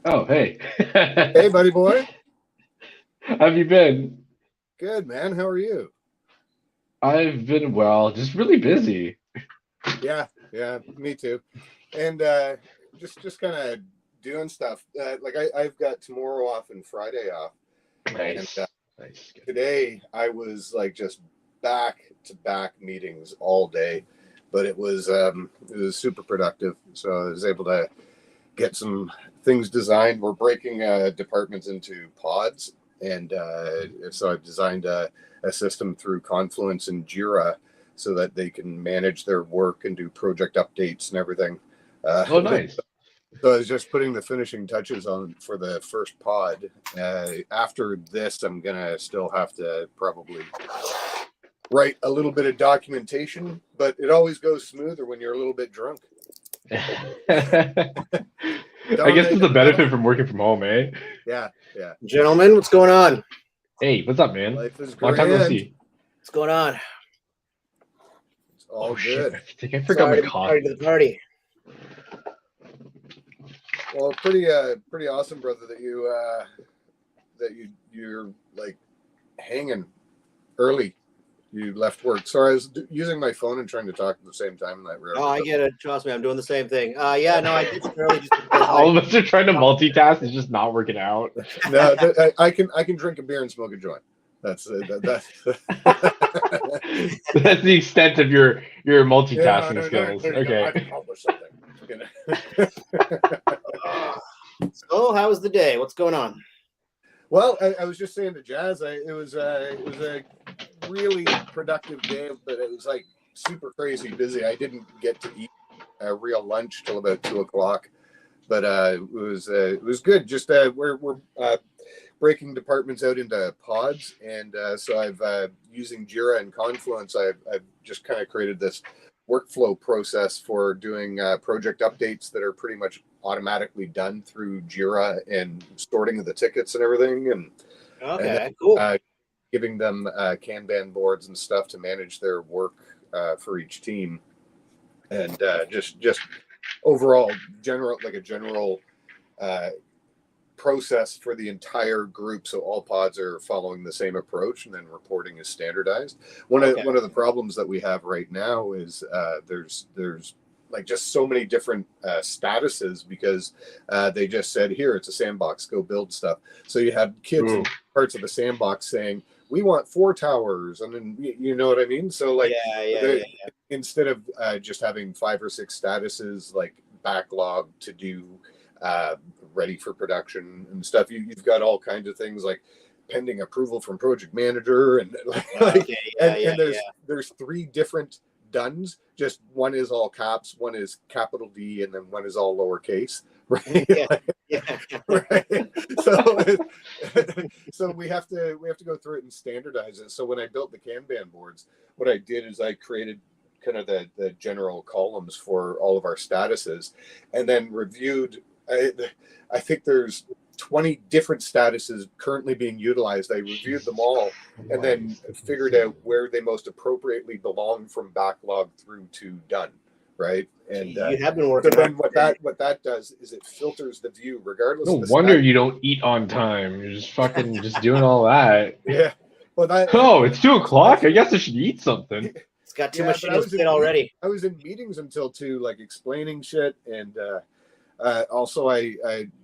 Oh, hey. Hey, buddy boy. How have you been? Good, man. How are you? I've been well, just really busy. Yeah, me too. And just kind of doing stuff. I've got tomorrow off and Friday off, and Nice. Nice. Good. today I was like just back to back meetings all day, but it was super productive. So I was able to get some things designed. We're breaking departments into pods, and so I've designed a system through Confluence and Jira so that they can manage their work and do project updates and everything. Oh, nice. So I was just putting the finishing touches on for the first pod. After this, I'm gonna still have to probably write a little bit of documentation, but it always goes smoother when you're a little bit drunk. I Don't guess they? it's a benefit from working from home, eh? Yeah. Gentlemen, what's going on? Hey, what's up, man? Life is Long time no grand. see. What's going on? It's all Oh shit! good. I think I forgot my Sorry coffee. to the party. Well, pretty awesome, brother, that you're like hanging early. You left work. Sorry, I was using my phone and trying to talk at the same time in that room. Oh, I get it. Trust me, I'm doing the same thing. Yeah, no, I did early just because All of us are trying to multitask. It's just not working out. No, I can drink a beer and smoke a joint. That's That's the extent of your multitasking skills. Okay. I can accomplish something. So, how was the day? What's going on? Well, I was just saying to Jazz, it was a really productive day, but it was like super crazy busy. I didn't get to eat a real lunch till about 2 o'clock, but it was good. Just we're breaking departments out into pods, and so I've using Jira and Confluence. I've just kind of created this workflow process for doing project updates that are pretty much automatically done through Jira and sorting of the tickets and everything, and Okay, cool. giving them Kanban boards and stuff to manage their work for each team, and just overall general process for the entire group, so all pods are following the same approach, and then reporting is standardized. One of the problems that we have right now is there's like just so many different statuses because they just said, here, it's a sandbox, go build stuff. So you have kids in parts of the sandbox saying, we want 4 towers, and then you know what I mean. So like, instead of just having 5 or 6 statuses like backlog to do, ready for production and stuff, you've got all kinds of things like pending approval from project manager, and there's 3 different dones. Just one is all caps, one is capital D, and then one is all lowercase. Right. Right. So we have to go through it and standardize it. So when I built the Kanban boards, what I did is I created kind of the general columns for all of our statuses, and then reviewed. I think there's 20 different statuses currently being utilized. I reviewed them all and then figured out where they most appropriately belong from backlog through to done. Right. And you have been working. So then what that does is it filters the view regardless. No wonder you don't eat on time. You're just fucking just doing all that. Yeah. Well, it's 2 o'clock. I guess I should eat something. It's got too much shit in his plate already. I was in meetings until 2, like explaining shit, and also I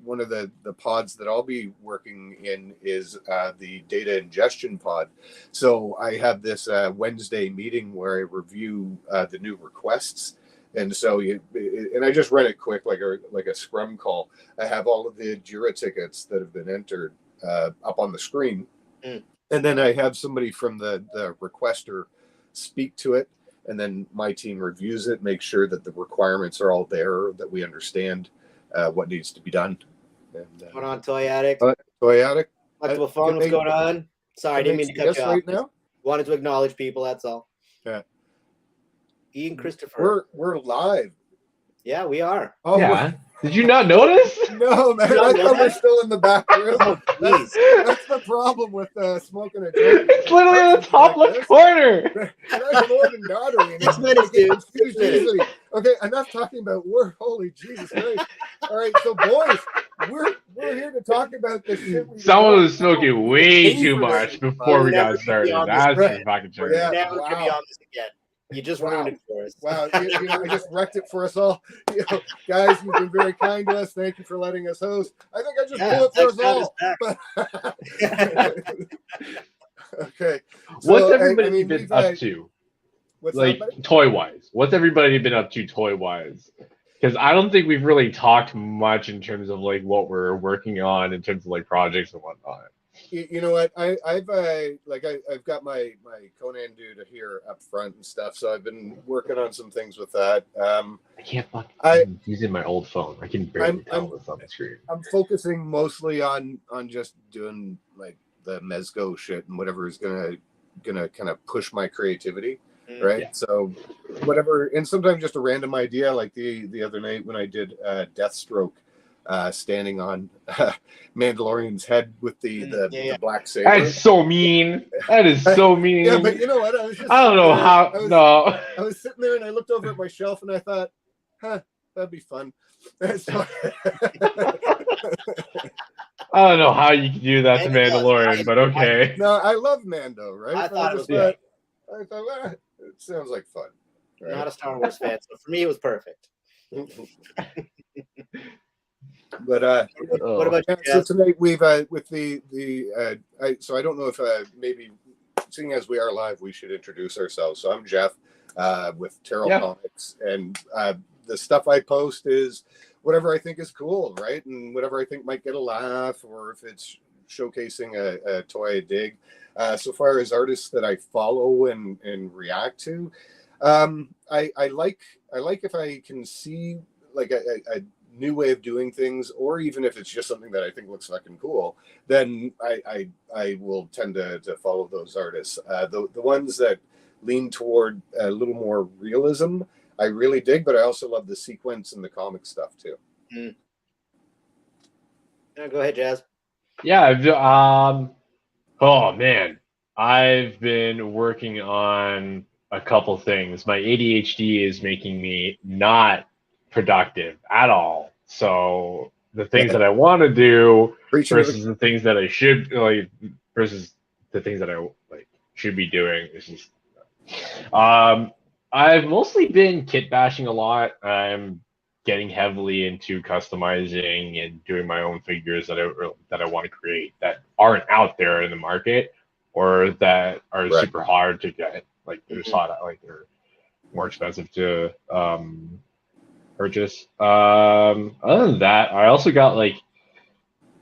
one of the pods that I'll be working in is the data ingestion pod. So I have this Wednesday meeting where I review the new requests. And so and I just read it quick, like a scrum call. I have all of the Jira tickets that have been entered up on the screen. And then I have somebody from the requester speak to it. And then my team reviews it, make sure that the requirements are all there, that we understand what needs to be done. And, Hold on, Toy Addict. Toy Addict. What's going on? Sorry, I didn't mean to cut you off. Right now? Wanted to acknowledge people, that's all. Yeah. Ian Christopher. We're live. Yeah, we are. Oh, yeah. Did you not notice? No, man. No, I no, thought we're that- still in the back room. Oh, That's, jeez. that's the problem with smoking a joint. It's literally in the top Like left this. corner. That's more than daughter. 6 minutes, dude. 6 minutes. Easily. Okay, enough talking about work. Holy Jesus Christ! All right, so boys, we're here to talk about the shit. Someone was smoking way Pay too for much this. before We'll we never got be started. on this That's again. for fucking sure. We're Yeah, never going to be wow. on this again. You just Wow. ruined it for us. Wow, I just wrecked it for us all. Guys, you've been very kind to us. Thank you for letting us host. I think I just Yeah, blew it for thanks us for having all. Okay. What's So, everybody been we've, up to? What's Like that, toy wise, what's everybody been up to toy wise? Because I don't think we've really talked much in terms of like what we're working on in terms of like projects and whatnot. You know what? I've got my Conan dude here up front and stuff. So I've been working on some things with that. I can't fucking. I- I'm using my old phone. I can barely tell what's on the screen. I'm focusing mostly on just doing like the Mezco shit and whatever is gonna kind of push my creativity, right? Yeah. So whatever, and sometimes just a random idea, like the other night when I did Deathstroke, standing on Mandalorian's head with the black saber. That's so mean. That is so mean. Yeah, but you know what? I don't know how. No. I was sitting there and I looked over at my shelf and I thought, that'd be fun. So, I don't know how you can do that to Mandalorian, but okay. no, I love Mando, right? I thought I thought, it sounds like fun. Right? Not a Star Wars fan, so for me it was perfect. But What about you, so Jess? tonight we've with so I don't know if maybe seeing as we are live, we should introduce ourselves. So I'm Jeff with Terrell Comics, and the stuff I post is whatever I think is cool, right? And whatever I think might get a laugh, or if it's showcasing a toy I dig. So far as artists that I follow and react to, I like if I can see like a new way of doing things, or even if it's just something that I think looks fucking cool, then I will tend to follow those artists. The ones that lean toward a little more realism, I really dig, but I also love the sequence and the comic stuff too. Yeah, go ahead, Jazz. Yeah. Oh man, I've been working on a couple things. My ADHD is making me not productive at all. So the things that I want to do versus the things that I should like versus the things that I like should be doing is just I've mostly been kit bashing a lot. I'm getting heavily into customizing and doing my own figures that I want to create that aren't out there in the market or that are super hard to get. Like they're they're more expensive to purchase. Other than that, I also got like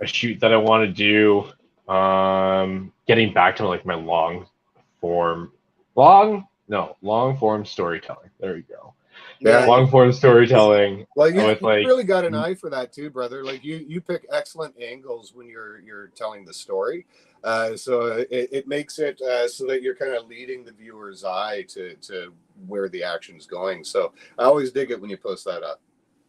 a shoot that I want to do. Getting back to like my long form storytelling. There we go. Yeah. Long form storytelling. Well, you really got an eye for that too, brother. Like you pick excellent angles when you're telling the story. So it makes it so that you're kind of leading the viewer's eye to where the action's going. So I always dig it when you post that up.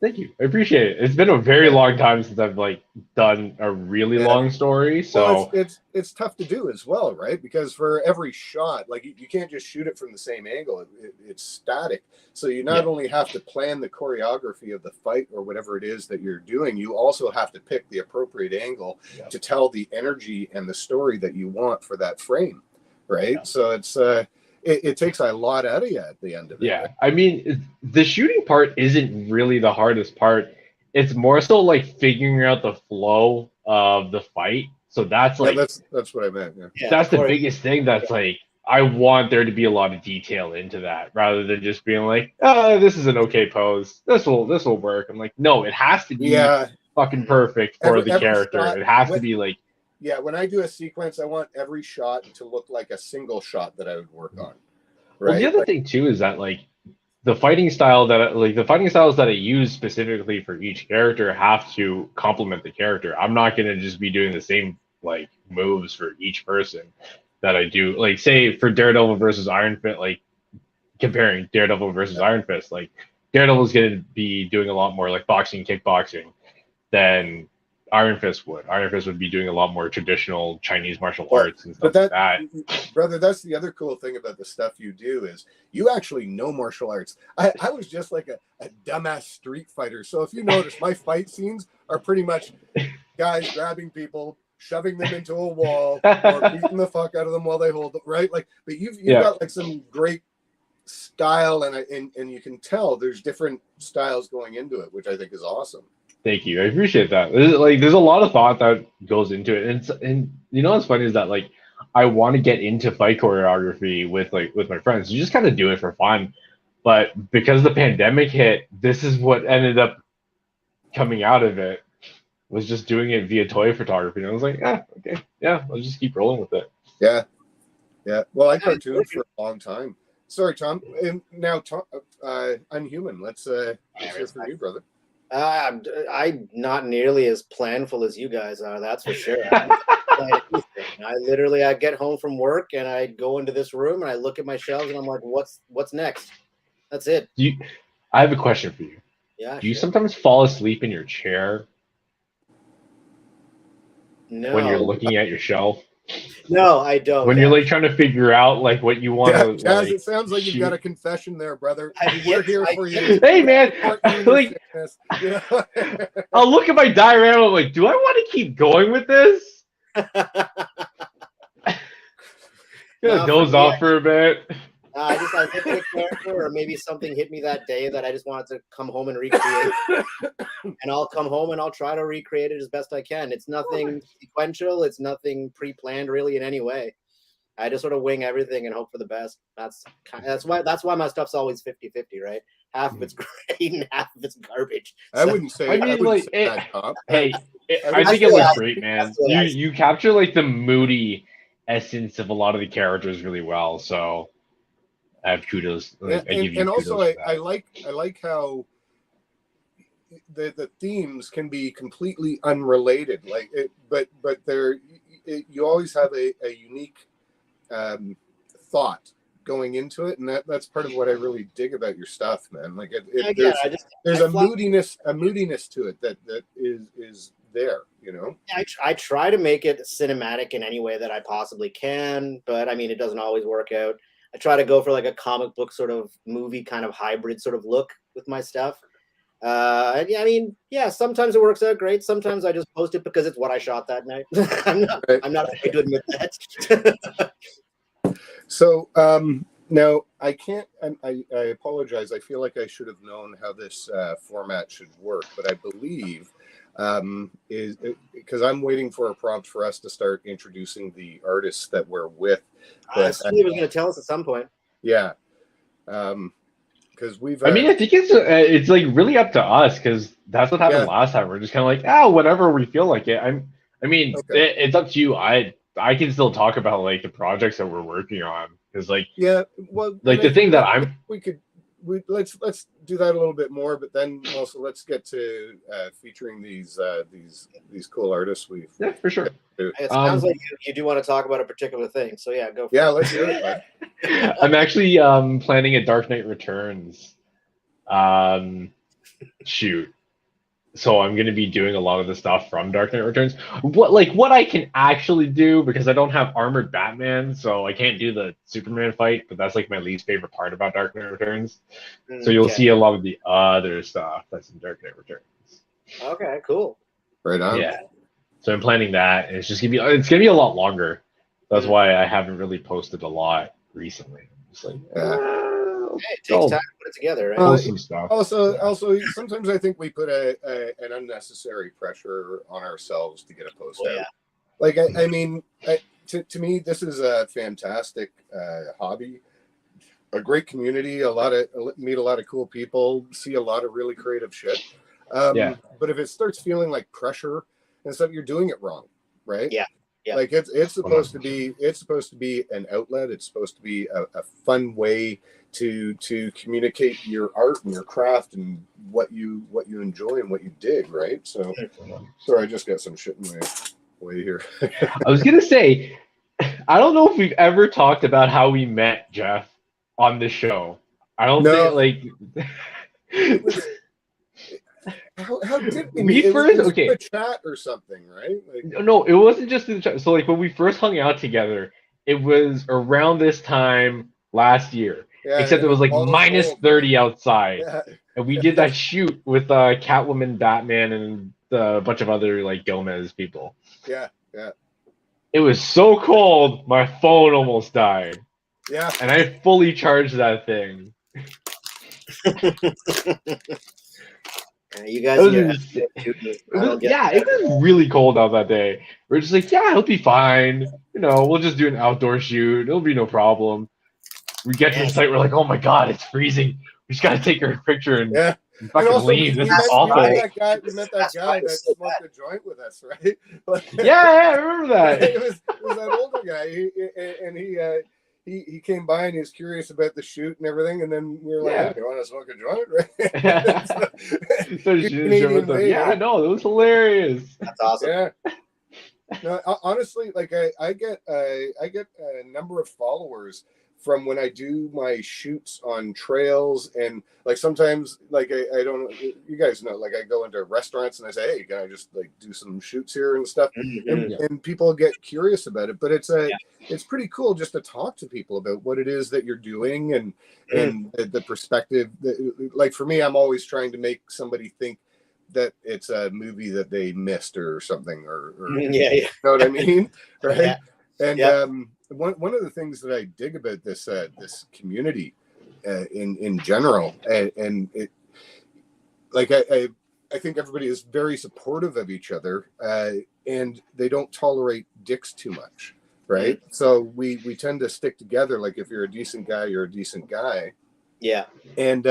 Thank you. I appreciate it. It's been a very long time since I've like done a really long story. So well, it's tough to do as well, right? Because for every shot, like you can't just shoot it from the same angle. It's static. So you not only have to plan the choreography of the fight or whatever it is that you're doing, you also have to pick the appropriate angle to tell the energy and the story that you want for that frame, right? Yeah. So it's it takes a lot out of you at the end of it. Yeah, I mean, the shooting part isn't really the hardest part. It's more so like figuring out the flow of the fight. So that's like that's what I meant. Yeah, that's the biggest thing. That's like I want there to be a lot of detail into that, rather than just being like, "Oh, this is an okay pose. This will work." I'm like, no, it has to be fucking perfect for the character. Shot, it has to be like. Yeah, when I do a sequence, I want every shot to look like a single shot that I would work on. Right? Well, the other thing too is that like the fighting styles that I use specifically for each character have to complement the character. I'm not gonna just be doing the same like moves for each person that I do. Like say for Daredevil versus Iron Fist, like comparing Daredevil versus Iron Fist, like Daredevil's going to be doing a lot more like boxing, kickboxing than Iron Fist would. Iron Fist would be doing a lot more traditional Chinese martial arts and stuff but like that. brother, that's the other cool thing about the stuff you do is you actually know martial arts. I was just like a dumbass street fighter. So if you notice, my fight scenes are pretty much guys grabbing people, shoving them into a wall, or beating the fuck out of them while they hold them, right? Like, but you've got like some great style, and you can tell there's different styles going into it, which I think is awesome. Thank you. I appreciate that. There's a lot of thought that goes into it, and you know what's funny is that like I want to get into fight choreography with my friends. You just kind of do it for fun, but because the pandemic hit, this is what ended up coming out of it. Was just doing it via toy photography, and I was like, okay, I'll just keep rolling with it. Yeah. Well, I cartooned for a long time. Sorry, Tom. And now, Tom, I'm human. Let's hear from you, brother. I'm not nearly as planful as you guys are, that's for sure. I get home from work and I go into this room and I look at my shelves and I'm like, what's next? That's it. I have a question for you. Yeah. Do you sometimes fall asleep in your chair? No. When you're looking at your shelf? No, I don't. When you're like trying to figure out like what you want to. Jazz, it sounds like you've got a confession there, brother. We're here for you. Hey man, like, I'll look at my diagram. I'm like, do I want to keep going with this? Doze off for a bit. I hit a character, or maybe something hit me that day that I just wanted to come home and recreate. And I'll come home and I'll try to recreate it as best I can. It's nothing sequential. It's nothing pre-planned really in any way. I just sort of wing everything and hope for the best. That's why my stuff's always 50-50, right? Half of it's great and half of it's garbage. I wouldn't say. I mean, like, hey, I think it looks great, man. You capture like the moody essence of a lot of the characters really well. So I have kudos. And also, I like how the themes can be completely unrelated. Like, but you always have a unique thought going into it, and that's part of what I really dig about your stuff, man. Like, there's a moodiness to it that is there, you know. I try to make it cinematic in any way that I possibly can, but I mean, it doesn't always work out. I try to go for like a comic book sort of movie kind of hybrid sort of look with my stuff. And I mean, sometimes it works out great. Sometimes I just post it because it's what I shot that night. I'm not afraid to admit that. So now I can't. I apologize. I feel like I should have known how this format should work, but I believe is because I'm waiting for a prompt for us to start introducing the artists that we're with. I assume he was going to tell us at some point. Yeah. Because we've. I mean, I think it's like really up to us because that's what happened last time. We're just kind of like, whatever we feel like it. It's up to you. I can still talk about like the projects that we're working on because like like the thing that let's do that a little bit more, but then also let's get to featuring these cool artists for sure. It sounds like you do want to talk about a particular thing, so go for it. Let's hear it, bud. I'm actually planning a Dark Knight Returns shoot. So I'm going to be doing a lot of the stuff from Dark Knight Returns. What I can actually do, because I don't have armored Batman, so I can't do the Superman fight, but that's like my least favorite part about Dark Knight Returns. So you'll see a lot of the other stuff that's in Dark Knight Returns. Okay, cool. Right on. Yeah. So I'm planning that, and it's gonna be a lot longer. That's why I haven't really posted a lot recently. Just like, it takes time to put it together, right? Some stuff. Also, sometimes I think we put an unnecessary pressure on ourselves to get a post out. Yeah. Like, I mean, to me, this is a fantastic hobby, a great community, meet a lot of cool people, see a lot of really creative shit. But if it starts feeling like pressure and stuff, you're doing it wrong, right? Yeah. Like it's supposed to be an outlet. It's supposed to be a fun way to communicate your art and your craft and what you enjoy and what you dig, right? So, sorry, I just got some shit in my way here. I was gonna say, I don't know if we've ever talked about how we met, Jeff, on this show. I don't think It was, how did we We meet? first It was okay. a chat or something, right? Like, No, it wasn't just in the chat. So like when we first hung out together, it was around this time last year. yeah, Except it was like all those minus gold, 30 outside. yeah, And we did that shoot with Catwoman, Batman, and a bunch of other like Gomez people. yeah. It was so cold, my phone almost died. Yeah. And I fully charged that thing. You guys, It was really cold out that day. We're just like, yeah, it'll be fine. You know, we'll just do an outdoor shoot. It'll be no problem. We get to the site, we're like, oh my god, it's freezing. We just gotta take our picture and Yeah. fucking Also, leave. This is awful. We met that guy that smoked a joint with us, right? Yeah, I remember that. It was that older guy, he came by and he was curious about the shoot and everything, and then we were like, hey, you want to smoke a joint? Right? Yeah, no, it was hilarious. That's awesome. Yeah. No, honestly, like I get a number of followers from when I do my shoots on trails, and like sometimes like I don't, you guys know, like I go into restaurants and I say, hey, can I just like do some shoots here and stuff, and people get curious about it. But it's pretty cool just to talk to people about what it is that you're doing and the perspective that, like for me, I'm always trying to make somebody think that it's a movie that they missed or something, or you know what I mean, right? And one of the things that I dig about this this community in general, and it, like I think everybody is very supportive of each other, and they don't tolerate dicks too much, right? So we tend to stick together. Like if you're a decent guy, you're a decent guy. Yeah. And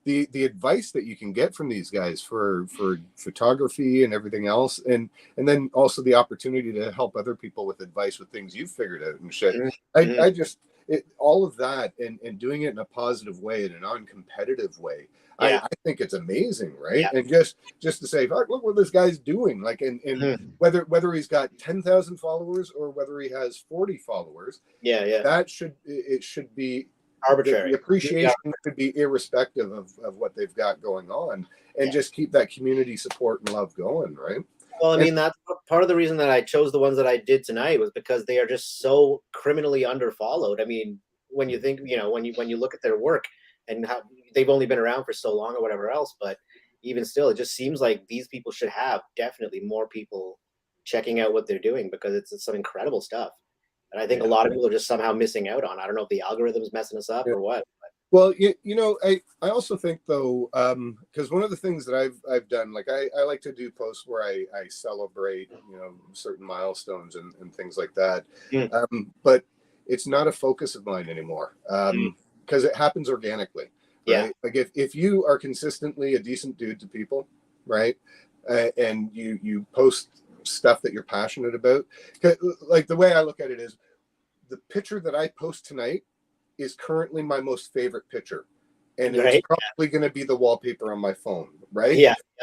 the advice that you can get from these guys for photography and everything else, and then also the opportunity to help other people with advice with things you've figured out and shit. I just all of that and doing it in a positive way, in a non-competitive way. I think it's amazing, right? And just to say, look what this guy's doing, like, and whether he's got 10,000 followers or whether he has 40 followers, that should be arbitrary. The appreciation could be irrespective of what they've got going on, and just keep that community support and love going, right? Well, I mean, that's part of the reason that I chose the ones that I did tonight, was because they are just so criminally underfollowed. I mean, when you think, when you look at their work and how they've only been around for so long or whatever else, but even still, it just seems like these people should have definitely more people checking out what they're doing, because it's some incredible stuff. And I think a lot of people are just somehow missing out on. I don't know if the algorithm's messing us up or what. Well, I also think though, because one of the things that I've done, like I like to do posts where I celebrate, certain milestones and things like that. But it's not a focus of mine anymore, because it happens organically. Right? Like if you are consistently a decent dude to people, right, and you post stuff that you're passionate about, like the way I look at it is, the picture that I post tonight is currently my most favorite picture, and it's probably going to be the wallpaper on my phone, right?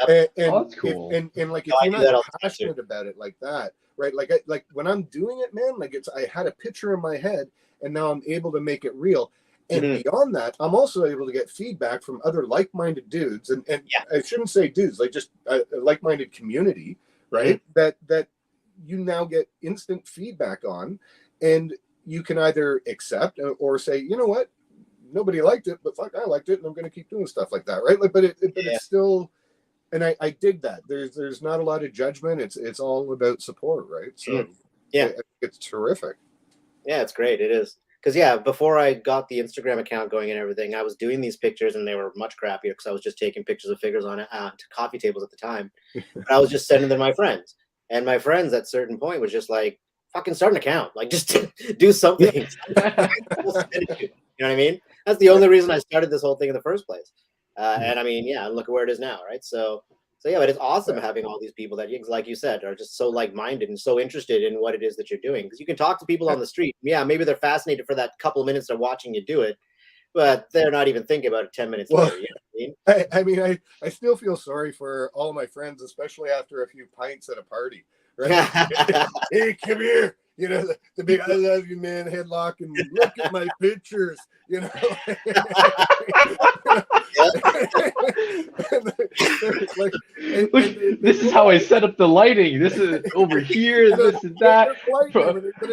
And that's cool. And like if you're not passionate about it like that, right? Like when I'm doing it, man, like I had a picture in my head, and now I'm able to make it real. And beyond that, I'm also able to get feedback from other like-minded dudes, and I shouldn't say dudes, like just a like-minded community, right? That you now get instant feedback on, and you can either accept or say, you know what, nobody liked it, but fuck, I liked it, and I'm going to keep doing stuff like that, right? Like, but it's still, and I dig that. There's not a lot of judgment. It's all about support, right? So it's terrific. Yeah, it's great. It is. Because before I got the Instagram account going and everything, I was doing these pictures, and they were much crappier because I was just taking pictures of figures on to coffee tables at the time. But I was just sending them to my friends, and my friends at a certain point was just like, fucking start an account, like just do something. You know what I mean? That's the only reason I started this whole thing in the first place. And I mean, look at where it is now, right? So but it's awesome having all these people that, like you said, are just so like-minded and so interested in what it is that you're doing. Because you can talk to people on the street. Yeah, maybe they're fascinated for that couple of minutes they're watching you do it, but they're not even thinking about it 10 minutes later. You know what I mean? I still feel sorry for all my friends, especially after a few pints at a party. Right? Hey, come here. The big "I love you, man" headlock, and look at my pictures. Like, Look, this is how I set up the lighting. This is over here, this is that,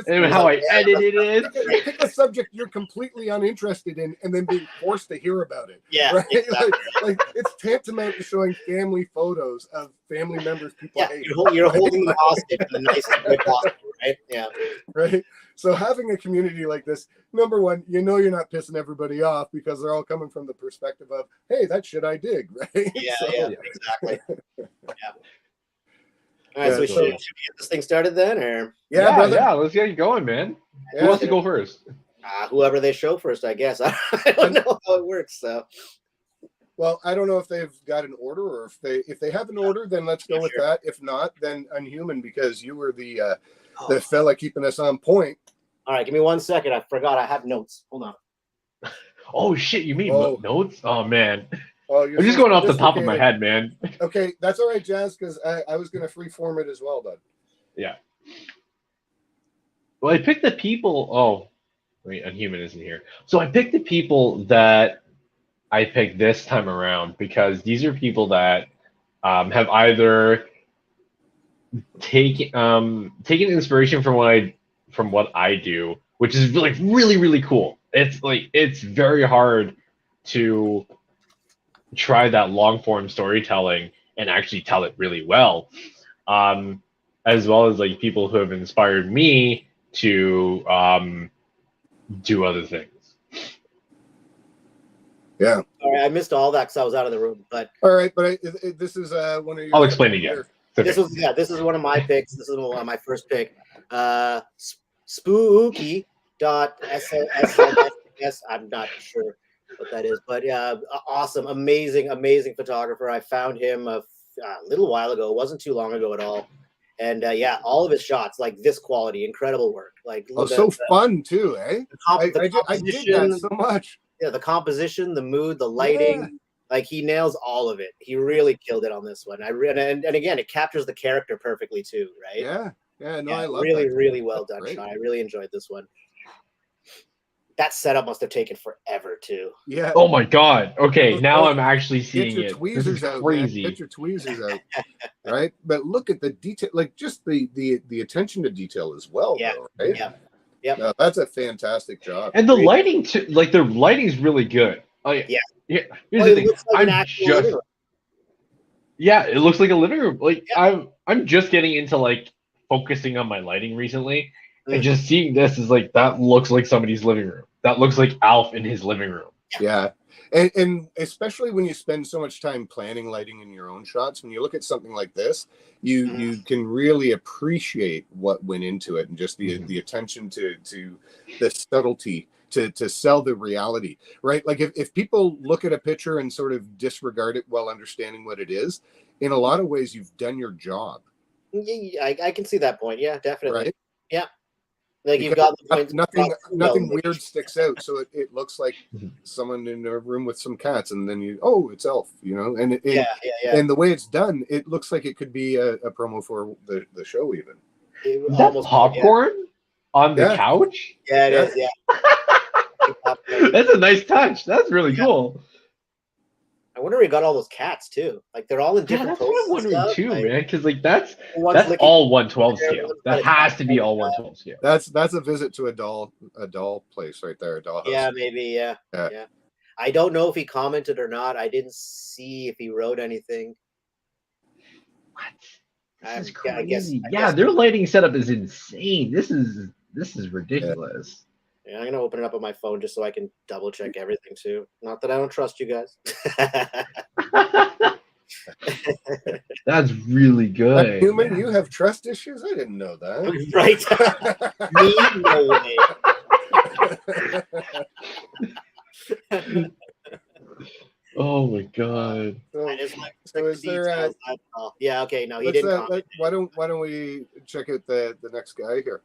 and how I edited it. Pick a subject you're completely uninterested in, and then being forced to hear about it. Yeah, right? exactly. Like it's tantamount to showing family photos of family members people hate. You're holding them hostage in the nicest way possible, right? Yeah. Right. So having a community like this, number one, you're not pissing everybody off because they're all coming from the perspective of, hey, that shit I dig, right? Yeah, So, exactly. Yeah. All right, so should we get this thing started then, or yeah, let's get it going, man. Yeah. Who wants to go first? Whoever they show first, I guess. I don't know how it works. So, well, I don't know if they've got an order, or if they have an order, then let's go with that. If not, then Unhuman, because you were the fella keeping us on point. All right, give me 1 second. I forgot I have notes. Hold on. Oh shit, you mean notes? Oh man. Oh, I'm just going off the top of my head, man. Okay, that's all right, Jazz, because I was going to freeform it as well, bud. Yeah. Well, I picked the people. Oh, wait, Unhuman isn't here. So I picked the people that I picked this time around because these are people that have either taken inspiration from what I do, which is like really, really cool. It's very hard to try that long form storytelling and actually tell it really well, as well as like people who have inspired me to do other things. Yeah. All right, I missed all that because I was out of the room. But all right, but this is one of your. I'll explain again. This is one of my picks. This is one of my first pick. Spooky.ss. I'm not sure what that is, but awesome, amazing photographer. I found him a little while ago. It wasn't too long ago at all. And all of his shots, like this quality, incredible work. Like fun too, eh? I dig that so much. Yeah, the composition, the mood, the lighting, like he nails all of it. He really killed it on this one. And again, it captures the character perfectly too, right? Yeah. No, I love really, that. really well done, Sean. I really enjoyed this one. That setup must have taken forever too. Yeah. Oh my god. Okay, now I'm actually seeing it. Tweezers out, crazy. Man. Get your tweezers out. Right? But look at the detail, like just the attention to detail as well. Yeah. Though, right? Yeah. No, that's a fantastic job. And the lighting too, like the lighting's really good. Like, here's the thing. It looks like a living room. Like I'm just getting into like focusing on my lighting recently. And just seeing this is like, that looks like somebody's living room. That looks like Alf in his living room. Yeah. And especially when you spend so much time planning lighting in your own shots, when you look at something like this, you can really appreciate what went into it and just the attention to the subtlety to sell the reality, right? Like if people look at a picture and sort of disregard it while understanding what it is, in a lot of ways, you've done your job. I can see that point. Yeah, definitely. Right? Yeah. Like you've got the point. Nothing weird sticks out, so it looks like someone in a room with some cats, and then it's Elf, and and the way it's done, it looks like it could be a promo for the show even. Is that popcorn on the couch? Yeah, it is. Yeah. That's a nice touch. That's really cool. I wonder where he got all those cats too. Like they're all in different poses. That's what I'm wondering too, man. Because like that's all 112 scale. That has to be all 112 scale. That's a visit to a doll place right there, a doll house. Yeah, maybe. Yeah. I don't know if he commented or not. I didn't see if he wrote anything. What? This is crazy. I guess their lighting setup is insane. This is ridiculous. Yeah, I'm gonna open it up on my phone just so I can double check everything too. Not that I don't trust you guys. That's really good. Human, you have trust issues? I didn't know that. Right? Me, no way. Oh my god. So is there yeah, okay, no, he didn't. Why don't we check out the next guy here?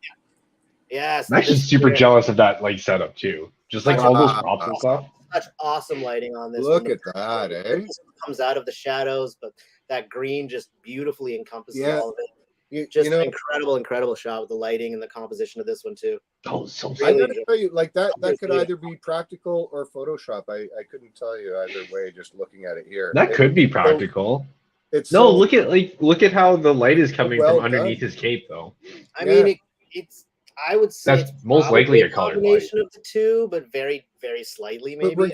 Yes. I'm actually super jealous of that like setup too. Just like all those props and stuff. Such awesome lighting on this. Look at that, eh? It comes out of the shadows, but that green just beautifully encompasses all of it. Just you know, an incredible shot with the lighting and the composition of this one too. Oh, so I Really gotta tell you, like that could really- either be practical or Photoshop. I couldn't tell you either way just looking at it here. that could be practical. It's No, so look at how the light is coming well from underneath done. his cape, though. I Yeah. mean, it's. I would say That's it's most probably likely a colored combination of the two, but very slightly maybe. But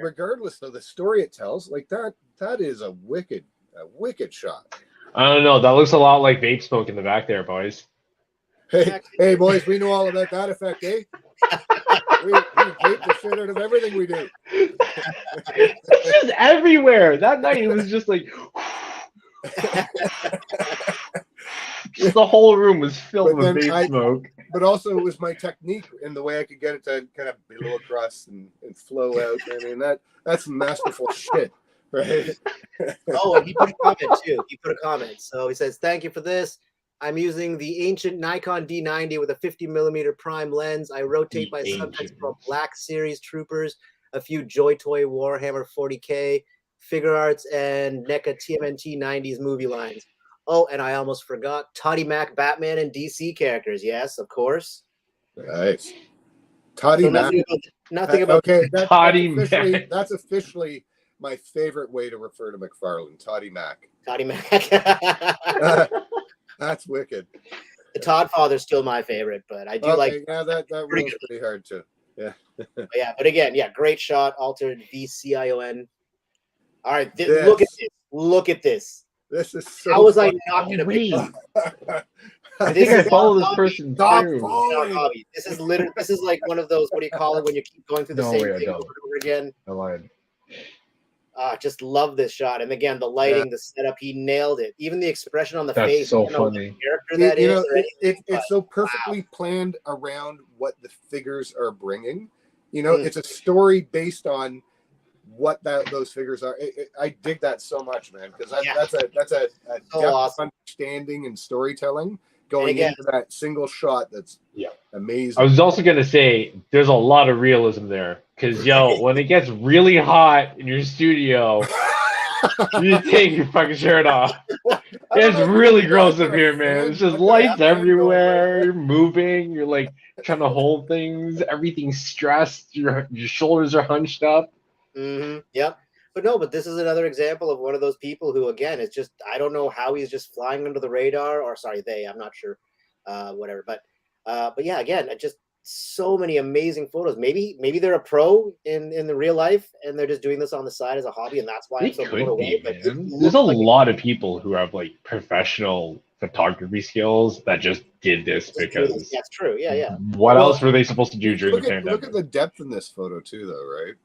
regardless of the story it tells, like that is a wicked shot. I don't know. That looks a lot like vape smoke in the back there, boys. Hey boys, we know all about that effect, eh? we hate the shit out of everything we do. It's just everywhere. That night it was just like just the whole room was filled with vape smoke. But also it was my technique and the way I could get it to kind of billow across and flow out. I mean that's masterful shit, right? Oh, and he put a comment too. He put a comment. So he says, "Thank you for this. I'm using the ancient Nikon D90 with a 50mm prime lens. I rotate my subjects from Black Series Troopers, a few Joy Toy Warhammer 40K, Figure Arts, and NECA TMNT 90s movie lines. Oh, and I almost forgot Toddy Mac Batman and DC characters. Yes, of course. Nice. Toddy So Mac. nothing about okay. Mac. That's officially my favorite way to refer to McFarlane. Toddy Mac. Toddy Mac. That's wicked. The Todd Father's still my favorite, but I do like. Yeah, that rolls pretty hard too. Yeah. But again, great shot. Altered VCION. All right, Yes. look at this. Look at this. This is so. How was I funny. not going to be? I think I follow this person through. This is literally. This is like one of those. What do you call it when you keep going through the same thing over and over again? I lied. Just love this shot, and again, the lighting, the setup, he nailed it. Even the expression on the That's face. so funny. It's so perfectly planned around what the figures are bringing. It's a story based on what those figures are. I dig that so much, man, because that's a depth awesome. Understanding and storytelling going into that single shot. That's amazing. I was also gonna say there's a lot of realism there, because when it gets really hot in your studio, you take your fucking shirt off. It's really gross up here, man. It's just lights everywhere. You're moving. You're like trying to hold things. Everything's stressed. Your shoulders are hunched up. Mm-hmm. Yep. But this is another example of one of those people who, again, is just, I don't know how he's just flying under the radar, or sorry, I'm not sure, whatever. But yeah, again, just so many amazing photos. Maybe they're a pro in the real life, and they're just doing this on the side as a hobby, and that's why I'm so blown away. But there's a lot of people who have like professional photography skills that just did this because that's true. Yeah. What else were they supposed to do during the pandemic? Look at the depth in this photo too, though, right?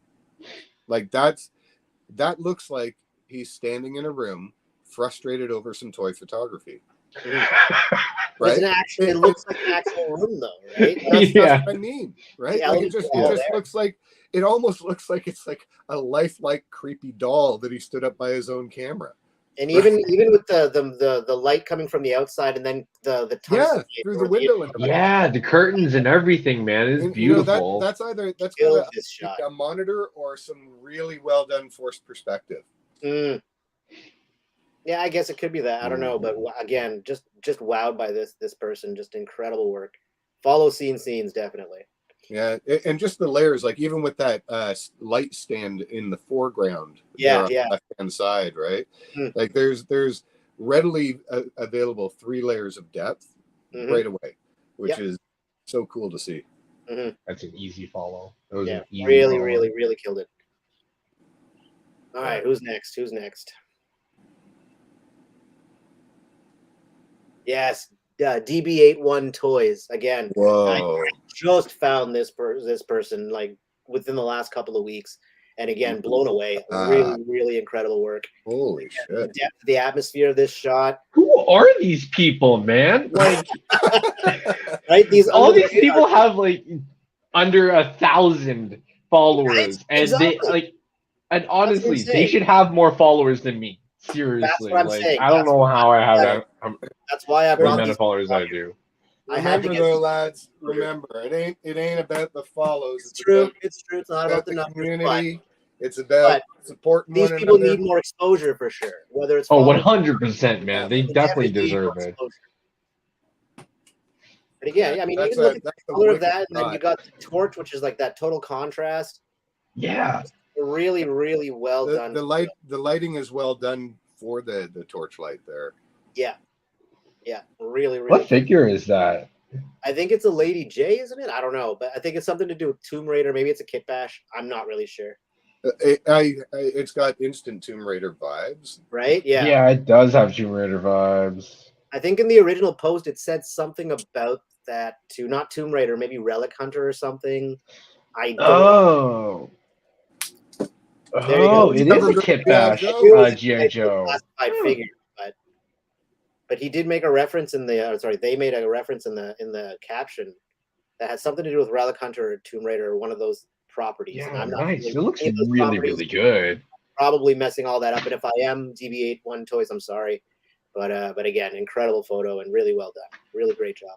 Like that looks like he's standing in a room, frustrated over some toy photography. Right? It looks like an actual room, though, right? That's what I mean, right? Like it just looks like, it almost looks like it's like a lifelike creepy doll that he stood up by his own camera. And even with the light coming from the outside, and then the through the window, the curtains and everything, man, it's beautiful. That's either a monitor or some really well done forced perspective. Yeah, I guess it could be that. I don't know, but again, just wowed by this person. Just incredible work. Follow scenes definitely. Yeah, and just the layers, like even with that light stand in the foreground, left hand side, right? Like there's readily available 3 layers of depth right away, which is so cool to see. That's an easy follow. Really killed it. All right, who's next? Yes. DB81 Toys again. Whoa! I just found this person like within the last couple of weeks, and again, blown away. Really incredible work. Holy shit! The depth, the atmosphere of this shot. Who are these people, man? Like, right? All these people have like under 1,000 followers, and they like, and honestly, they should have more followers than me. Seriously, that's what I'm saying. I don't know how I have that. That's why I brought the amount of followers I do. Remember though, lads. Remember, it ain't about the follows. It's true. It's not about the numbers. Community. It's about supporting these one people another. need more exposure for sure. Whether it's 100%, man. They definitely deserve it. But again, I mean, That's even look at the that's a color of wicked that, and then you shot. got the torch, which is like that total contrast. Yeah. Really, really well done. The lighting is well done for the torch light there. Yeah, really, really. What Good. figure is that? I think it's a Lady J, isn't it? I don't know, but I think it's something to do with Tomb Raider. Maybe it's a Kit Bash. I'm not really sure. It's got instant Tomb Raider vibes. Right? Yeah. Yeah, it does have Tomb Raider vibes. I think in the original post it said something about that too. Not Tomb Raider, maybe Relic Hunter or something. I don't. Oh. There you go. Oh, it is a Kit Bash G.I. Joe. Classified figure, but he did make a reference in the. Sorry, they made a reference in the caption that had something to do with Relic Hunter or Tomb Raider or one of those properties. Yeah, And I'm not nice. It familiar with looks any of those really, properties. really good. Probably messing all that up, and if I am DB81 Toys, I'm sorry. But again, incredible photo and really well done. Really great job.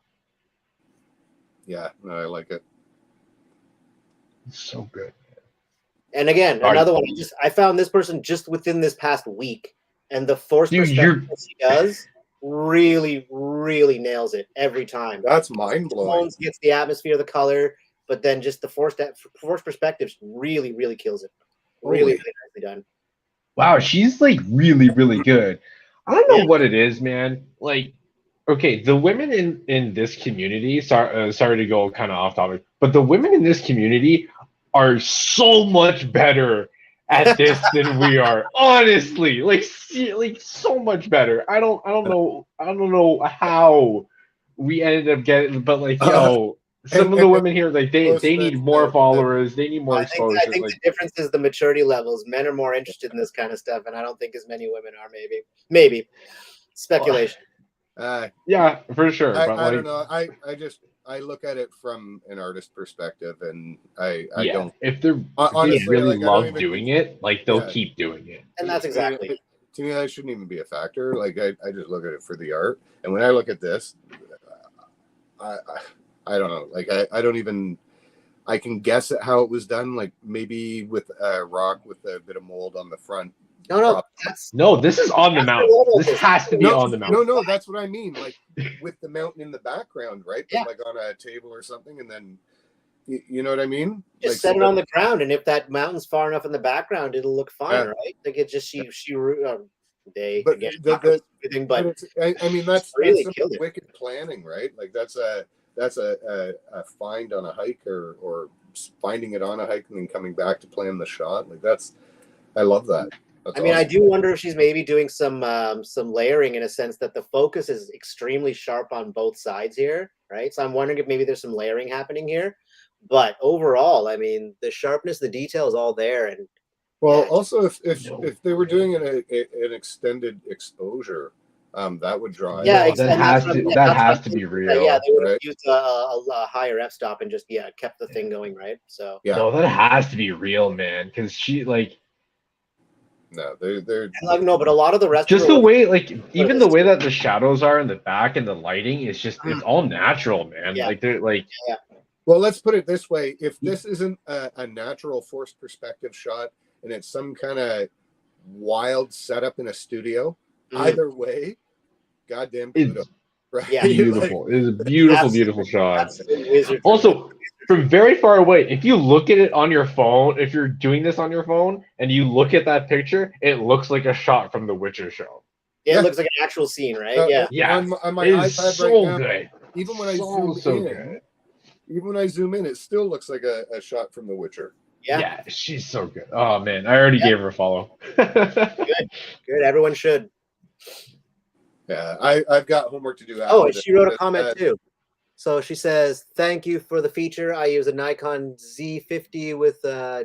Yeah, no, I like it. It's so good. And again, another one. I found this person just within this past week, and the force perspective she does really, really nails it every time. That's mind blowing. Gets the atmosphere, the color, but then just the force perspectives really, really kills it. Really, really nicely done. Wow, she's like really, really good. I don't know what it is, man. Like, okay, the women in this community. Sorry to go kind of off topic, but the women in this community are so much better at this than we are. Honestly, like so much better. I don't know how we ended up getting, but like, yo, some of the women here, like they need more followers. They need more exposure. I think the difference is the maturity levels. Men are more interested in this kind of stuff, and I don't think as many women are. Maybe speculation. Yeah, for sure. I But don't know. I look at it from an artist perspective, and I don't. If they're honestly really like, love doing it, like they'll keep doing it. And that's exactly. To me, that shouldn't even be a factor. Like I just look at it for the art, and when I look at this, I don't know. Like I don't even. I can guess at how it was done. Like maybe with a rock with a bit of mold on the front. No, this is on the mountain. This has to be on the mountain. No, that's what I mean. Like with the mountain in the background, right? But like on a table or something, and then you know what I mean? Just like, set it on the ground, and if that mountain's far enough in the background, it'll look fine, right? Like it just they but again, but I mean that's really some wicked planning, right? Like that's a find on a hike or finding it on a hike and then coming back to plan the shot. Like I love that. That's I mean, awesome. I do wonder if she's maybe doing some layering in a sense that the focus is extremely sharp on both sides here, right? So I'm wondering if maybe there's some layering happening here. But overall, I mean, the sharpness, the detail is all there. And also if they were doing an extended exposure, that would draw. Yeah, that has to be real. Yeah, they would have used a higher f-stop and just kept the thing going, right? So no, that has to be real, man. Because she like. No, they're no, but a lot of the rest just the way, like even the way that the shadows are in the back and the lighting is just it's all natural, man. Like they're like. Well, let's put it this way: if this isn't a natural forced perspective shot and it's some kind of wild setup in a studio, either way, goddamn kudos. Right? Yeah, beautiful. It is a beautiful shot. Also, from very far away, if you look at it on your phone, if you're doing this on your phone and you look at that picture, it looks like a shot from The Witcher show. Yeah, it looks like an actual scene, right? Yeah. On my iPad right now, good. Even when I zoom in, it still looks like a shot from The Witcher. Yeah, she's so good. Oh man, I already gave her a follow. Good. Everyone should. Yeah, I've got homework to do. Oh, and she wrote a comment too. So she says, "Thank you for the feature. I use a Nikon Z50 with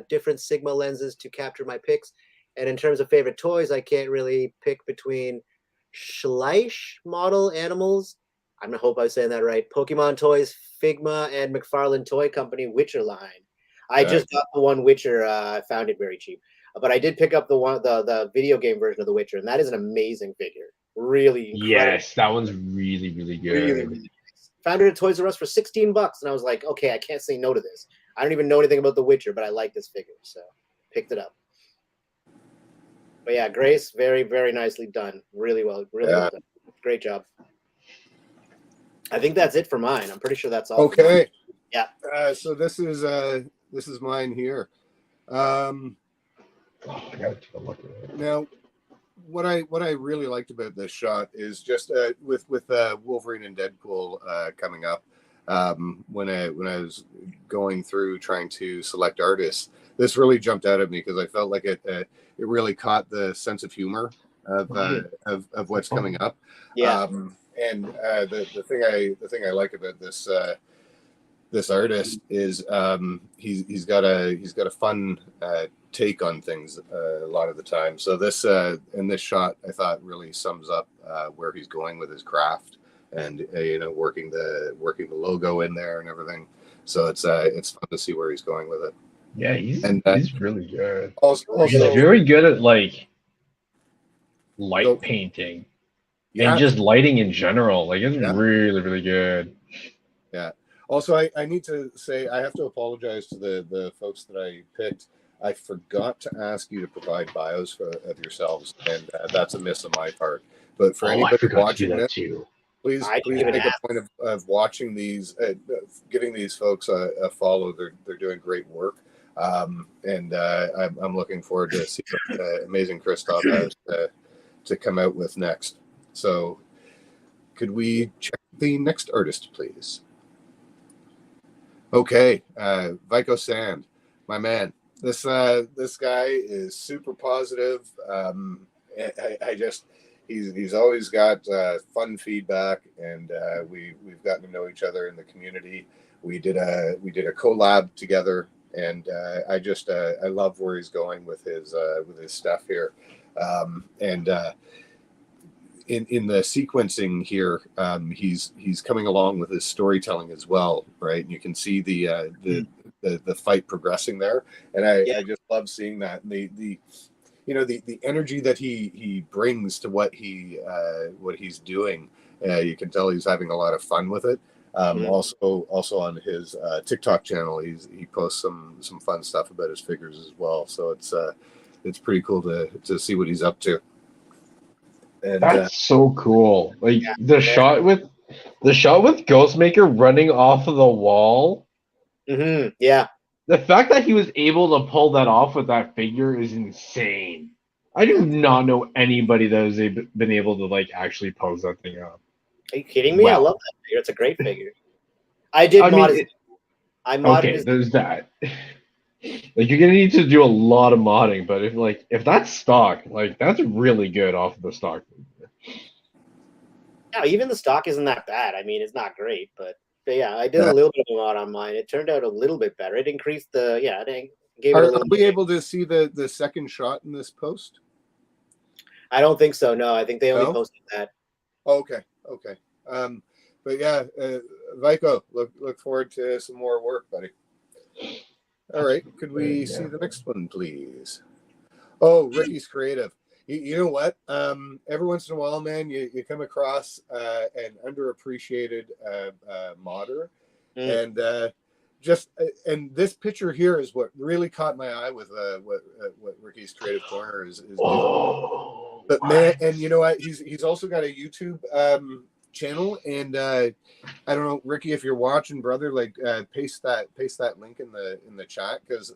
different Sigma lenses to capture my pics. And in terms of favorite toys, I can't really pick between Schleich model animals. I hope I was saying that right. Pokemon toys, Figma, and McFarlane Toy Company Witcher line. I just got the one Witcher. I found it very cheap, but I did pick up the video game version of the Witcher, and that is an amazing figure. Really incredible. Yes, that one's really, really good. Really, really nice. Found it at Toys R Us for $16, and I was like, okay, I can't say no to this. I don't even know anything about The Witcher, but I like this figure, so picked it up. But yeah, Grace, very, very nicely done. Really well done. Great job. I think that's it for mine. I'm pretty sure that's all. Okay. Yeah. So this is mine here. I gotta take a look at it. Now, what I really liked about this shot is just with Wolverine and Deadpool coming up. When I was going through trying to select artists, this really jumped out at me because I felt like it really caught the sense of humor of what's coming up. Yeah. And the thing I like about this artist is he's got a fun take on things a lot of the time. So this in this shot, I thought really sums up where he's going with his craft, and working the logo in there and everything. So it's fun to see where he's going with it. Yeah, he's really good. Also, He's very good at like light painting and just lighting in general. Like it's really, really good. Yeah. Also, I need to say I have to apologize to the folks that I picked. I forgot to ask you to provide bios of yourselves, and that's a miss on my part. But for anybody watching this, please make a point of watching these, giving these folks a follow. They're doing great work, and I'm looking forward to see what amazing Christoph has to come out with next. So, could we check the next artist, please? Okay, Vico Sand, my man. This guy is super positive. He's always got fun feedback, and we've gotten to know each other in the community. We did a collab together, and I love where he's going with his stuff here, In the sequencing here, he's coming along with his storytelling as well, right? And you can see the fight progressing there, and I just love seeing that. And the energy that he brings to what he's doing, you can tell he's having a lot of fun with it. Also on his TikTok channel, he posts some fun stuff about his figures as well. So it's pretty cool to see what he's up to. And, that's so cool. Like the shot with Ghostmaker running off of the wall. Mm-hmm. Yeah. The fact that he was able to pull that off with that figure is insane. I do not know anybody that has been able to like actually pose that thing up. Are you kidding me? Wow. I love that figure. It's a great figure. I modded okay, there's that. Like you're gonna need to do a lot of modding, but if that's stock, like that's really good off of the stock. Yeah, even the stock isn't that bad. I mean, it's not great, but yeah, I did a little bit of a mod on mine. It turned out a little bit better. It increased the Are we able to see the second shot in this post? I don't think so. No, I think they only posted that. Okay. But yeah, Vico, look forward to some more work, buddy. All right, could we see the next one, please? Oh, Ricky's Creative. You know what? Every once in a while, man, you come across an underappreciated modder, and this picture here is what really caught my eye with what Ricky's Creative Corner is doing. But man, and you know what? He's also got a YouTube channel, and I don't know, Ricky, if you're watching, brother, like paste that link in the chat, because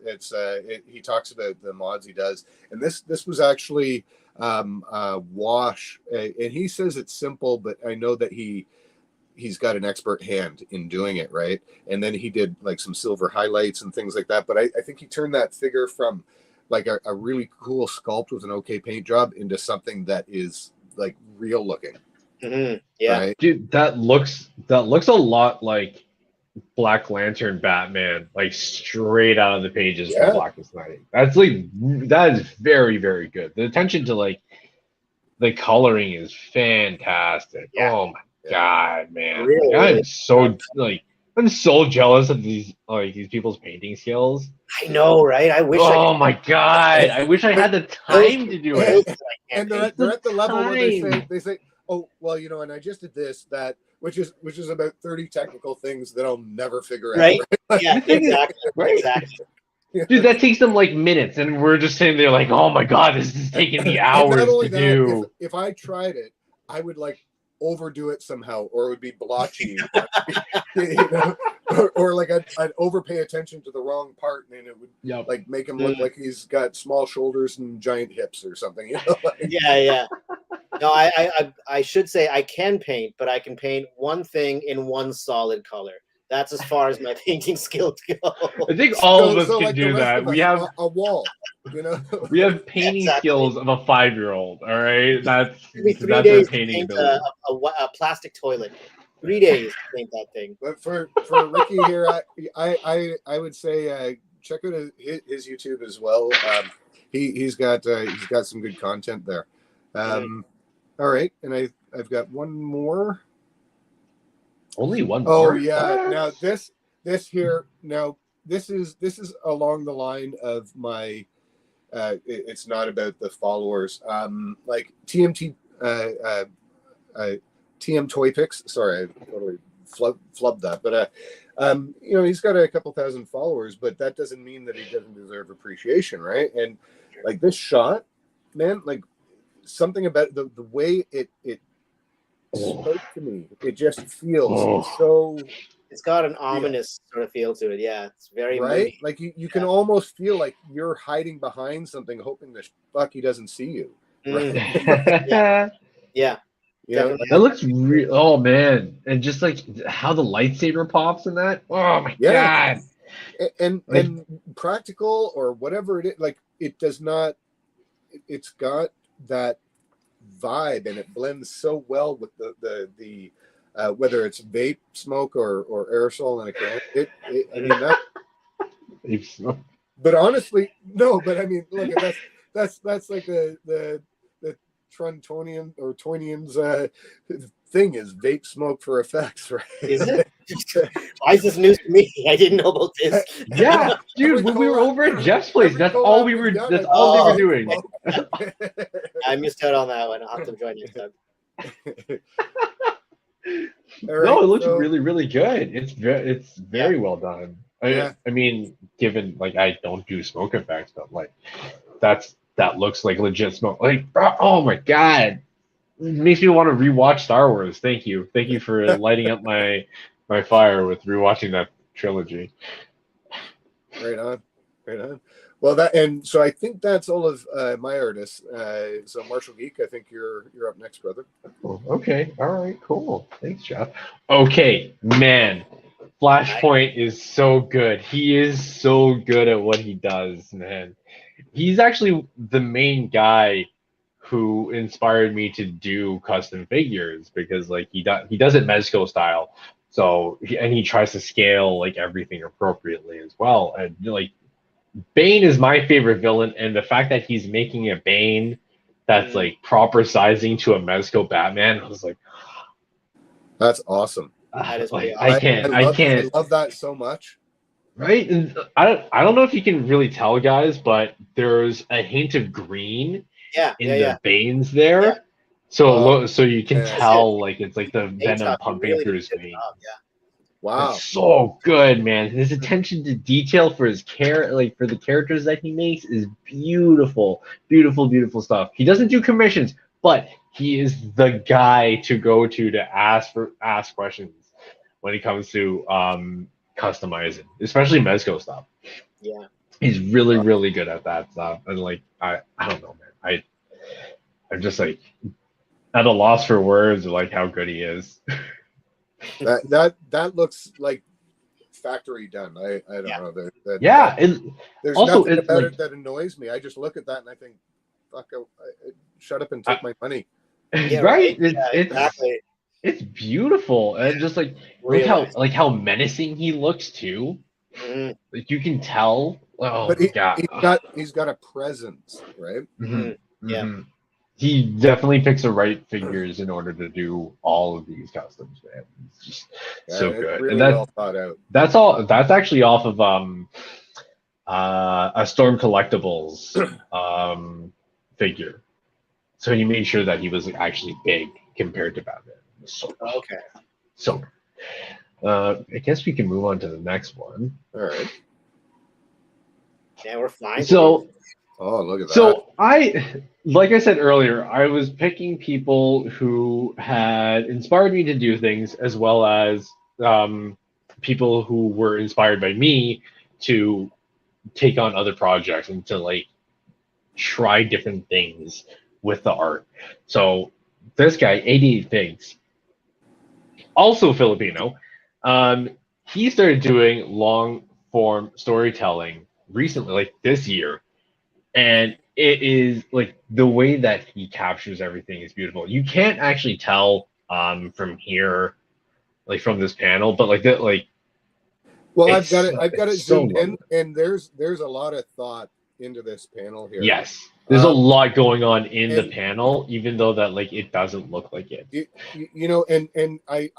he talks about the mods he does, and this was actually wash, and he says it's simple, but I know that he's got an expert hand in doing it, right? And then he did like some silver highlights and things like that, but I think he turned that figure from like a really cool sculpt with an okay paint job into something that is like real looking. Mm-hmm. Yeah, right? Dude, that looks a lot like Black Lantern Batman, like straight out of the pages from Blackest Night. That is very, very good. The attention to like the coloring is fantastic. Yeah. Oh my god, man! Really, I'm so jealous of these people's painting skills. I know, right? I wish. Oh my god! I wish I had the time to do it. And they're at the level where they say, oh well, and I just did this, that, which is about 30 technical things that I'll never figure out. Right? Yeah, exactly. Right? Exactly. Dude, that takes them like minutes, and we're just sitting there like, oh my god, this is taking me hours to do. If I tried it, I would like overdo it somehow, or it would be blotchy, you know, or like I'd overpay attention to the wrong part, and it would like make him look like he's got small shoulders and giant hips or something. You know? Like, Yeah. No, I should say I can paint, but I can paint one thing in one solid color. That's as far as my painting skills go. I think all of us can like do that. We have a wall, you know. we have painting skills of a 5-year-old. All right, that's Maybe 3 our days to painting paint ability. a plastic toilet. 3 days to paint that thing. But for Ricky here, I would say check out his YouTube as well. He's got some good content there. All right, and I've got one more. Only one Oh more? yeah. Now this here. Now this is along the line of my. It's not about the followers. Like TM Toy Pics. Sorry, I totally flubbed that. But you know, he's got a couple thousand followers, but that doesn't mean that he doesn't deserve appreciation, right? And like this shot, man, like something about the way it spoke to me. It just feels so. It's got an ominous sort of feel to it. Yeah, it's very right. moody. Like you can almost feel like you're hiding behind something, hoping the fuck he doesn't see you. Right? Yeah. Yeah. That looks real. Oh man, and just like how the lightsaber pops in that. Oh my god. And practical or whatever it is, like it does not. It's got that vibe, and it blends so well with the whether it's vape smoke or aerosol in a can. I mean that. But honestly, no. But I mean, look, that's like the Trontonian or Toynian's thing is vape smoke for effects, right? Is it? Why is this news to me? I didn't know about this. Yeah, dude, when we were over at Jeff's place, that's all we were. That's all they were doing. I missed out on that one. I'll have to join next time. Right, no, it looks really, really good. It's very well done. I mean, given like I don't do smoke effects, but like that looks like legit smoke. Like, oh my god, it makes me want to rewatch Star Wars. Thank you for lighting up my fire with rewatching that trilogy. Right on. Well, so I think that's all of my artists. So Marshall Geek, I think you're up next, brother. Okay, all right, cool. Thanks, Jeff. Okay, man, Flashpoint is so good. He is so good at what he does, man. He's actually the main guy who inspired me to do custom figures because like he does it Mezco style. So he tries to scale like everything appropriately as well. And like Bane is my favorite villain, and the fact that he's making a Bane that's like proper sizing to a Mezco Batman, I was like, that's awesome. That is like, awesome. I can't. I love that so much. Right, and I don't know if you can really tell, guys, but there's a hint of green in the veins there. Yeah. So you can tell like it's like the venom pumping through his veins. Wow, it's so good, man. His attention to detail for his for the characters that he makes is beautiful stuff. He doesn't do commissions, but he is the guy to go to ask questions when it comes to customizing, especially Mezco stuff. Yeah, he's really good at that stuff. And like I don't know, man. I'm just like at a loss for words of like how good he is. that looks like factory done. I don't know. There's also, nothing about it that annoys me. I just look at that and I think, fuck, shut up and take my money. Yeah, right? Exactly. It's beautiful, and just like look how menacing he looks too. Mm-hmm. Like you can tell. Oh but god, he's got a presence, right? Mm-hmm. Yeah. Mm-hmm. He definitely picks the right figures in order to do all of these customs, man. It's just so good, really and that's well thought out. That's all. That's actually off of a Storm Collectibles figure. So he made sure that he was actually big compared to Batman. So okay. So I guess we can move on to the next one. All right. Yeah, we're fine. So Oh, look at that. So like I said earlier, I was picking people who had inspired me to do things, as well as people who were inspired by me to take on other projects and to like try different things with the art. So this guy, 88 Figs, also Filipino, um, he started doing long form storytelling recently, like this year. And it is like the way that he captures everything is beautiful. You can't actually tell from here, like from this panel, but like that, like Well, it's I've got it it's so zoomed in, lovely. and there's a lot of thought into this panel here. Yes, there's a Um, lot going on in the and panel, even though that like it doesn't look like it. you know, and I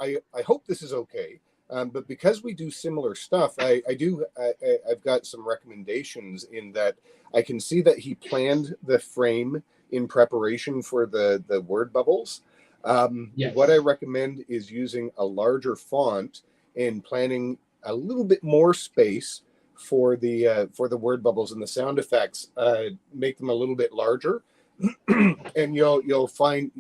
hope this is okay. But because we do similar stuff, I've got some recommendations in that I can see that he planned the frame in preparation for the word bubbles. Yes. What I recommend is using a larger font and planning a little bit more space for the word bubbles and the sound effects. Make them a little bit larger, and you'll find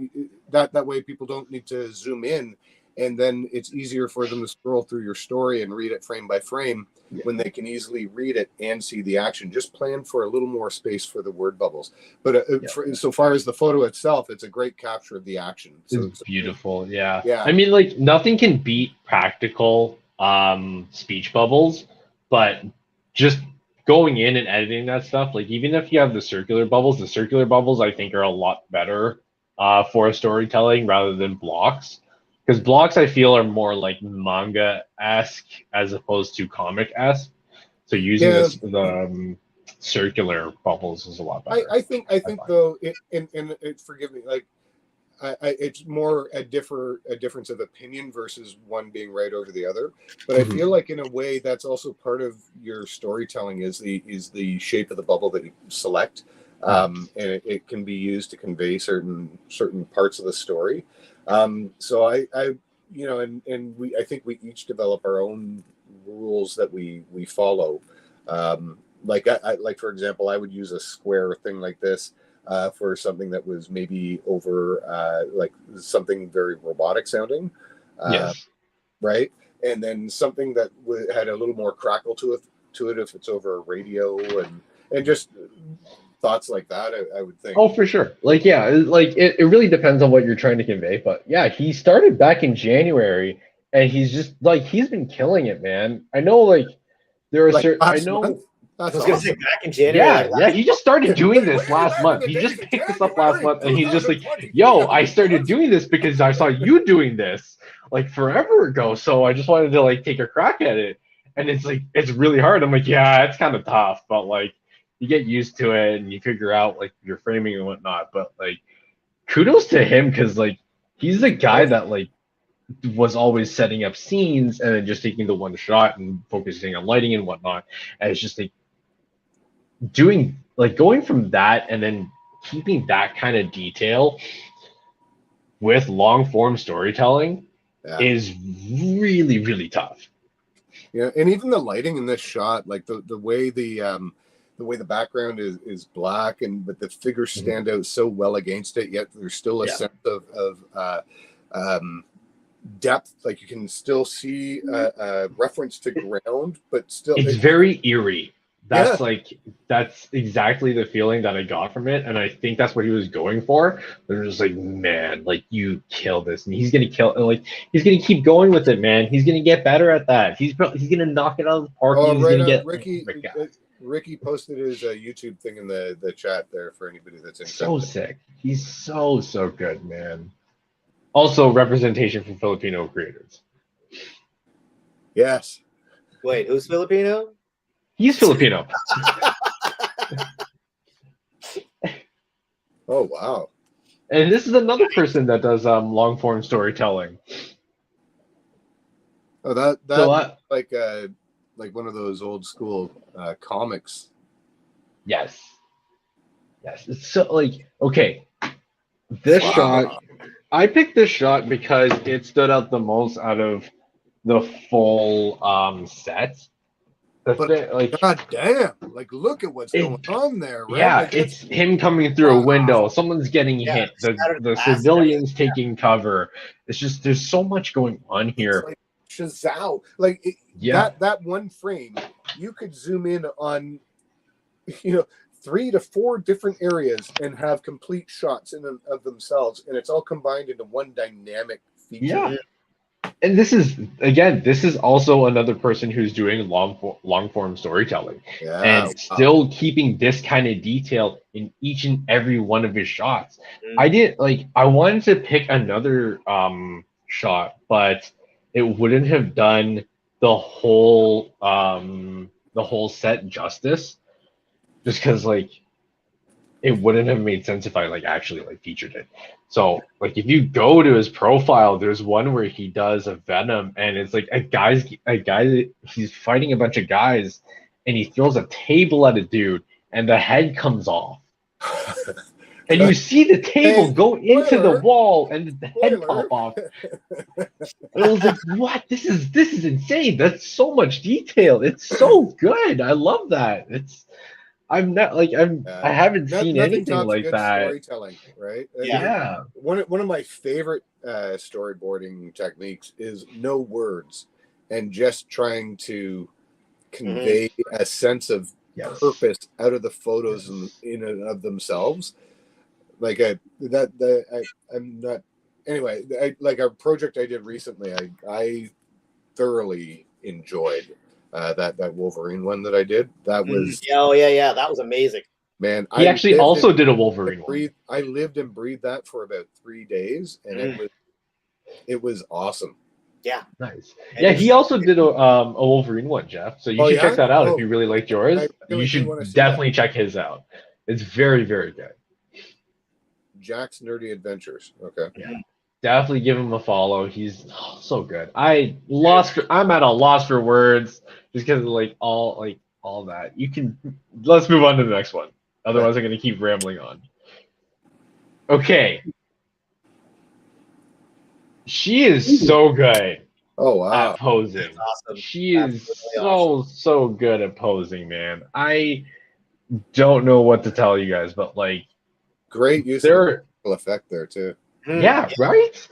that way people don't need to zoom in, and then it's easier for them to scroll through your story and read it frame by frame when they can easily read it and see the action. Just plan for a little more space for the word bubbles. But so far as the photo itself, it's a great capture of the action. So It's beautiful. Yeah. yeah. I mean, like nothing can beat practical speech bubbles, but just going in and editing that stuff, like even if you have the circular bubbles I think are a lot better for storytelling rather than blocks. Because blocks I feel are more like manga-esque as opposed to comic-esque. So using Yeah. the circular bubbles is a lot better. I think though, forgive me, like it's more a difference of opinion versus one being right over the other. But I feel like in a way that's also part of your storytelling is the shape of the bubble that you select, and it can be used to convey certain parts of the story. So I you know, and I think we each develop our own rules that we follow. Like like for example, I would use a square thing like this for something that was maybe over like something very robotic sounding, Yes. right? And then something that had a little more crackle to it if it's over a radio, and just thoughts like that. I would think. Oh, for sure. Like, yeah, it really depends on what you're trying to convey. But yeah, he started back in January and he's just like he's been killing it, man. I know like there are Like certain I last know month. I That's was gonna say awesome. back in January, yeah, like yeah, last he just started doing this last month. He just picked this up last month and he's just like, yo, I started doing this because I saw you doing this like forever ago. So I just wanted to like take a crack at it. And it's like it's really hard. I'm like, yeah, it's kind of tough, but like you get used to it and you figure out like your framing and whatnot. But like kudos to him because like he's the guy that like was always setting up scenes and then just taking the one shot and focusing on lighting and whatnot. And it's just like doing like going from that and then keeping that kind of detail with long form storytelling is really, really tough. Yeah, and even the lighting in this shot, like the way the background is black, but the figures stand out so well against it, yet there's still a sense of depth. Like you can still see a reference to ground, but still it's very eerie. That's exactly the feeling that I got from it, and I think that's what he was going for. They're just like, man, like you kill this, and he's gonna kill, and like he's gonna keep going with it, man. He's gonna get better at that. He's gonna knock it out of the park. Oh, he's right gonna on. get Ricky. oh my God. Ricky posted his YouTube thing in the chat there for anybody that's interested. So sick. He's so good, man. Also, representation from Filipino creators. Yes. Wait, who's Filipino? He's Filipino. Oh wow! And this is another person that does long form storytelling. Oh, that So like one of those old school comics. yes. It's so like okay. This shot, I picked this shot because it stood out the most out of the full set. That's but it. Like, god damn, like look at what's going on there, right? yeah, Like, it's him coming through a window. Someone's getting Yeah, hit. The scattered the glass and civilians taking cover. It's just there's so much going on it's here. like Shazam. Like Yeah. that one frame, you could zoom in on, 3 to 4 different areas and have complete shots in and of themselves, and it's all combined into one dynamic feature. Yeah. And this is also another person who's doing long form storytelling Yeah, and still keeping this kind of detail in each and every one of his shots. Mm. I wanted to pick another shot, but it wouldn't have done the whole set justice, just because it wouldn't have made sense if I actually featured it. So if you go to his profile, there's one where he does a Venom, and it's like a guy he's fighting a bunch of guys, and he throws a table at a dude, and the head comes off, and you see the table go into the wall, and the head pop off. And I was like, "What? This is insane! That's so much detail. It's so good. I love that. I haven't seen nothing anything tops like good that. storytelling, right? Yeah. One of my favorite storyboarding techniques is no words and just trying to convey a sense of purpose out of the photos in and of themselves. I'm not. Anyway, like a project I did recently, I thoroughly enjoyed that Wolverine one that I did. That was yeah, that was amazing. Man, he actually also did a Wolverine one. I lived and breathed that for about 3 days, and it was awesome. Yeah, nice. And yeah, he also did a Wolverine one, Jeff. So you should check that out if you really liked yours. You should definitely check his out. It's very, very good. Jack's Nerdy Adventures. Okay. Yeah. Definitely give him a follow. He's so good. I'm at a loss for words just because of all that. Let's move on to the next one. Otherwise, I'm going to keep rambling on. Okay. She is so good. Oh, wow. At posing. Awesome. She is so good at posing, man. I don't know what to tell you guys, but great use of effect there too. Yeah, right?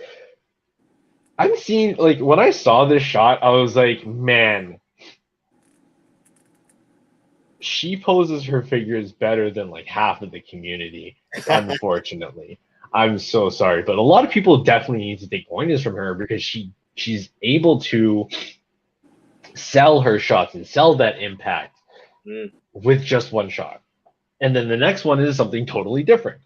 I'm seeing when I saw this shot, I was like, man, she poses her figures better than half of the community, unfortunately. I'm so sorry, but a lot of people definitely need to take pointers from her because she's able to sell her shots and sell that impact with just one shot. And then the next one is something totally different.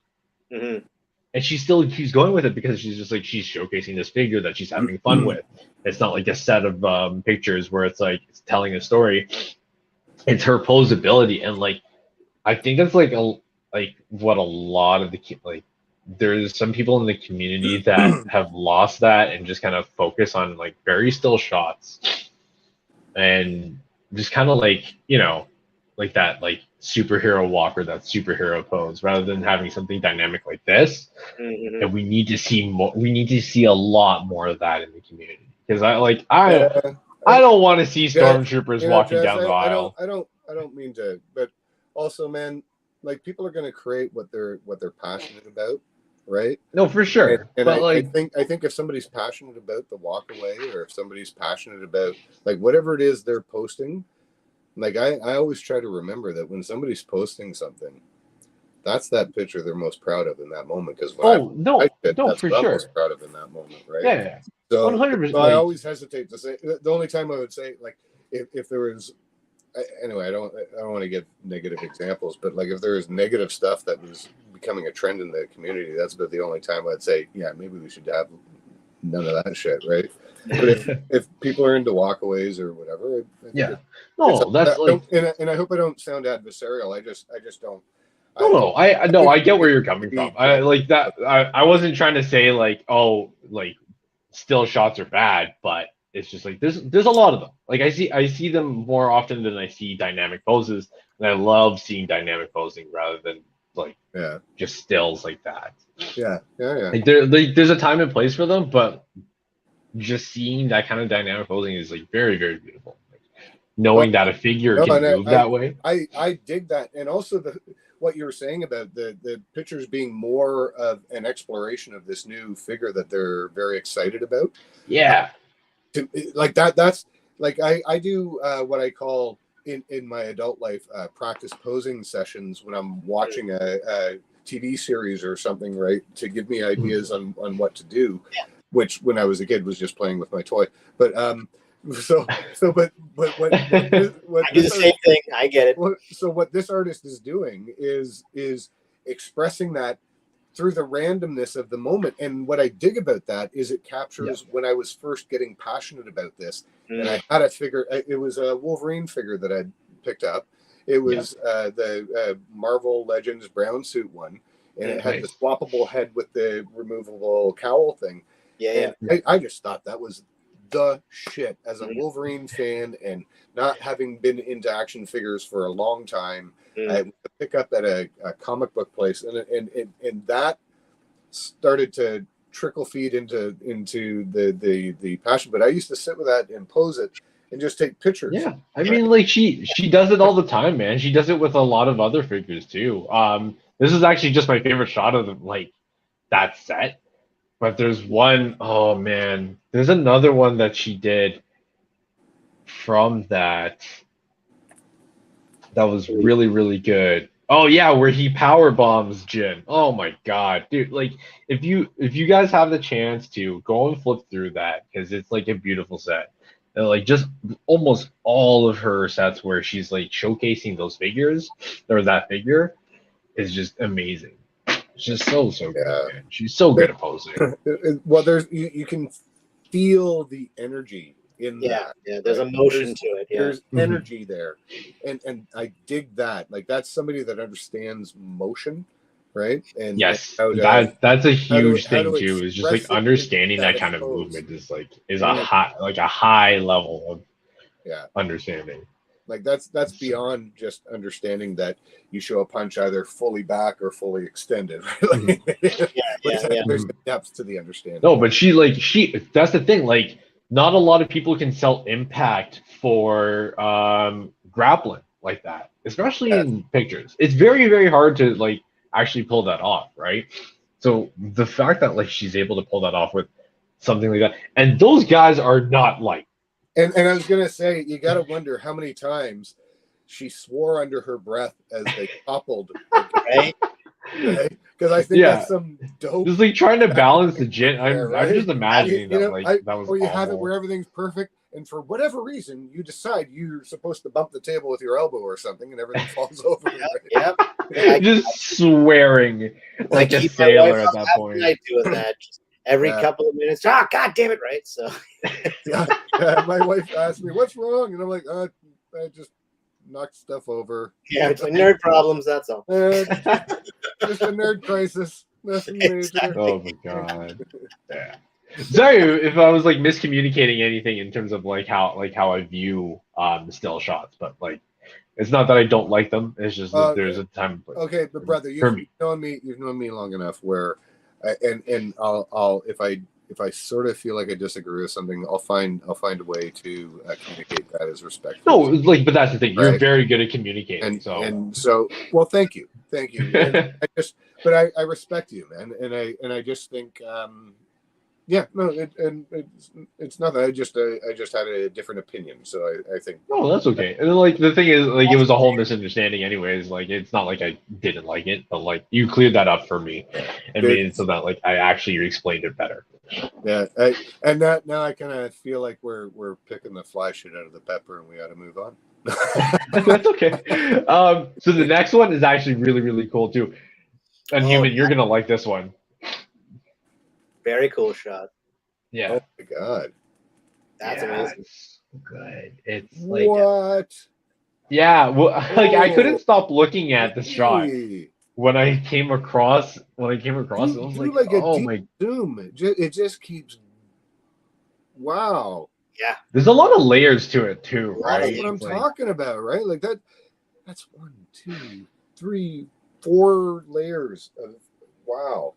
Mm-hmm. And she still keeps going with it because she's just she's showcasing this figure that she's having fun with. It's not like a set of pictures where it's it's telling a story. It's her posability, and I think that's what a lot of the there's some people in the community that have lost that and just kind of focus on very still shots and just kind of that superhero walk or that superhero pose rather than having something dynamic like this. And we need to see more. We need to see a lot more of that in the community because I don't want to see stormtroopers walking down the aisle. I don't mean to, but also, man, people are going to create what they're passionate about, right? No, for sure. And I think if somebody's passionate about the walk away, or if somebody's passionate about whatever it is they're posting. I always try to remember that when somebody's posting something, that's that picture they're most proud of in that moment. Because that's for what I'm sure. most proud of in that moment, right? Yeah. So 100%. So I always hesitate to say. The only time I would say if there was, anyway, I don't want to give negative examples, but if there is negative stuff that was becoming a trend in the community, that's about the only time I'd say, yeah, maybe we should have none of that shit, right? But if people are into walkaways or whatever, and I hope I don't sound adversarial. I just don't. I get where you're coming from. I like that. I wasn't trying to say still shots are bad, but it's just there's a lot of them. I see them more often than I see dynamic poses, and I love seeing dynamic posing rather than just stills like that. Yeah. There's a time and place for them, but just seeing that kind of dynamic posing is very, very beautiful. knowing that a figure No, can and move that way. I dig that, and also what you were saying about the pictures being more of an exploration of this new figure that they're very excited about. Yeah. Like that's like I do what I call in my adult life practice posing sessions when I'm watching a TV series or something, right, to give me ideas on what to do, which when I was a kid was just playing with my toy. But but what I do the same thing. I get it. so what this artist is doing is expressing that through the randomness of the moment. And what I dig about that is it captures when I was first getting passionate about this, and I had a figure. It was a Wolverine figure that I'd picked up. It was the Marvel Legends brown suit one, and it had the swappable head with the removable cowl thing. I just thought that was the shit as a Wolverine fan, and not having been into action figures for a long time. I went to pick up at a comic book place, and that started to trickle feed into the passion. But I used to sit with that and pose it and just take pictures. Yeah, I mean, like she does it all the time, man. She does it with a lot of other figures too. This is actually just my favorite shot of like that set. But there's one, oh man, there's another one that she did from that was really, really good. Oh yeah, where he power bombs Jin. Oh my god, dude! Like if you guys have the chance to go and flip through that, because it's like a beautiful set. And like just almost all of her sets where she's like showcasing those figures or that figure is just amazing. It's just so good, man. She's so good at posing. Well, there's you can feel the energy in that. Yeah, there's emotion to it. Yeah. There's energy there, and I dig that. Like that's somebody that understands motion, right? And yes, and that's a huge thing to too. Is just like understanding that kind of movement is like a high level of understanding. Like that's beyond just understanding that you show a punch either fully back or fully extended. Right? There's depth to the understanding. No, but she that's the thing. Like, not a lot of people can sell impact for grappling like that, especially in pictures. It's very, very hard to like actually pull that off, right? So the fact that like she's able to pull that off with something like that, and those guys are not light. And I was gonna say, you got to wonder how many times she swore under her breath as they toppled, right? Because I think that's some dope. Just like trying to balance the Jin. I'm just imagining that like that was. Or you have it where everything's perfect, and for whatever reason, you decide you're supposed to bump the table with your elbow or something, and everything falls over. Just swearing like a sailor at that point. I do that. Every couple of minutes, God damn it, right? So, my wife asked me, "What's wrong?" And I'm like, "I just knocked stuff over." Yeah, it's like nerd problems. That's all. Just a nerd crisis. Nothing major. Oh my god. Yeah. Sorry if I was like miscommunicating anything in terms of like how I view the still shots, but like it's not that I don't like them. It's just that there's a time. Okay, but brother, you've known me long enough where. And I'll if I sort of feel like I disagree with something, I'll find a way to communicate that as respect. No, like, but that's the thing. You're very good at communicating. And so, well, thank you. And I respect you, man. And I just think, it's nothing. I just had a different opinion, so I think. No, that's okay. And like the thing is, like it was a whole misunderstanding, anyways. Like it's not like I didn't like it, but like you cleared that up for me, and made it so that like I actually explained it better. Yeah, now I kind of feel like we're picking the fly shit out of the pepper, and we got to move on. That's okay. So the next one is actually really, really cool too. Unhuman, you're gonna like this one. Very cool shot. Yeah. Oh my god. That's amazing. It's good. It's like what? Yeah. Well, like I couldn't stop looking at the shot when I came across. I was like, oh my. Zoom. It just keeps. Wow. Yeah. There's a lot of layers to it too, right? That's what I'm talking about, right? Like that. That's 1, 2, 3, 4 layers of wow.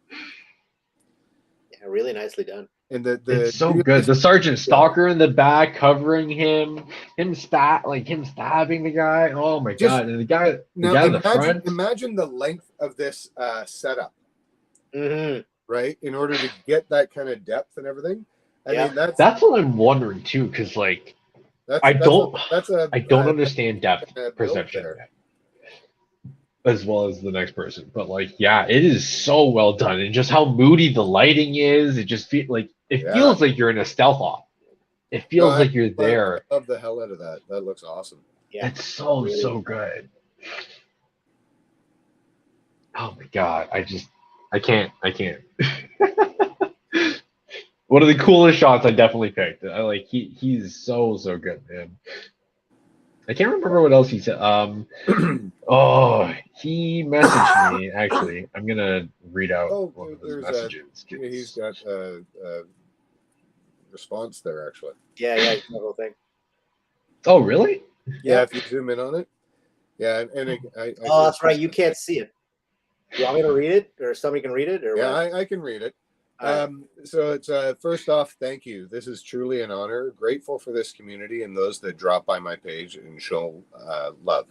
Yeah, really nicely done. And the It's so good. The Sergeant Stalker in the back covering him stabbing the guy. Oh my just god! And the guy now in the front. imagine the length of this setup, Mm-hmm. right? In order to get that kind of depth and everything. I Yeah. mean, that's What I'm wondering too, because like that's I that's a don't understand depth build perception there. as well as the next person, but like yeah, it is so well done, and just how moody the lighting is. It just Yeah. feels like you're in a stealth off. It No, feels like you're I there. love the hell out of that. That looks awesome. Yeah. It's so Really. so good. Oh my god, I can't. One of the coolest shots I definitely picked. I like he's so so good, man. I can't remember what else he said. Oh, he messaged me actually. I'm gonna read out Oh, one of his there's messages. he's got a response there actually. Yeah, the whole thing. Oh, really? Yeah, if you zoom in on it. Yeah, and I Oh, that's right. You can't see it. You want me to read it, or somebody can read it, or yeah, what? I can read it. Right. So it's first off, thank you. This is truly an honor. Grateful for this community and those that drop by my page and show love.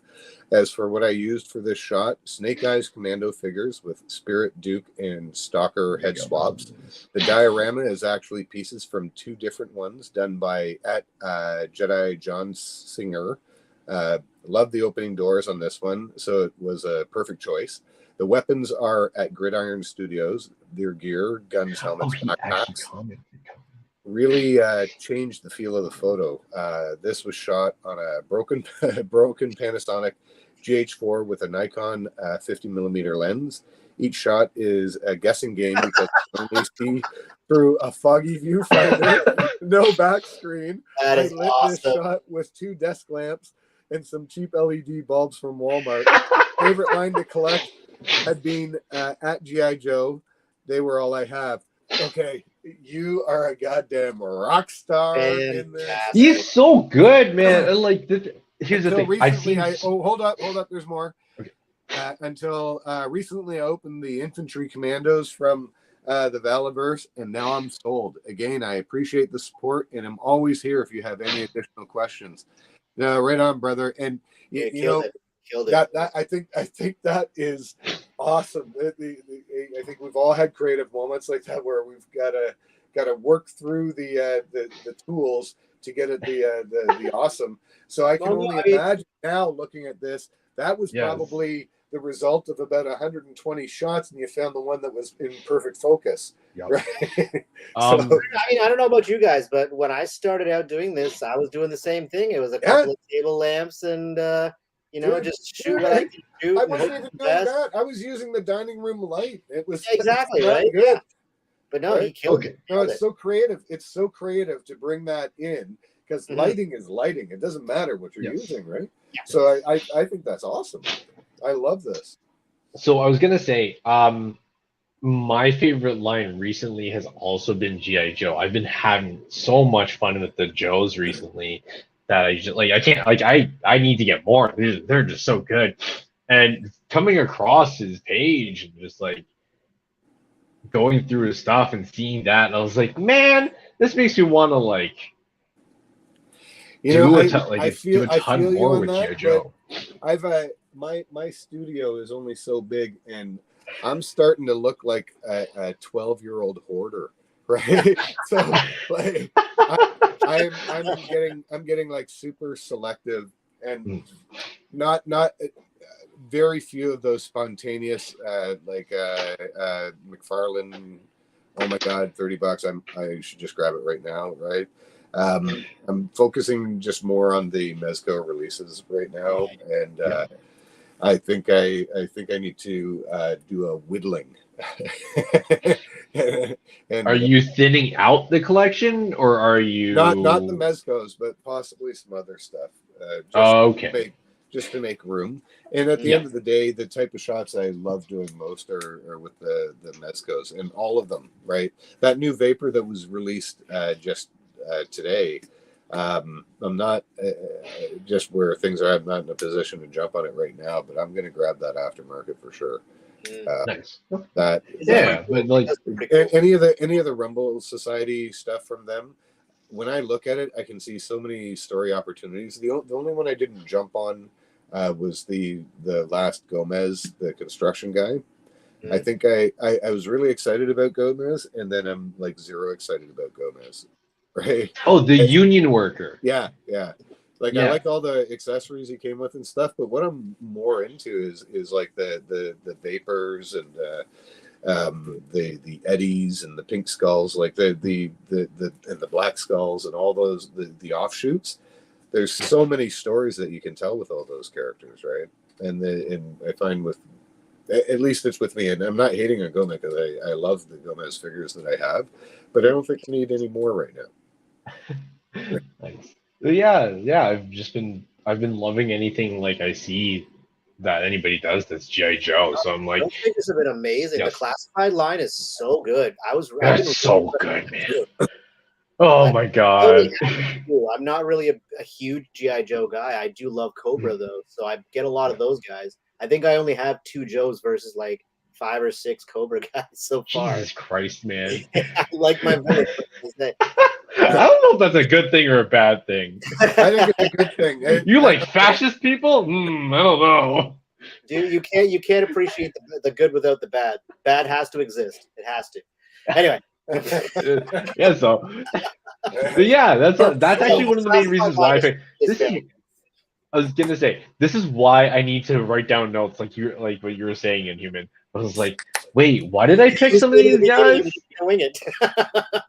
As for what I used for this shot, Snake Eyes Commando figures with Spirit, Duke, and Stalker head swaps. The diorama is actually pieces from two different ones done by Jedi John Singer. Love the opening doors on this one, so it was a perfect choice. The weapons are at Gridiron Studios. Their gear, guns, helmets, backpacks really changed the feel of the photo. This was shot on a broken Panasonic GH4 with a Nikon 50mm lens. Each shot is a guessing game because you only see through a foggy viewfinder, no back screen. That is lit awesome. This shot with 2 desk lamps and some cheap LED bulbs from Walmart. Favorite line to collect had been at G.I. Joe. They were all I have. Okay, you are a goddamn rock star in this. He's so good, man. And like, here's the thing. Recently, hold up. There's more. Okay. Until recently, I opened the Infantry Commandos from the Valaverse, and now I'm sold. Again, I appreciate the support, and I'm always here if you have any additional questions. No, right on, brother. And you know, killed it. That I think that is awesome. I think we've all had creative moments like that where we've got to work through the tools to get it the awesome. So I can only imagine now looking at this. That was probably the result of about 120 shots, and you found the one that was in perfect focus. Yep. Right? I mean, I don't know about you guys, but when I started out doing this, I was doing the same thing. It was a couple of table lamps and just shoot what I could shoot. I wasn't even doing that. I was using the dining room light. It was exactly right. Good. Yeah. But no, he killed it. No, it's so creative. It's so creative to bring that in because lighting is lighting. It doesn't matter what you're using, right? Yeah. So I think that's awesome. I love this. So I was gonna say, my favorite line recently has also been G.I. Joe. I've been having so much fun with the Joes recently that I need to get more. They're just so good. And coming across his page and just like going through his stuff and seeing that, and I was like, man, this makes me want to like do a ton more with G.I. Joe. I've my studio is only so big, and I'm starting to look like a 12-year-old hoarder, right? So like I'm getting like super selective, and not very few of those spontaneous like McFarlane. Oh my God, $30! I should just grab it right now, right? I'm focusing just more on the Mezco releases right now, and I think I need to do a whittling. Are you thinning out the collection, or are you not the Mezcos, but possibly some other stuff? Just to make room. And at the end of the day, the type of shots I love doing most are with the Mezcos, and all of them. Right, that new Vapor that was released just today. I'm not just where things are. I'm not in a position to jump on it right now, but I'm going to grab that aftermarket for sure. Nice. That Yeah, but like any of the Rumble Society stuff from them, when I look at it, I can see so many story opportunities. The only one I didn't jump on was the last Gomez, the construction guy. I think I was really excited about Gomez, and then I'm like zero excited about Gomez. Right? oh, the union worker. Yeah. Like Yeah. I like all the accessories he came with and stuff, but what I'm more into is like the vapors and the eddies and the pink skulls, like the and the black skulls and all those the offshoots. There's so many stories that you can tell with all those characters, right? And I find with, at least it's with me, and I'm not hating on Gomez because I love the Gomez figures that I have, but I don't think I need any more right now. Nice. Yeah. I've been loving anything like I see that anybody does that's G.I. Joe. So I'm like, Those figures have been amazing. Yes. The classified line is so good. that's so good, man. Oh my god. I'm not really a huge G.I. Joe guy. I do love Cobra though, so I get a lot of those guys. I think I only have 2 Joes versus like 5 or 6 Cobra guys so far. Jesus Christ, man. I like my village. I don't know if that's a good thing or a bad thing. I think it's a good thing. You like fascist people? I don't know. Dude, you can't appreciate the good without the bad. Bad has to exist. It has to. Anyway. Yeah, so yeah, that's actually one of the main reasons why I was gonna say this is why I need to write down notes like what you were saying in Human. I was like, wait, why did I pick some of these guys? Wing it.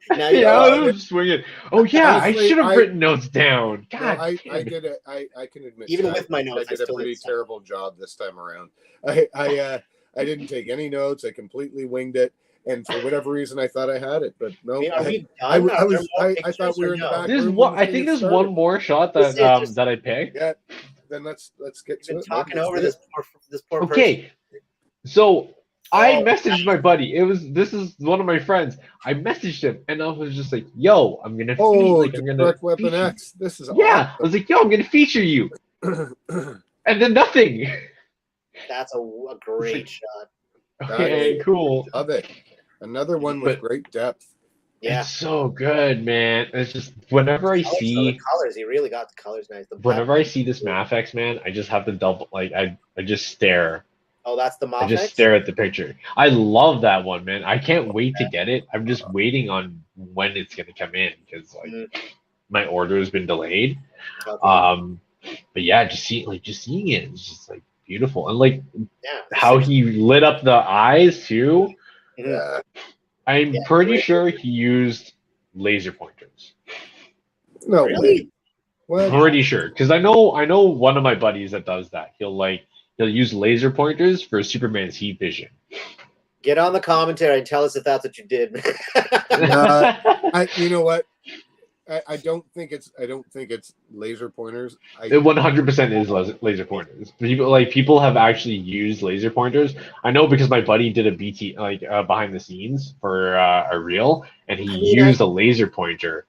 Now I was just wing it. Oh yeah, I should have written notes down. God, I did it. I can admit, even with my notes, I did a pretty terrible job this time around. I didn't take any notes. I completely winged it. And for whatever reason, I thought I had it, but no. I thought we were in the back room. I think there's one more shot that I picked. Yeah, then let's get to it. Talking over this poor okay, person. So I messaged my buddy. This is one of my friends. I messaged him, and I was just like, "Yo, I'm gonna Direct Weapon X. This is awesome. I was like, "Yo, I'm gonna feature you," and then nothing. That's a great shot. Okay, cool. Love it. Another one with great depth. Yeah, it's so good, man. It's just whenever I see the colors, he really got the colors nice. Whenever I see this Mafex, man, I just have to double I just stare. Oh, that's the Mafex? I just stare at the picture. I love that one, man. I can't wait to get it. I'm just waiting on when it's gonna come in because my order has been delayed. Okay. But yeah, just seeing it, it's just like beautiful, and like how he lit up the eyes too. Yeah, I'm pretty sure he used laser pointers. No, really? Well, pretty sure, because I know one of my buddies that does that. He'll use laser pointers for Superman's heat vision. Get on the commentary and tell us if that's what you did. You know what? I don't think it's laser pointers. It 100% is laser pointers. People have actually used laser pointers. I know because my buddy did a BT behind the scenes for a reel, and he used a laser pointer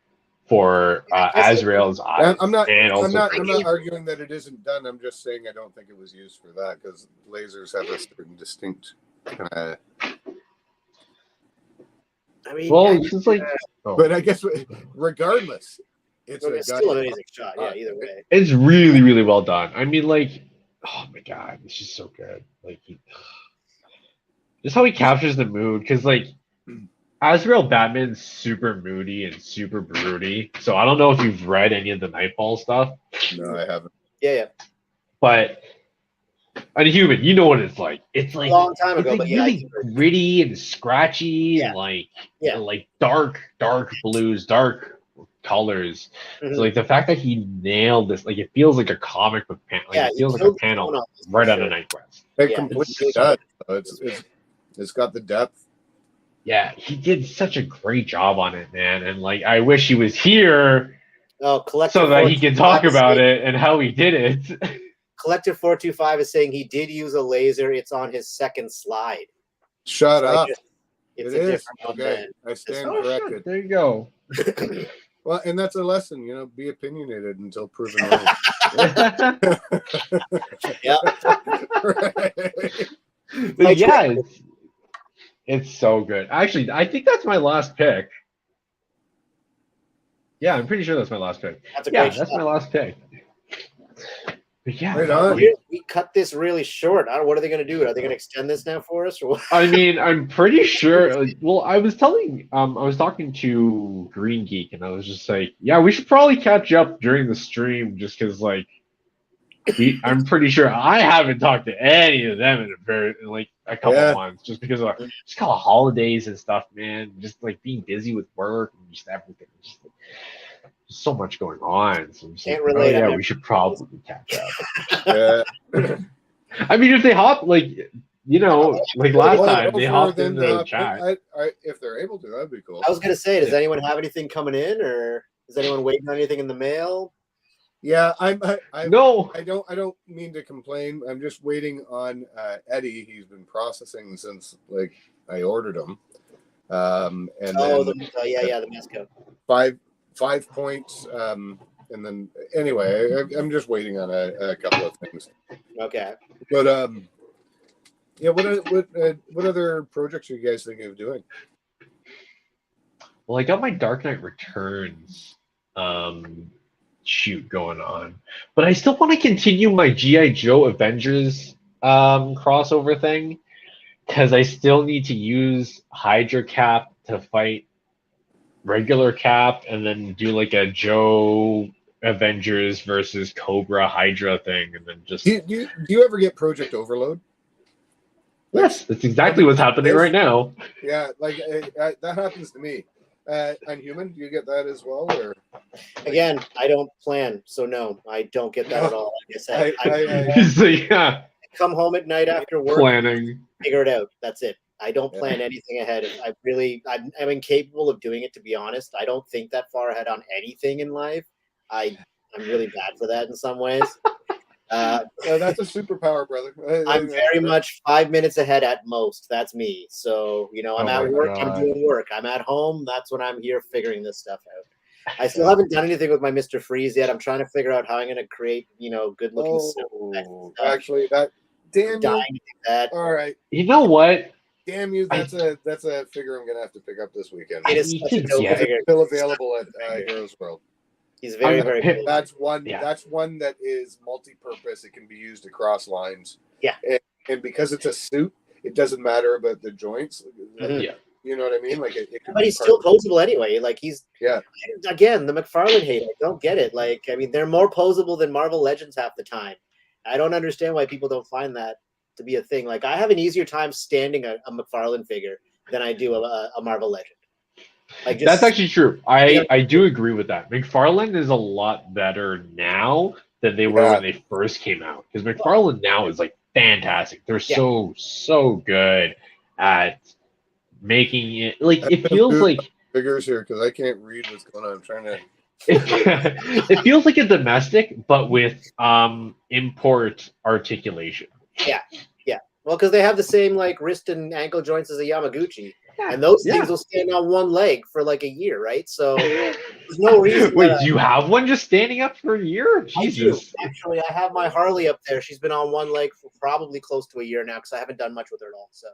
for Azrael's eyes. I'm not arguing that it isn't done. I'm just saying I don't think it was used for that because lasers have a certain distinct. It's like. But I guess regardless, it's still an amazing shot. Yeah, either way. It's really, really well done. I mean, oh my god, it's just so good. Just how he captures the mood, because Azrael Batman's super moody and super broody. So I don't know if you've read any of the Nightfall stuff. No, I haven't. Yeah. But Unhuman, you know what it's like. It's a long time ago, but really gritty and scratchy, and dark blues, dark colors. Mm-hmm. So the fact that he nailed this, it feels like a comic book panel. It feels like a panel right out of Night Quest. It completely does. It's got the depth. Yeah, he did such a great job on it, man. And I wish he was here so that he can talk about it and how he did it. Collective 425 is saying he did use a laser. It's on his second slide. Shut up. It's it a is. different Okay. I stand corrected. Shit. There you go. Well, and that's a lesson, be opinionated until proven wrong. Yeah. Right. But yeah, it's so good. Actually, I think that's my last pick. Yeah, I'm pretty sure that's my last pick. That's a Yeah, great that's shot. my last pick. But yeah, Right no, on. like, We cut this really short. I don't, what are they going to do? Are they going to extend this now for us, or what? I mean, I'm pretty sure. Well, I was talking to Green Geek, and I was just like, yeah, we should probably catch up during the stream, just because, like, I'm pretty sure I haven't talked to any of them in like a couple Yeah. months, just because of just kind of holidays and stuff, man. Just like being busy with work and just everything. Just like, so much going on. So I'm just Can't like, relate. oh I've yeah, never we should probably catch up. Yeah. I mean, if they hop, like, you know, like last time they hopped them into to the hop in. chat. If they're able to, that'd be cool. I was going to say, does anyone have anything coming in, or is anyone waiting on anything in the mail? Yeah, No, I don't mean to complain. I'm just waiting on Eddie. He's been processing since like I ordered him. And then The Mesco. 5 points. And then anyway, I'm just waiting on a couple of things. Okay. But yeah. What other projects are you guys thinking of doing? well, I got my Dark Knight Returns shoot going on, but I still want to continue my GI Joe Avengers crossover thing because I still need to use Hydra Cap to fight regular Cap, and then do like a Joe Avengers versus Cobra Hydra thing, and then just Do you ever get Project Overload? yes, that's exactly what's happening right now. Yeah, like that happens to me. Unhuman, do you get that as well, or? Again, I don't plan, so no, I don't get that at all. Like I said, So, yeah, come home at night after work, planning. figure it out. That's it. I don't plan anything ahead. I'm incapable of doing it, to be honest. I don't think that far ahead on anything in life. I'm really bad for that in some ways. That's a superpower, brother. I'm very much 5 minutes ahead at most. That's me. So, I'm at work, I'm doing work. I'm at home, that's when I'm here figuring this stuff out. I still haven't done anything with my Mr. Freeze yet. I'm trying to figure out how I'm going to create, good looking stuff. Actually, that damn dying you. to do that. All right. You know what? Damn you. That's a figure I'm gonna have to pick up this weekend. It is such a dope figure. It's still available at Heroes World. He's very, very cool. That's one that is multi-purpose. It can be used across lines. Yeah. And because it's a suit, it doesn't matter about the joints. Mm-hmm. Yeah. You know what I mean? Like but he's still posable anyway. Like again, the McFarlane hate. I don't get it. Like, I mean, they're more posable than Marvel Legends half the time. I don't understand why people don't find that to be a thing. Like, I have an easier time standing a McFarlane figure than I do a Marvel Legend. Like, that's actually true. I do agree with that. McFarlane is a lot better now than they were when they first came out. Because McFarlane now is like fantastic. They're so good at making it like it feels like figures here because I can't read what's going on. I'm trying to. It feels like a domestic, but with import articulation. Yeah. Well, because they have the same like wrist and ankle joints as a Yamaguchi, and those things will stand on one leg for like a year, right? So there's no reason. Wait, do you have one just standing up for a year? Jesus. Actually, I have my Harley up there. She's been on one leg for probably close to a year now because I haven't done much with her at all. So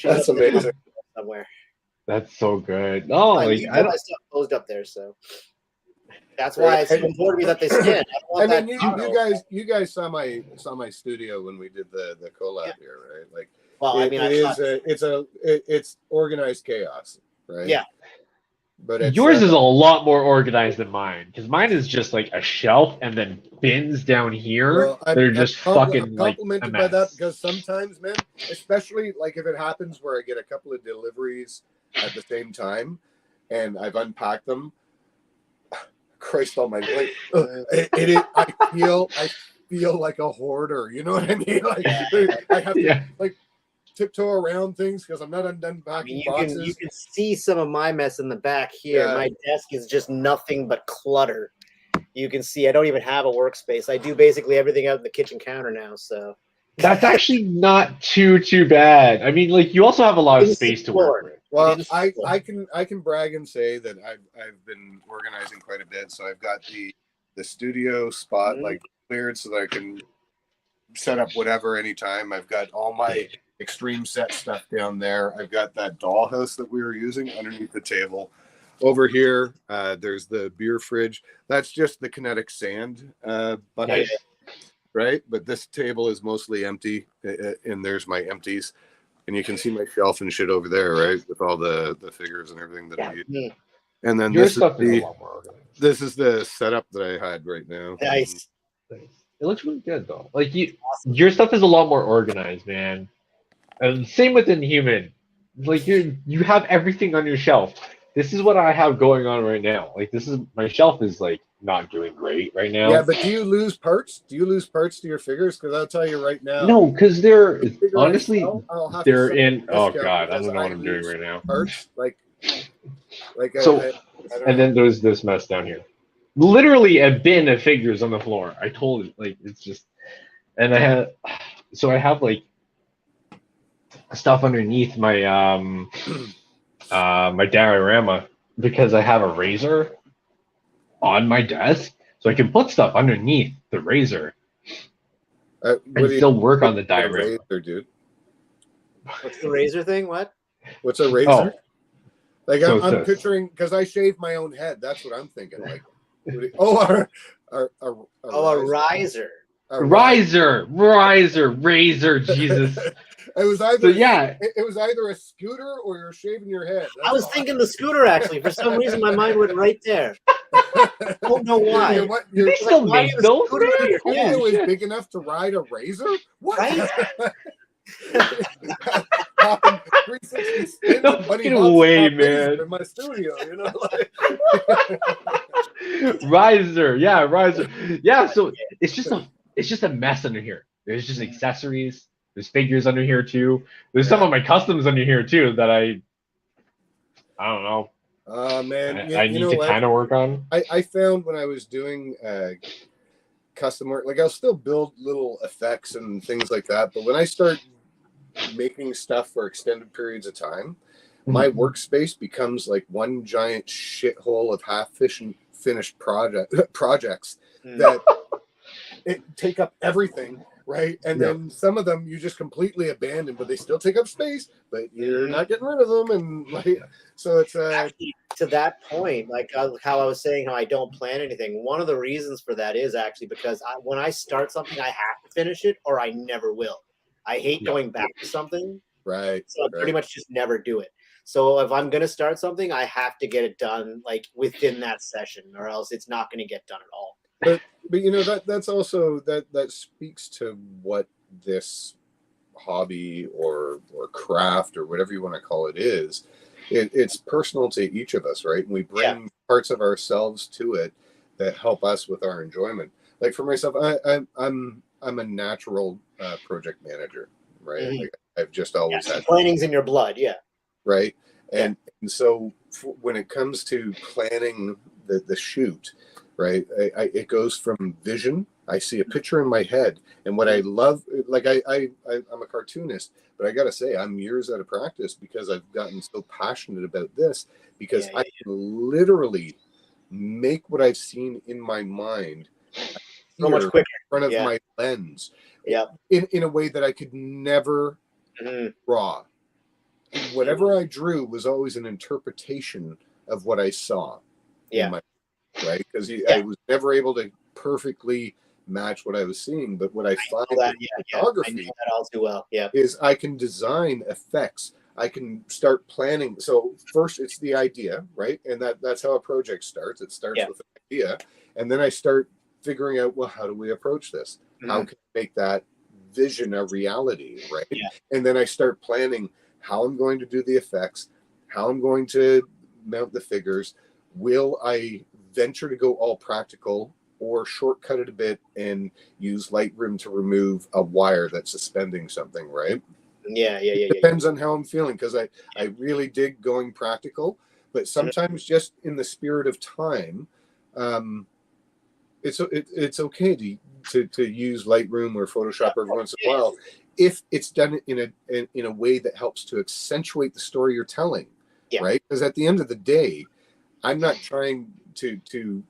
that's amazing. Somewhere. That's so good. Oh, like, I got my stuff posed up there, so. That's why it's important to me that they stand. You guys saw my studio when we did the collab here, right? Like, well, it's organized chaos, right? Yeah. But yours is a lot more organized than mine because mine is just like a shelf and then bins down here. They're just fucking like complimented by that because sometimes, man, especially like if it happens where I get a couple of deliveries at the same time and I've unpacked them. Christ almighty! Like, I feel like a hoarder. You know what I mean? Like I have to like tiptoe around things because I'm not undone packing boxes. You can see some of my mess in the back here. My desk is just nothing but clutter. You can see I don't even have a workspace. I do basically everything out in the kitchen counter now. So that's actually not too bad. I mean, like you also have a lot of space to work with. Well, I can brag and say that I've been organizing quite a bit. So I've got the studio spot like cleared so that I can set up whatever anytime. I've got all my extreme set stuff down there. I've got that dollhouse that we were using underneath the table. Over here, there's the beer fridge. That's just the kinetic sand bucket, right? But this table is mostly empty, and there's my empties. And you can see my shelf and shit over there, right? With all the figures and everything that I use. And then Your stuff is a lot more organized. This is the setup that I had right now. Nice. It looks really good though. Like your stuff is a lot more organized, man. And same with Inhuman. Like you have everything on your shelf. This is what I have going on right now. Like my shelf is like not doing great right now. Yeah, but do you lose parts? Do you lose parts to your figures? Because I'll tell you right now. No, because they're honestly they're in. Oh discount god, I because don't know what I'm doing lose right now. Parts So, I don't and then there's this mess down here. Literally a bin of figures on the floor. I told it, like, it's just, and I have like stuff underneath my my diorama because I have a razor on my desk, so I can put stuff underneath the razor and still work on the diorama. Razor, dude. What's the razor thing? What? What's a razor? Oh. Like So I'm picturing, because I shave my own head. That's what I'm thinking. Like, a riser. Razor, Jesus. It was either So yeah, it was either a scooter or you're shaving your head. I was thinking the scooter actually. For some reason, my mind went right there. I don't know why. They still make those. Your studio is big enough to ride a razor? What? Right? 360 spins No fucking way, man. In my studio, you know. Riser. Yeah, so it's just a mess under here. There's just accessories. There's figures under here too. There's some of my customs under here too that I don't know. Man, I need to kind of work on. I found when I was doing custom work, like I'll still build little effects and things like that, but when I start making stuff for extended periods of time, my workspace becomes like one giant shithole of finished projects that it take up everything, right? And then some of them you just completely abandon, but they still take up space, but you're not getting rid of them. And like, so it's actually, to that point, like how I was saying how I don't plan anything. One of the reasons for that is actually because when I start something, I have to finish it or I never will. I hate going back to something. Right. So I pretty much just never do it. So if I'm going to start something, I have to get it done like within that session or else it's not going to get done at all. But you know, that's also that speaks to what this hobby or craft or whatever you want to call it is. It's personal to each of us, right? And we bring parts of ourselves to it that help us with our enjoyment. Like for myself, I'm a natural project manager, right? Like I've just always had planning's in your blood, right. And so when it comes to planning the shoot, right, it goes from vision. I see a picture in my head, and what I love, like I'm a cartoonist, but I gotta say I'm years out of practice because I've gotten so passionate about this because I can literally make what I've seen in my mind so much quicker in front of my lens, in a way that I could never draw. Whatever I drew was always an interpretation of what I saw. Right, because I was never able to perfectly match what I was seeing, but what I find in photography is I can design effects. I can start planning. So first it's the idea, right? And that's how a project starts. It starts with an idea. And then I start figuring out, well, how do we approach this? How can I make that vision a reality, right? And then I start planning how I'm going to do the effects, how I'm going to mount the figures. Will I venture to go all practical or shortcut it a bit and use Lightroom to remove a wire that's suspending something, right? It depends on how I'm feeling, because I really dig going practical, but sometimes just in the spirit of time, it's okay to use Lightroom or Photoshop every once in a while if it's done in a way that helps to accentuate the story you're telling, right? Because at the end of the day, I'm not trying to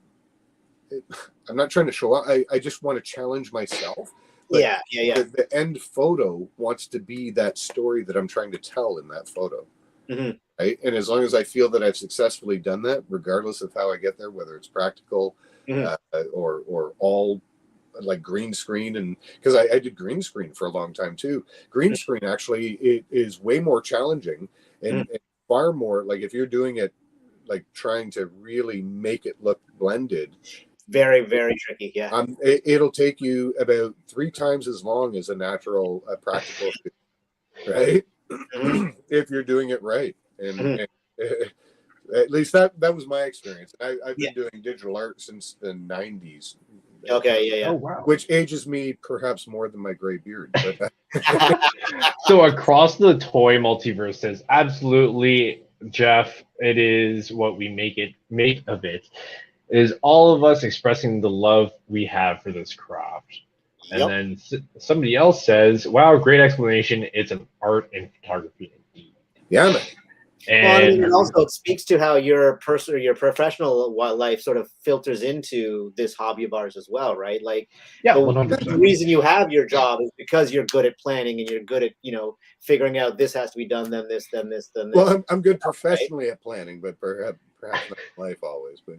show up. I just want to challenge myself. But yeah. the end photo wants to be that story that I'm trying to tell in that photo. Mm-hmm. Right. And as long as I feel that I've successfully done that, regardless of how I get there, whether it's practical or all like green screen, and because I did green screen for a long time too. Green screen actually it is way more challenging and far more like if you're doing it like trying to really make it look blended. Very, very tricky. Yeah. It'll take you about 3 times as long as a natural practical shoot, right? If you're doing it right. And at least that was my experience. I've been doing digital art since the 90s. Okay, yeah. Oh, wow. Which ages me perhaps more than my gray beard. But So across the toy multiverses, absolutely, Jeff, it is what we make of it. Is all of us expressing the love we have for this craft. Yep. And then somebody else says, wow, great explanation. It's an art and photography indeed. yeah, man. And well, also it speaks to how your professional life sort of filters into this hobby of ours as well, right? Like, yeah, the 100%. reason you have your job is because you're good at planning and you're good at figuring out this has to be done, then this, then this, then this. Well, I'm good professionally at planning, but perhaps not in life always. But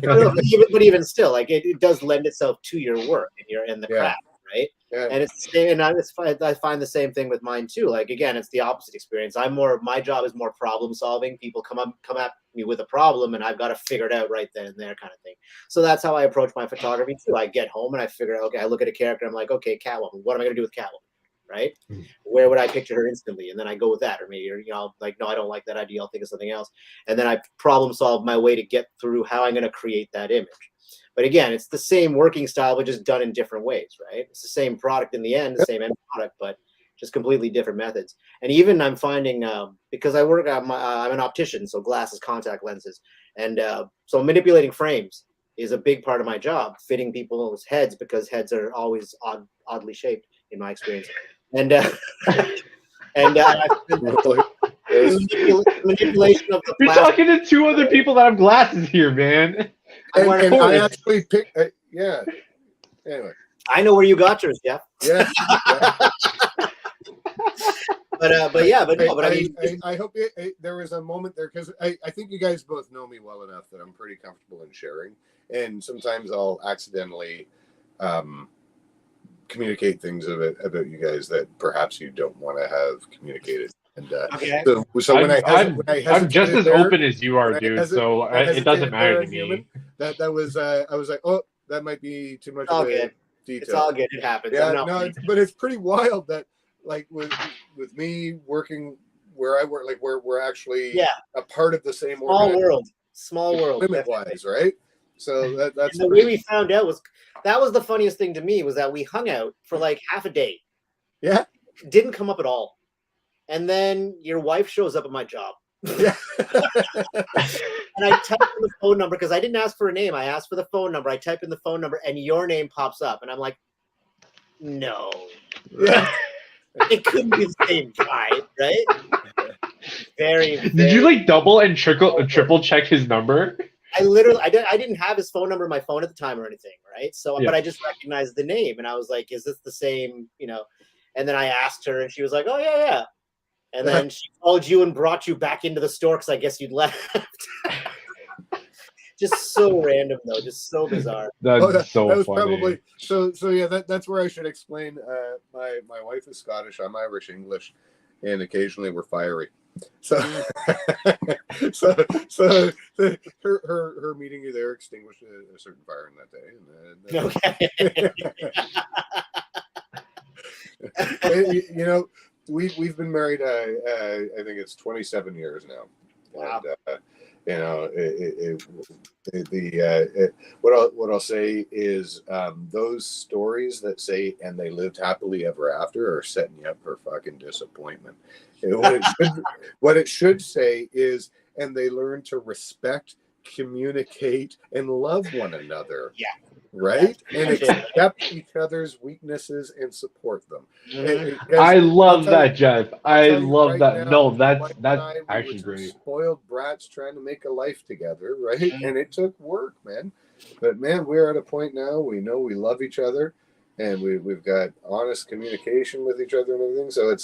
but even still, like it does lend itself to your work and the craft. Right. Yeah. And it's the same, and I find the same thing with mine too. Like again, it's the opposite experience. My job is more problem solving. People come at me with a problem, and I've got to figure it out right then and there, kind of thing. So that's how I approach my photography too. I get home and I figure out, okay, I look at a character, I'm like, okay, Catwoman. What am I going to do with Catwoman? Right? Where would I picture her instantly? And then I go with that, or maybe like, no, I don't like that idea. I'll think of something else, and then I problem solve my way to get through how I'm going to create that image. But again, it's the same working style, but just done in different ways, right? It's the same product in the end, the same end product, but just completely different methods. And even I'm finding, because I work, I'm an optician, so glasses, contact lenses. And so manipulating frames is a big part of my job, fitting people's heads, because heads are always oddly shaped in my experience. And manipulation of the You're talking to 2 other people that have glasses here, man. And I actually picked, yeah. Anyway, I know where you got yours, Jeff. Yeah. But I hope there was a moment there, because I think you guys both know me well enough that I'm pretty comfortable in sharing, and sometimes I'll accidentally communicate things about you guys that perhaps you don't want to have communicated. And so I'm just as open as you are, dude. So it doesn't matter to me. That was I was like, oh, that might be too much of a detail. It's all good. It happens. Yeah, but it's pretty wild that like with me working where I work, like we're actually a part of the same small world, limit wise, right? So that's and the way we found out was the funniest thing to me was that we hung out for like half a day. Yeah, didn't come up at all. And then your wife shows up at my job. Yeah. And I type in the phone number because I didn't ask for a name. I asked for the phone number. I type in the phone number and your name pops up. And I'm like, no. Yeah. It couldn't be the same guy, right? Very. Did you like double and triple check his number? I didn't have his phone number in my phone at the time or anything, right? So, but I just recognized the name. And I was like, is this the same, And then I asked her and she was like, oh, yeah. And then she called you and brought you back into the store because I guess you'd left. Just so random, though. Just so bizarre. That was funny. Probably so. Yeah, that's where I should explain. My wife is Scottish. I'm Irish English, and occasionally we're fiery. So, her meeting you there extinguished a certain fire in that day. Okay. We've been married. I think it's 27 years now. Wow. And, what I'll say is those stories that say "and they lived happily ever after" are setting you up for fucking disappointment. What it should say is "and they learned to respect, communicate, and love one another." Yeah. Right? And accept each other's weaknesses and support them. I love that, Jeff. I love that. No, that's actually great. Spoiled brats trying to make a life together, right? And it took work, man. But man, we're at a point now. We know we love each other, and we've got honest communication with each other and everything. So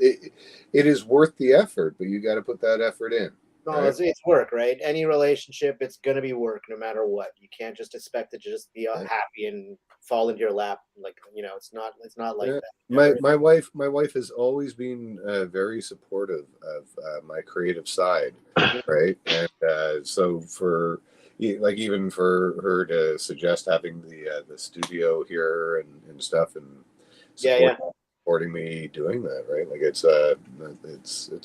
it is worth the effort, but you got to put that effort in. No, Right? it's work, right? Any relationship, it's gonna be work no matter what. You can't just expect it to just be happy and fall into your lap. Like, it's not like Yeah. that. My wife has always been very supportive of my creative side, right? And so even for her to suggest having the studio here and stuff, and supporting me doing that, right? Like it's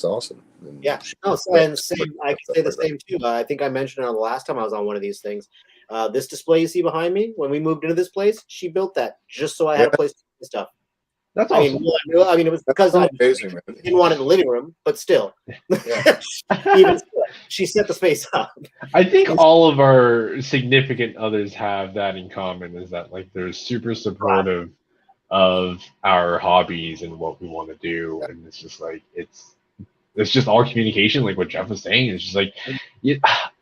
awesome. And Yeah. No, and same. I can say the same too. I think I mentioned it the last time I was on one of these things. This display you see behind me, when we moved into this place, she built that just so I had a place to put stuff. That's awesome. I mean, it was because I didn't want it in the living room, but still, even still, she set the space up. I think all of our significant others have that in common, is that like they're super supportive of our hobbies and what we want to do, and it's just like it's just all communication, like what Jeff was saying. It's just like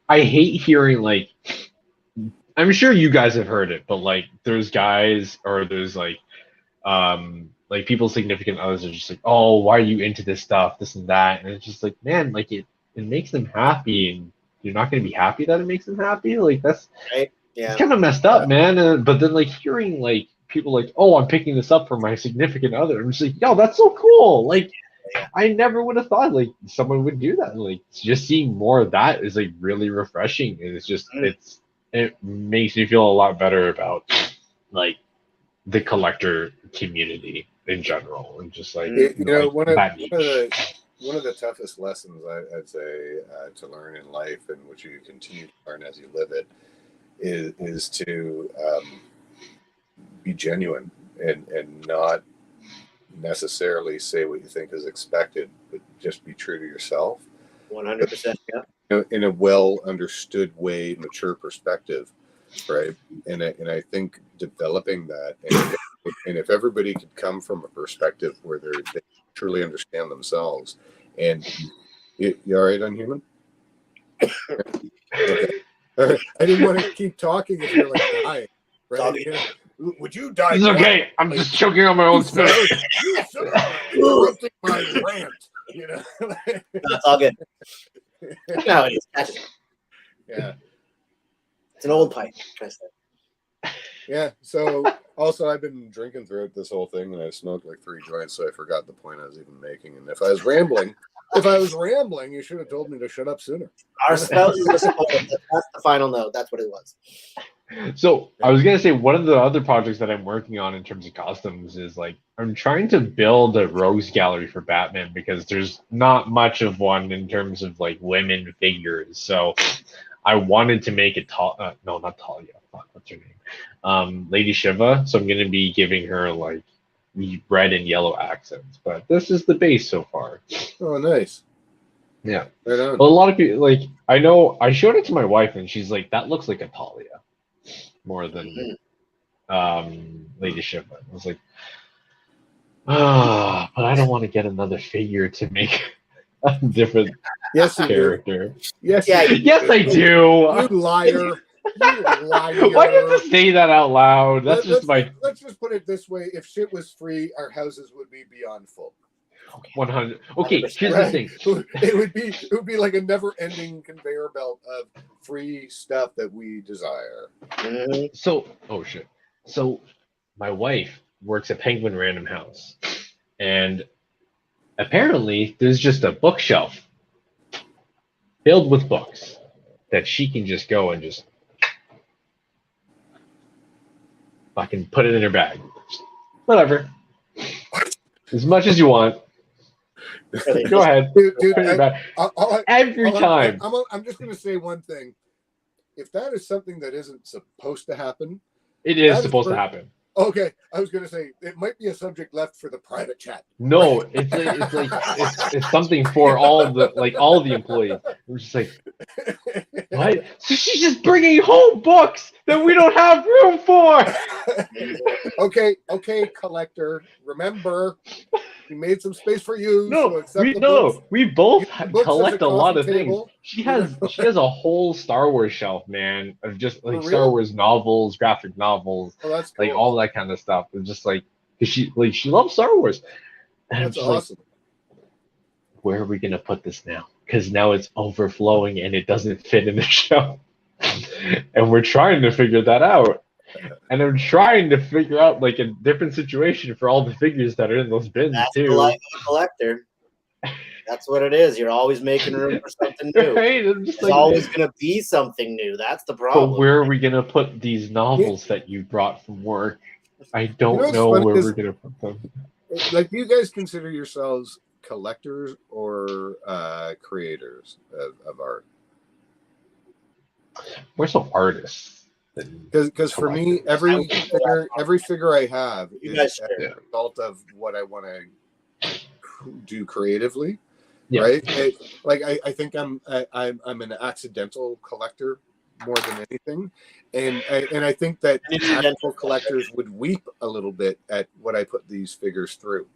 I hate hearing like, I'm sure you guys have heard it, but like there's guys or there's like people's significant others are just like, oh, why are you into this stuff, this and that, and it's just like, man, like it makes them happy, and you're not going to be happy that it makes them happy. Like that's right. Yeah, it's kind of messed up, man. But then like hearing like people like, oh, I'm picking this up for my significant other, I'm just like, yo, that's so cool. Like I never would have thought like someone would do that. Like just seeing more of that is like really refreshing, and it's just it makes me feel a lot better about like the collector community in general, and just like one of the toughest lessons I'd say to learn in life, and which you continue to learn as you live it, is to be genuine and not necessarily say what you think is expected, but just be true to yourself. 100%. Yeah. In a well understood way, mature perspective, right? And I think developing that, and if everybody could come from a perspective where they truly understand themselves, and you all right on human? Okay. I didn't want to keep talking if you're like dying, right? Would you die? It's okay. I'm just choking on my own spit. Interrupting my rant. That's all good. No, it is. Yeah. It's an old pipe. Yeah. So also, I've been drinking throughout this whole thing, and I smoked like 3 joints, so I forgot the point I was even making. And if I was rambling, you should have told me to shut up sooner. Our spouses are supportive. That's the final note. That's what it was. So I was gonna say, one of the other projects that I'm working on in terms of customs is like I'm trying to build a rogues gallery for Batman, because there's not much of one in terms of like women figures. So I wanted to make it no, not Talia. Fuck, what's her name? Lady Shiva. So I'm gonna be giving her like red and yellow accents, but this is the base so far. Oh, nice. Yeah. Right on. Well, a lot of people like I showed it to my wife, and she's like, that looks like a Talia more than Lady Shiva. I was like, but I don't want to get another figure to make a different character. Yes, yes, I do. You liar. You liar. Why did you say that out loud? Let's just put it this way: if shit was free, our houses would be beyond full. 100. Okay, here's the thing. It would be like a never-ending conveyor belt of free stuff that we desire. So, oh shit. So, my wife works at Penguin Random House, and apparently there's just a bookshelf filled with books that she can just go and just fucking put it in her bag. Whatever. As much as you want. Go ahead. Dude, every time. I'm just going to say one thing. If that is something that isn't supposed to happen, it is supposed to happen. Okay, I was going to say it might be a subject left for the private chat. No, it's something for all the employees. We're just like, what? So she's just bringing home books that we don't have room for. Okay, collector. Remember, we made some space for you. so No, accept we the books. we both Use the books as collect a lot coffee of things. table, She you know? has a whole Star Wars shelf, man, of just like For Star real? Wars novels, graphic novels, Oh, that's like cool. all that kind of stuff. It's just like, 'cause she loves Star Wars. And I'm That's just like, awesome. where are we gonna put this now? Because now it's overflowing and it doesn't fit in the shelf. And we're trying to figure that out. And I'm trying to figure out like a different situation for all the figures that are in those bins That's too. the life of a collector. That's what it is. You're always making room for something new. Right? I'm just There's like, always going to be something new. That's the but problem. where are we gonna put these novels that you brought from work? I don't what's know funny where is- we're gonna put them. Like, do you guys consider yourselves collectors or creators of art? We're some artists. Because for me, every figure I have You is guys a share. result of what I want to do creatively, Yeah. right? I think I'm an accidental collector more than anything, and I think that actual collectors would weep a little bit at what I put these figures through.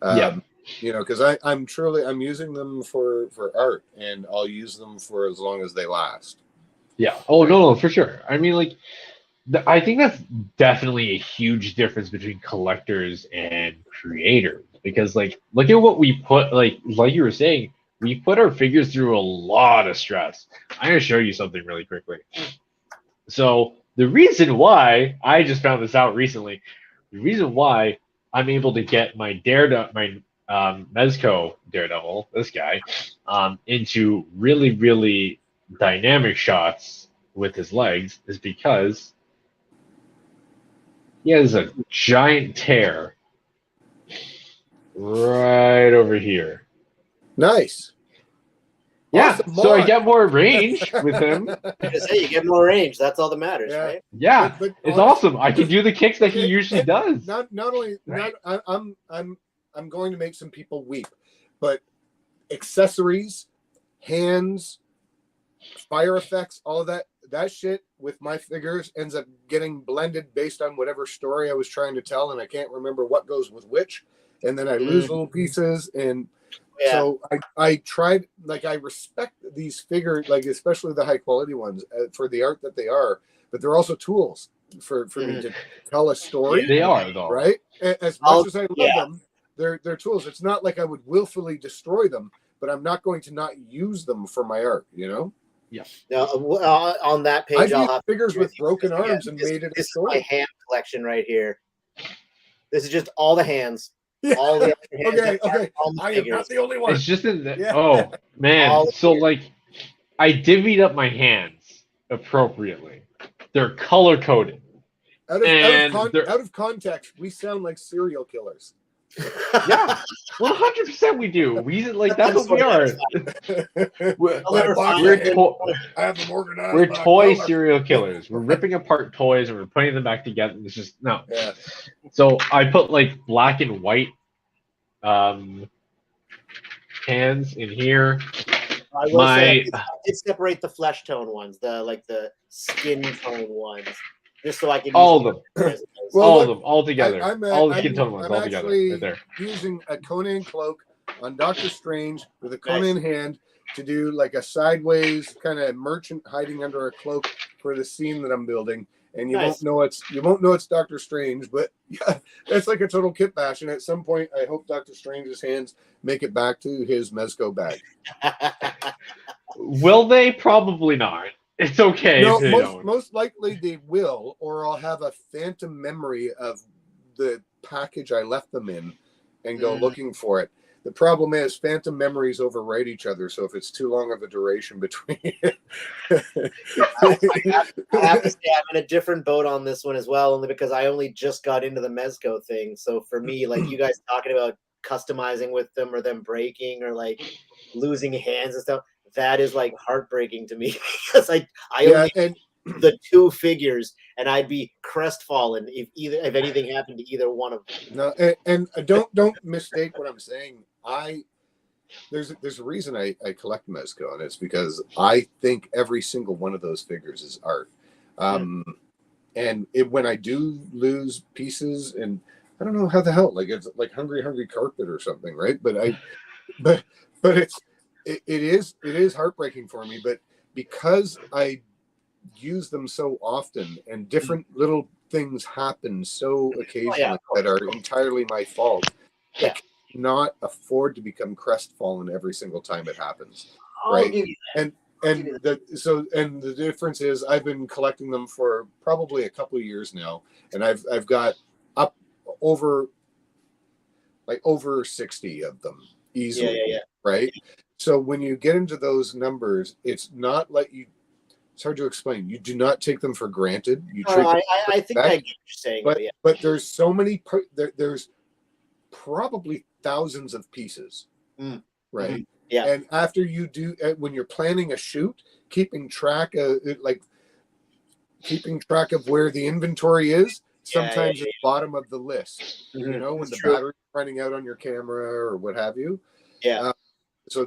Yeah. You know, because I'm using them for art, and I'll use them for as long as they last. Yeah. Oh no, for sure. I mean, like, I think that's definitely a huge difference between collectors and creators because, like, look at what we put. Like you were saying, we put our figures through a lot of stress. I'm gonna show you something really quickly. So the reason why I just found this out recently, the reason why I'm able to get my Mezco Daredevil, this guy, into really, really dynamic shots with his legs is because he has a giant tear right over here. Nice. Yeah, Awesome so I mod. get more range with him. You get more range. That's all that matters, Yeah. right? Yeah, But it's honestly, awesome. I can do the kicks that he okay, usually does. Not only Right. I'm going to make some people weep, but accessories, hands, fire effects, all of that shit with my figures ends up getting blended based on whatever story I was trying to tell, and I can't remember what goes with which, and then I lose little pieces. And so I tried, like, I respect these figures, like especially the high quality ones, for the art that they are, but they're also tools for me to tell a story. They are though, right? As much as I love them, they're tools. It's not like I would willfully destroy them, but I'm not going to not use them for my art, you know? Yeah. Now, on that page, I've I'll used have figures with broken arms and made it a This is story. my hand collection right here. This is just all the hands. Yeah. All the extra hands. Okay. All the I am figures. not the only one. It's just in the, Yeah. oh man. All So here. like, I divvied up my hands appropriately. They're color coded. Out of context, we sound like serial killers. Yeah, 100% we do. We like that's what we are. I have them organized. We're by toy color. serial killers. We're ripping apart toys and we're putting them back together. It's just no. Yeah. So I put like black and white hands in here. I will say I did separate the flesh tone ones, the skin tone ones, just so I could all of them. Well, all look, of them, all together. All the skin tone ones, I'm all together. actually Right there. using a Conan cloak on Doctor Strange with a Conan hand to do like a sideways kind of merchant hiding under a cloak for the scene that I'm building. And you won't know it's Doctor Strange, but yeah, it's like a total kit bash. And at some point, I hope Doctor Strange's hands make it back to his Mezco bag. Will they? Probably not. It's okay. No, if they don't. most likely they will, or I'll have a phantom memory of the package I left them in and go looking for it. The problem is phantom memories overwrite each other, so if it's too long of a duration between I have to say I'm in a different boat on this one as well, only because I only just got into the Mezco thing. So for me, like you guys talking about customizing with them or them breaking or like losing hands and stuff, that is like heartbreaking to me because I only the two figures and I'd be crestfallen if anything happened to either one of them. No, and don't mistake what I'm saying. There's a reason I collect Mezco, and it's because I think every single one of those figures is art. And when I do lose pieces, and I don't know how the hell, like it's like hungry carpet or something, right? But it is heartbreaking for me. But because I use them so often and different little things happen so occasionally that are entirely my fault, I cannot afford to become crestfallen every single time it happens, right? And the difference is I've been collecting them for probably a couple of years now, and I've got up over 60 of them easily, right? So when you get into those numbers, it's not like it's hard to explain. You do not take them for granted. I think I get what you're saying, but there's so many. There's probably thousands of pieces, right? Mm-hmm. Yeah. And after you do, when you're planning a shoot, keeping track of where the inventory is, sometimes at the bottom of the list. Mm-hmm. You know, when That's the true. battery's running out on your camera or what have you. Yeah. So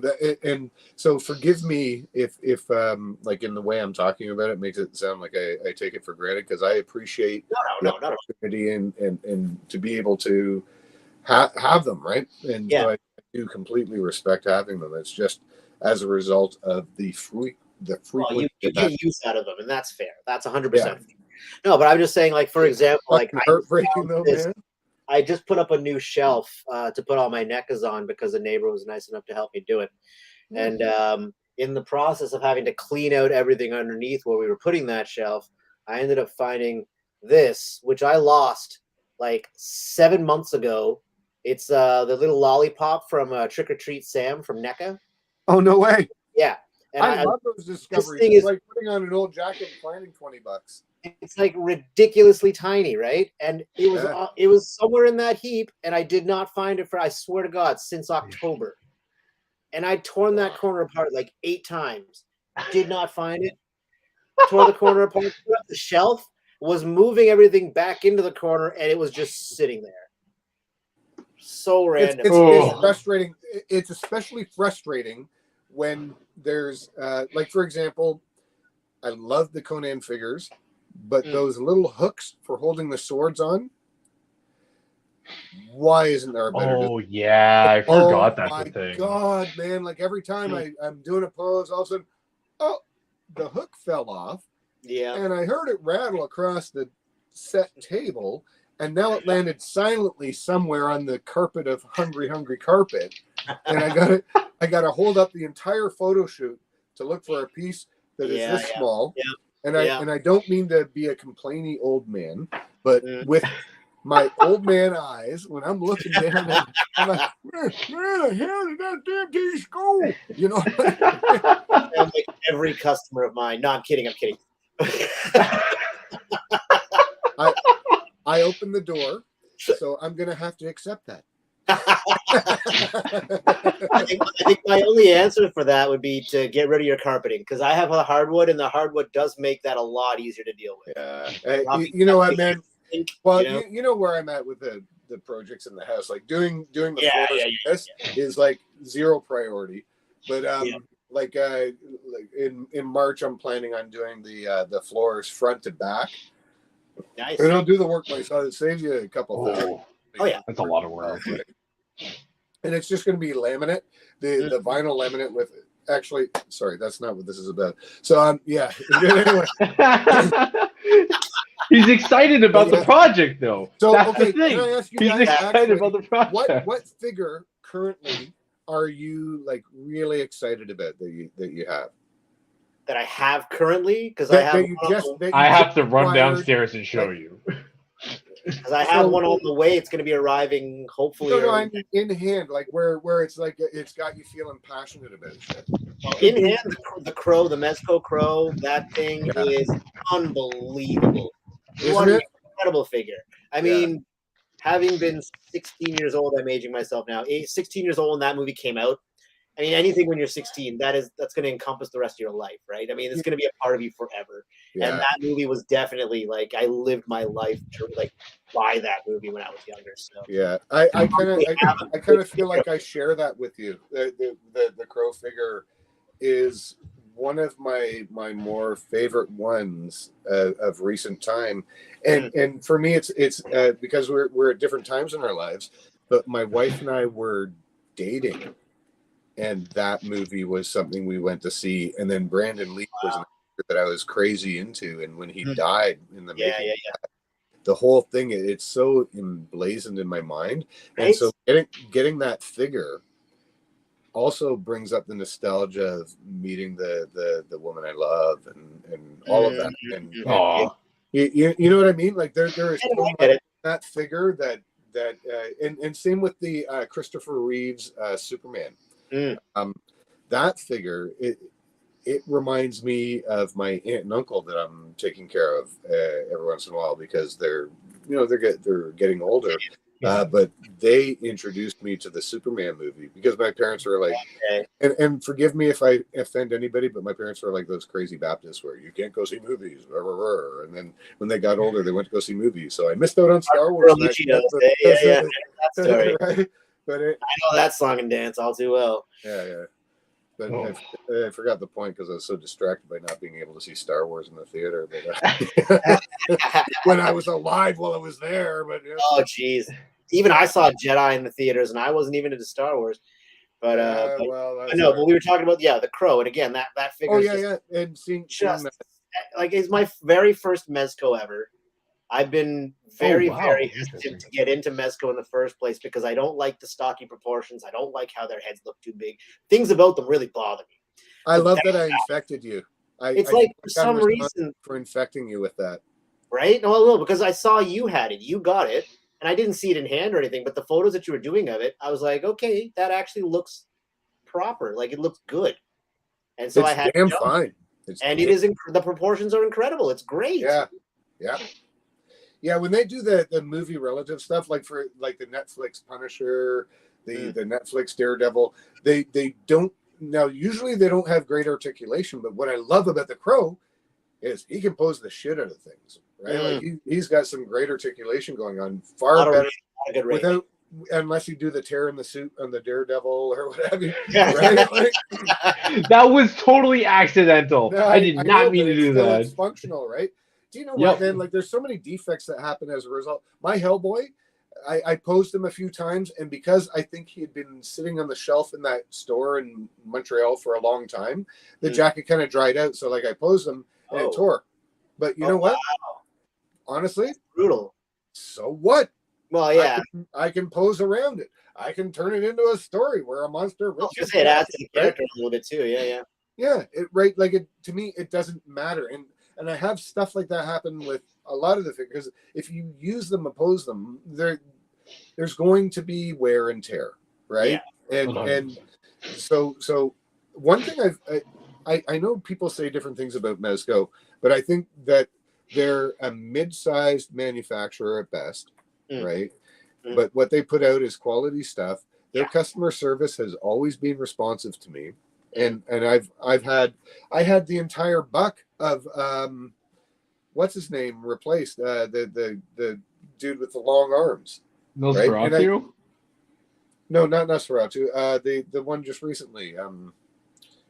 forgive me if like in the way I'm talking about it makes it sound like I take it for granted, because I appreciate the opportunity and to be able to have them, right? And so I do completely respect having them. It's just as a result of the frequency. Well, you get use out of them, and that's fair. That's 100%. No, but I'm just saying, like, for example, like heartbreaking though, man. I just put up a new shelf to put all my NECAs on because a neighbor was nice enough to help me do it. And in the process of having to clean out everything underneath where we were putting that shelf, I ended up finding this, which I lost like 7 months ago. It's the little lollipop from Trick or Treat Sam from NECA. Oh, no way. Yeah. And I love those discoveries. It's like putting on an old jacket and finding $20. It's like ridiculously tiny, right? And it was somewhere in that heap, and I did not find it for, I swear to God, since October. And I'd torn that corner apart like 8 times. Did not find it. Tore the corner apart. Put up the shelf. Was moving everything back into the corner, and it was just sitting there. So random. It's frustrating. It's especially frustrating when there's like, for example, I love the Conan figures, but those little hooks for holding the swords on, why isn't there a better design? Yeah, I forgot that's the thing. Oh my God, man. Like every time I'm doing a pose, all of a sudden, the hook fell off. Yeah. And I heard it rattle across the set table, and now it landed silently somewhere on the carpet of hungry carpet. And I got to hold up the entire photo shoot to look for a piece that is this small. Yeah. And I don't mean to be a complaining old man, but with my old man eyes, when I'm looking down at it, I'm like, where the hell did that damn piece go? You know? Like every customer of mine. No, I'm kidding. I opened the door, so I'm going to have to accept that. I think my only answer for that would be to get rid of your carpeting, because I have a hardwood, and the hardwood does make that a lot easier to deal with. Yeah, you know what, man? Well, you know where I'm at with the projects in the house. Like doing the floors is like zero priority. But like in March, I'm planning on doing the floors front to back. Nice. And I'll do the work myself. It saves you a couple of $1,000. Oh yeah, that's a lot of work. And it's just going to be laminate, the vinyl laminate with. Actually, sorry, that's not what this is about. So yeah. Anyway. He's excited about the project, though. So that's okay, the thing. Can I ask you He's guys excited about the project. What figure currently are you like really excited about that you have? That I have currently, because I have to run downstairs and show you. Because I have one on the way. It's going to be arriving hopefully. No, I'm in hand, like where it's like it's got you feeling passionate about shit. In hand, the crow, the Mezco crow, that thing is unbelievable. What an incredible figure. I mean, having been 16 years old, I'm aging myself now. 16 years old when that movie came out. I mean, anything when you're 16, that's going to encompass the rest of your life, right? I mean, it's going to be a part of you forever. Yeah. And that movie was definitely like, I lived my life to like buy that movie when I was younger. So yeah, I kind of feel like I share that with you. The crow figure is one of my more favorite ones of recent time, and for me it's because we're at different times in our lives, but my wife and I were dating, and that movie was something we went to see, and then Brandon Lee was an actor that I was crazy into, and when he died in the making, the whole thing, it's so emblazoned in my mind, right? And so getting that figure also brings up the nostalgia of meeting the woman I love and all of that. And you know what I mean? Like there is so much in that figure that and same with the Christopher Reeves Superman. That figure, it reminds me of my aunt and uncle that I'm taking care of every once in a while, because they're getting older. But they introduced me to the Superman movie because my parents were like, and forgive me if I offend anybody, but my parents were like those crazy Baptists where you can't go see movies. And then when they got older, they went to go see movies. So I missed out on Star Wars. That story. Right? But I know that song and dance all too well. Yeah. But I forgot the point because I was so distracted by not being able to see Star Wars in the theater. But when I was alive while I was there. But oh, jeez. Even I saw Jedi in the theaters, and I wasn't even into Star Wars. But but we were talking about the Crow, and again that figure. Oh and seeing that. Like it's my very first Mezco ever. I've been very hesitant to get into Mezco in the first place because I don't like the stocky proportions. I don't like how their heads look too big. Things about them really bother me. I love that I infected you. It's like for some reason for infecting you with that. Right? No, because I saw you had it. You got it. And I didn't see it in hand or anything, but the photos that you were doing of it, I was like, okay, that actually looks proper. Like it looks good. And so I had damn fine. It is the proportions are incredible. It's great. Yeah, when they do the movie relative stuff, like for like the Netflix Punisher, the Netflix Daredevil, they don't now usually they don't have great articulation, but what I love about the Crow is he can pose the shit out of things, right? Like he's got some great articulation going on, far better without unless you do the tear in the suit on the Daredevil or whatever. Right? Like, that was totally accidental. No, I did not mean to do that. It's functional, right? Do you know what, man? Like, there's so many defects that happen as a result. My Hellboy, I posed him a few times, and because I think he had been sitting on the shelf in that store in Montreal for a long time, the jacket kind of dried out. So, like, I posed him, and it tore. But you know what? Wow. Honestly, that's brutal. So what? Well, yeah. I can pose around it. I can turn it into a story where a monster. It adds to the character a little bit too. Yeah. To me, it doesn't matter. And I have stuff like that happen with a lot of the figures. If you use them, oppose them, there's going to be wear and tear, right? Yeah. And so one thing I know people say different things about Mezco, but I think that they're a mid-sized manufacturer at best, right? But what they put out is quality stuff. Their customer service has always been responsive to me. And I had the entire buck of what's his name replaced, the dude with the long arms. Nosferatu? Right? No, not Nosferatu. The one just recently.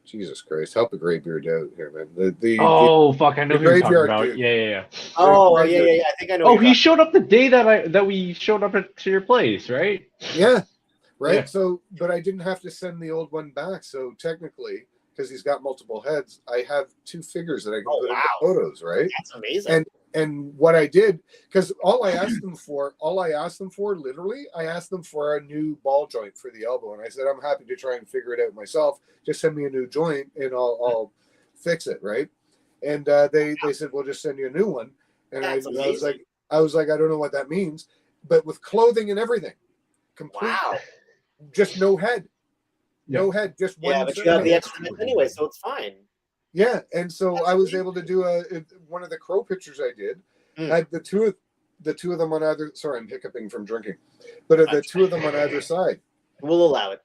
Jesus Christ, help a graybeard out here, man. I know who you're talking about. Dude. Yeah. Oh, yeah. I think I know. Oh, he showed up the day that we showed up to your place, right? Yeah. Right. Yeah. So, but I didn't have to send the old one back. So technically, because he's got multiple heads, I have two figures that I can put into photos. Right. That's amazing. And what I did, because all I asked them for, literally, I asked them for a new ball joint for the elbow, and I said I'm happy to try and figure it out myself. Just send me a new joint, and I'll fix it. Right. And they said, we'll just send you a new one. And I was like, I don't know what that means, but with clothing and everything, complete. Wow. Just no head. No head, just one. Yeah, but you have the extra head anyway, so it's fine. Yeah, and so I was able to do one of the Crow pictures I did. Had the two of them on either. Sorry, I'm hiccuping from drinking, but the two of them on either side. We'll allow it.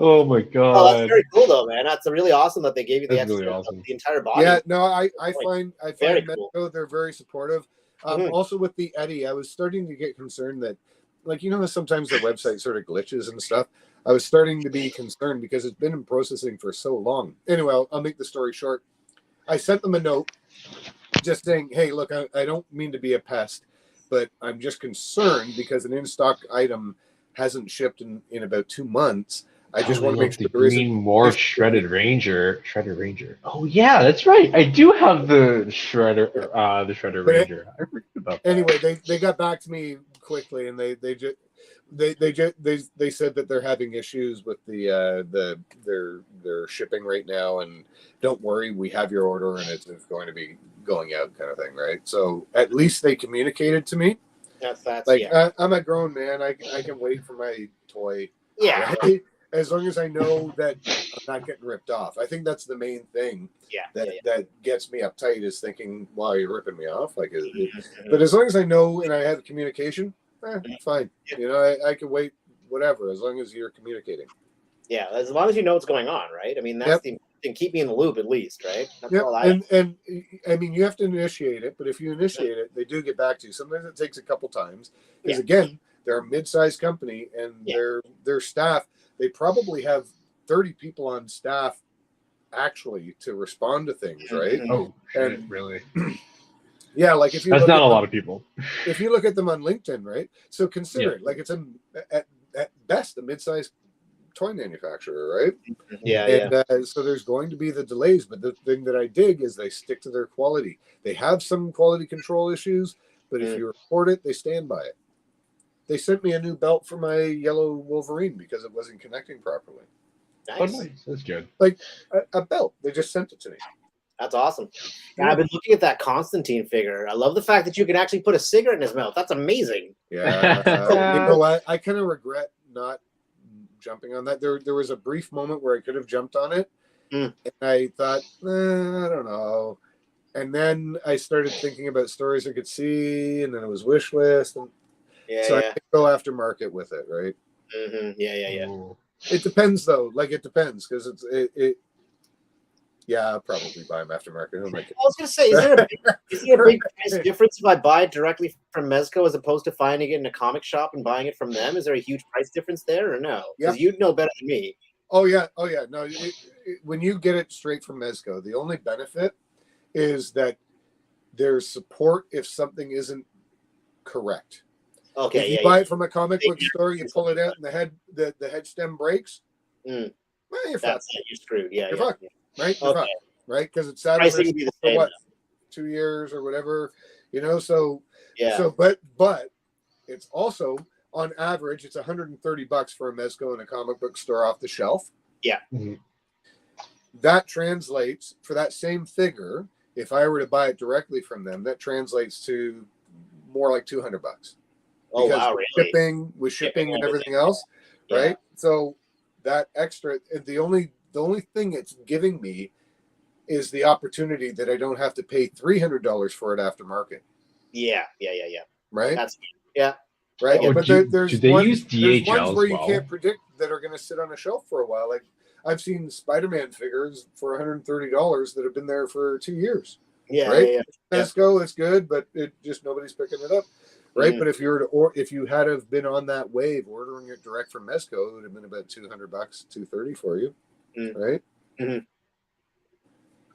Oh my god! Oh, that's very cool, though, man. That's really awesome that they gave you the extra really awesome. The entire body. Yeah, no, I find very Mezco, cool. They're very supportive. Also with the Eddie, I was starting to get concerned that like, you know, sometimes the website sort of glitches and stuff. I was starting to be concerned because it's been in processing for so long. Anyway, I'll make the story short. I sent them a note just saying, hey, look, I don't mean to be a pest, but I'm just concerned because an in-stock item hasn't shipped in about 2 months. I just want to make sure the green morph shredded ranger. Oh yeah, that's right. I do have the shredder ranger. I forget about that. Anyway, they got back to me quickly, and they said that they're having issues with their shipping right now, and don't worry, we have your order and it's going to be going out, kind of thing, right? So at least they communicated to me. That's like, yeah. I'm a grown man. I can wait for my toy. Yeah. Right? As long as I know that I'm not getting ripped off. I think that's the main thing. Yeah. That gets me uptight is thinking, wow, you're ripping me off. Like, but as long as I know and I have communication, fine. You know, I can wait, whatever, as long as you're communicating. Yeah, as long as you know what's going on, right? I mean, that's the thing. Keep me in the loop at least, right? That's all and I mean, you have to initiate it, but if you initiate it, they do get back to you. Sometimes it takes a couple times because again, they're a mid-sized company and their staff. They probably have 30 people on staff actually to respond to things, right? Oh, shit, really? Yeah, like if you that's not a lot of people. If you look at them on LinkedIn, right? So consider it like it's at best a mid-sized toy manufacturer, right? And so there's going to be the delays, but the thing that I dig is they stick to their quality. They have some quality control issues, but if you report it, they stand by it. They sent me a new belt for my yellow Wolverine because it wasn't connecting properly. Nice. Oh, nice. That's good. Like a belt. They just sent it to me. That's awesome. Yeah, I've been looking at that Constantine figure. I love the fact that you can actually put a cigarette in his mouth. That's amazing. Yeah. You know what? I kind of regret not jumping on that. There was a brief moment where I could have jumped on it. And I thought, I don't know. And then I started thinking about stories I could see, and then it was wish list. And so I go aftermarket with it, right? Yeah. Ooh. It depends, though. Like, it depends, because I'll probably buy them aftermarket. I was going to say, is there a big price difference if I buy it directly from Mezco as opposed to finding it in a comic shop and buying it from them? Is there a huge price difference there or no? Because you'd know better than me. Oh, yeah. No, when you get it straight from Mezco, the only benefit is that there's support if something isn't correct. Okay, if you buy it from a comic book store, you pull it out and the head stem breaks. Well, you're fucked. You're screwed. Yeah, you're fucked. Right? Okay. Right? Because it's sat over for what, 2 years or whatever, you know. So but it's also on average it's $130 for a Mezco in a comic book store off the shelf. Yeah. Mm-hmm. That translates for that same figure. If I were to buy it directly from them, that translates to more like $200. Oh wow! Really? Shipping and everything else, right? So that extra, the only thing it's giving me is the opportunity that I don't have to pay $300 for it aftermarket. Yeah. Right. Right. Oh, but there's use DHL ones where you can't predict that are going to sit on a shelf for a while. Like I've seen Spider-Man figures for $130 that have been there for 2 years. Yeah. Mezco, it's good, but it just nobody's picking it up. Right, but if you were if you had have been on that wave, ordering it direct from Mezco, it would have been about $200, $230 for you, right?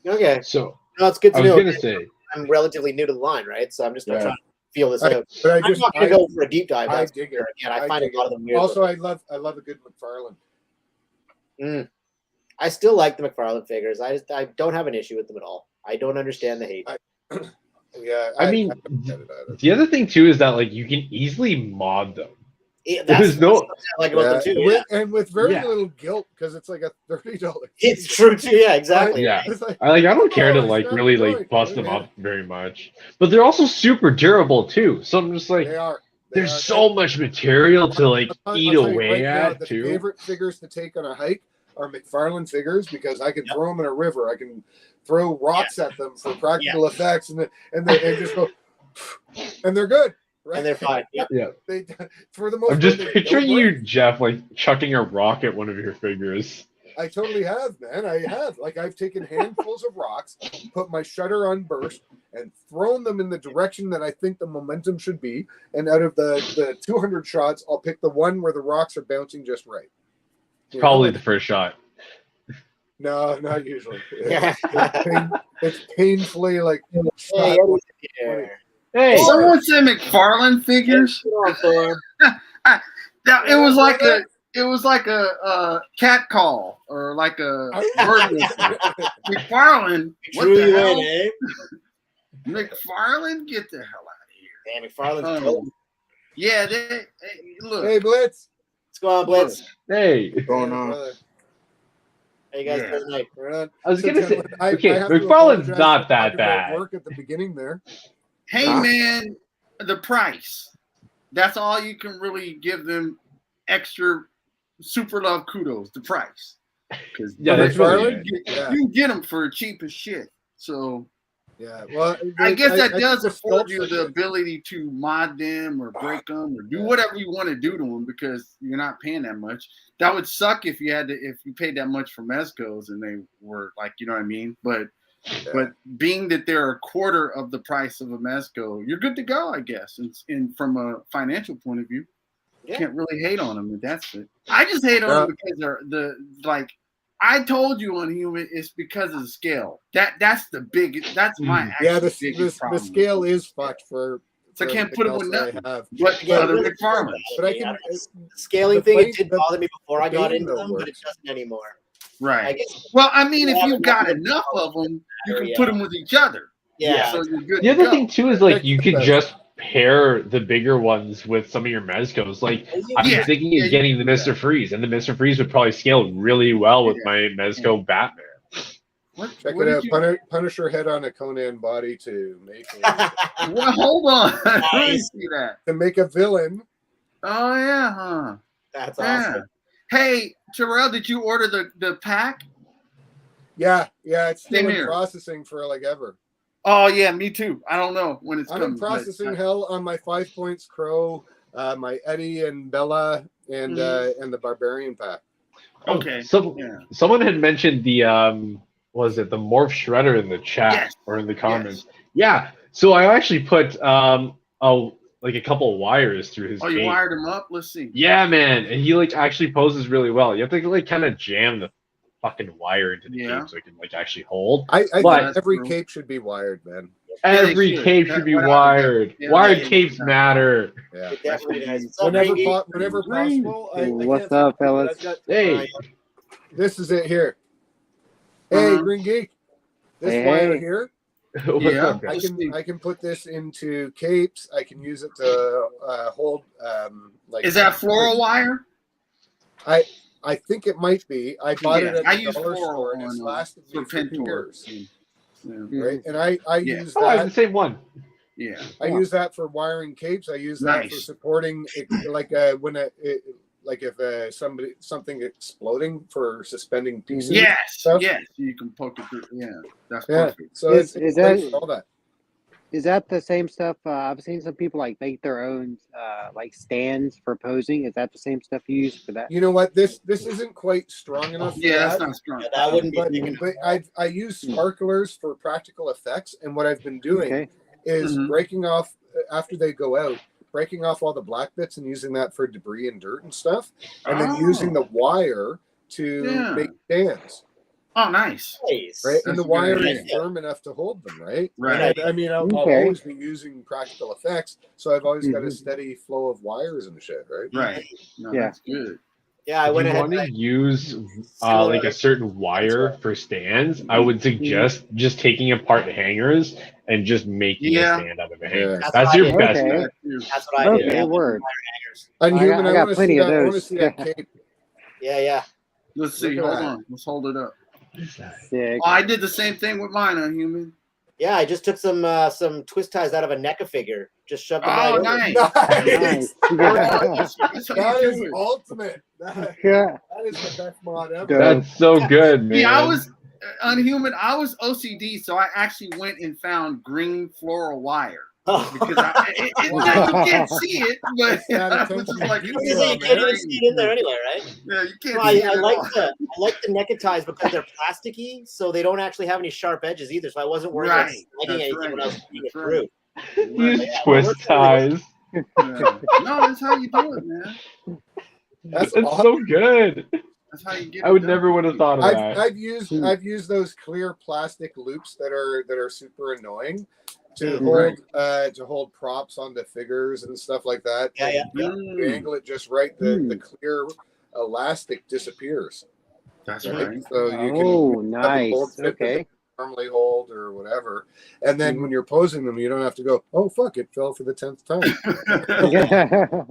Okay, so no, it's good to know. I was gonna say I'm relatively new to the line, right? So I'm just trying to feel this out. But I'm not going to go for a deep dive. I dig it. Again, I find a lot of them weird. Also, I love a good McFarlane. I still like the McFarlane figures. I don't have an issue with them at all. I don't understand the hate. I mean, the other thing too is that like you can easily mod them. That's what I like about them too. And with very little guilt because it's like a $30. It's true too. Yeah, exactly. Yeah, I don't care to like really like bust them up very much, but they're also super durable too. So I'm just like, there's so much material to like eat away at too. The favorite figures to take on a hike are McFarlane figures because I can throw them in a river. I can throw rocks at them for practical effects, and they just go, and they're good, right? And they're fine. Yeah. They for the most. I'm just picturing you, Jeff, like chucking a rock at one of your figures. I totally have, man. I have. Like I've taken handfuls of rocks, put my shutter on burst, and thrown them in the direction that I think the momentum should be. And out of the 200 shots, I'll pick the one where the rocks are bouncing just right. It's probably the first shot. No, not usually. Yeah. It's painfully like. Hey, shot Hey, Someone said McFarlane figures. It was like a cat call or like a bird whistle. McFarlane. What Drew the you hell? in, eh? McFarlane, get the hell out of here. Damn, McFarlane's dope. Yeah, look. Hey, Blitz. What's going on, Blitz? hey. Going on? How you guys doing tonight? I was gonna say, I okay, have to McFarlane's apologize not for that talking about bad. Work at the beginning there. Hey, man, the price. That's all you can really give them extra super love kudos, the price. Because Yeah, that's really you good. can get them for cheap as shit. So Yeah, well, I guess that does think afford the you the sculpts are ability to mod them or break them or do whatever you want to do to them because you're not paying that much. That would suck if you paid that much for Mezcos and they were like, you know what I mean? But being that they're a quarter of the price of a Mezco, you're good to go, I guess. And from a financial point of view, you can't really hate on them. That's it. I just hate on them because they're I told you on Human, it's because of the scale. That's the biggest. That's my biggest the problem. scale is fucked for. So I can't put them with nothing. But other McFarlane. But I can scaling thing. It did bother me before I got into them, but it doesn't anymore. Right. Well, I mean, if you've got enough of them, you can put them with each other. Yeah. So you're good. The other thing too is like you could just pair the bigger ones with some of your Mezcos. Like I'm thinking of getting the Mr. Freeze, and the Mr. Freeze would probably scale really well with my Mezco Batman. Check it out. Punisher head on a Conan body to make well, hold on. Nice. See that. To make a villain. Oh yeah, huh? That's awesome. Hey, Terrell, did you order the pack? Yeah, it's still Same in here. processing for like ever. Oh yeah, me too. I don't know when it's coming. I'm in processing hell on my 5 Points Crow, my Eddie and Bella, and the Barbarian pack. Okay. Someone had mentioned the was it the Morph Shredder in the chat or in the comments? Yes. Yeah. So I actually put like a couple of wires through his. Oh, you wired him up? Let's see. Yeah, man, and he like actually poses really well. You have to like kind of jam the fucking wire into the cape so it can like actually hold. I think every cape should be wired, man. Every cape should be wired. Wired capes matter. Yeah. Definitely does. Whenever possible. What's up, fellas? Hey, this is it here. Hey, Green Geek. This wire here. What's up, I guys? can put this into capes. I can use it to hold like. Is that floral wire? I think it might be. I bought it at the use dollar floral store and it's lasted me for years. Right, and I use Oh, I have that. the same one. Yeah, I use that for wiring capes. I use that for supporting it, like when if something exploding for suspending pieces. Yes, you can poke it through. Yeah, that's perfect. So Is that all that? Is that the same stuff? I've seen some people like make their own like stands for posing. Is that the same stuff you use for that? You know what? This isn't quite strong enough. That's not strong. Yeah, that wouldn't be. But I use sparklers for practical effects, and what I've been doing is breaking off after they go out, breaking off all the black bits and using that for debris and dirt and stuff, and then using the wire to make stands. Oh, nice. Right, and the wire is firm enough to hold them, right? Right. I mean, I'll always be using practical effects, so I've always got a steady flow of wires and shit, right? Right. No, that's good. Yeah, I went ahead. Want to use like a certain wire for stands? I would suggest just taking apart hangers and just making a stand out of a hanger. That's your best bet. That's what I did. Okay, word. Unhuman, I got plenty of those. Yeah. Let's see. Hold on. Let's hold it up. Sick. Oh, I did the same thing with mine on Human. Yeah, I just took some twist ties out of a NECA figure. Just shoved them right nice. Nice. That is ultimate. That is the best mod ever. That's so good, man. Yeah, I was on Human. I was OCD, so I actually went and found green floral wire. because you can't see it, but That I was just attention like, to You detail, can't even see it in there anyway, right? yeah, you can't No, see it I at like all. I like the NECA ties because they're plasticky, so they don't actually have any sharp edges either. So I wasn't worried about Right. sliding That's anything right. when I was putting it That's through. Use Yeah, twist it works really ties. Yeah. No, that's how you do it, man. That's It's awesome. so good. That's how you get I it would done. never would have thought of that. I've used those clear plastic loops that are super annoying to hold props onto figures and stuff like that. Yeah. You angle it just right, the clear elastic disappears. That's Right? right. So you can Oh, have them nice. hold fit that they Okay. normally hold or whatever. And then when you're posing them, you don't have to go, oh fuck, it fell for the 10th time. Yeah.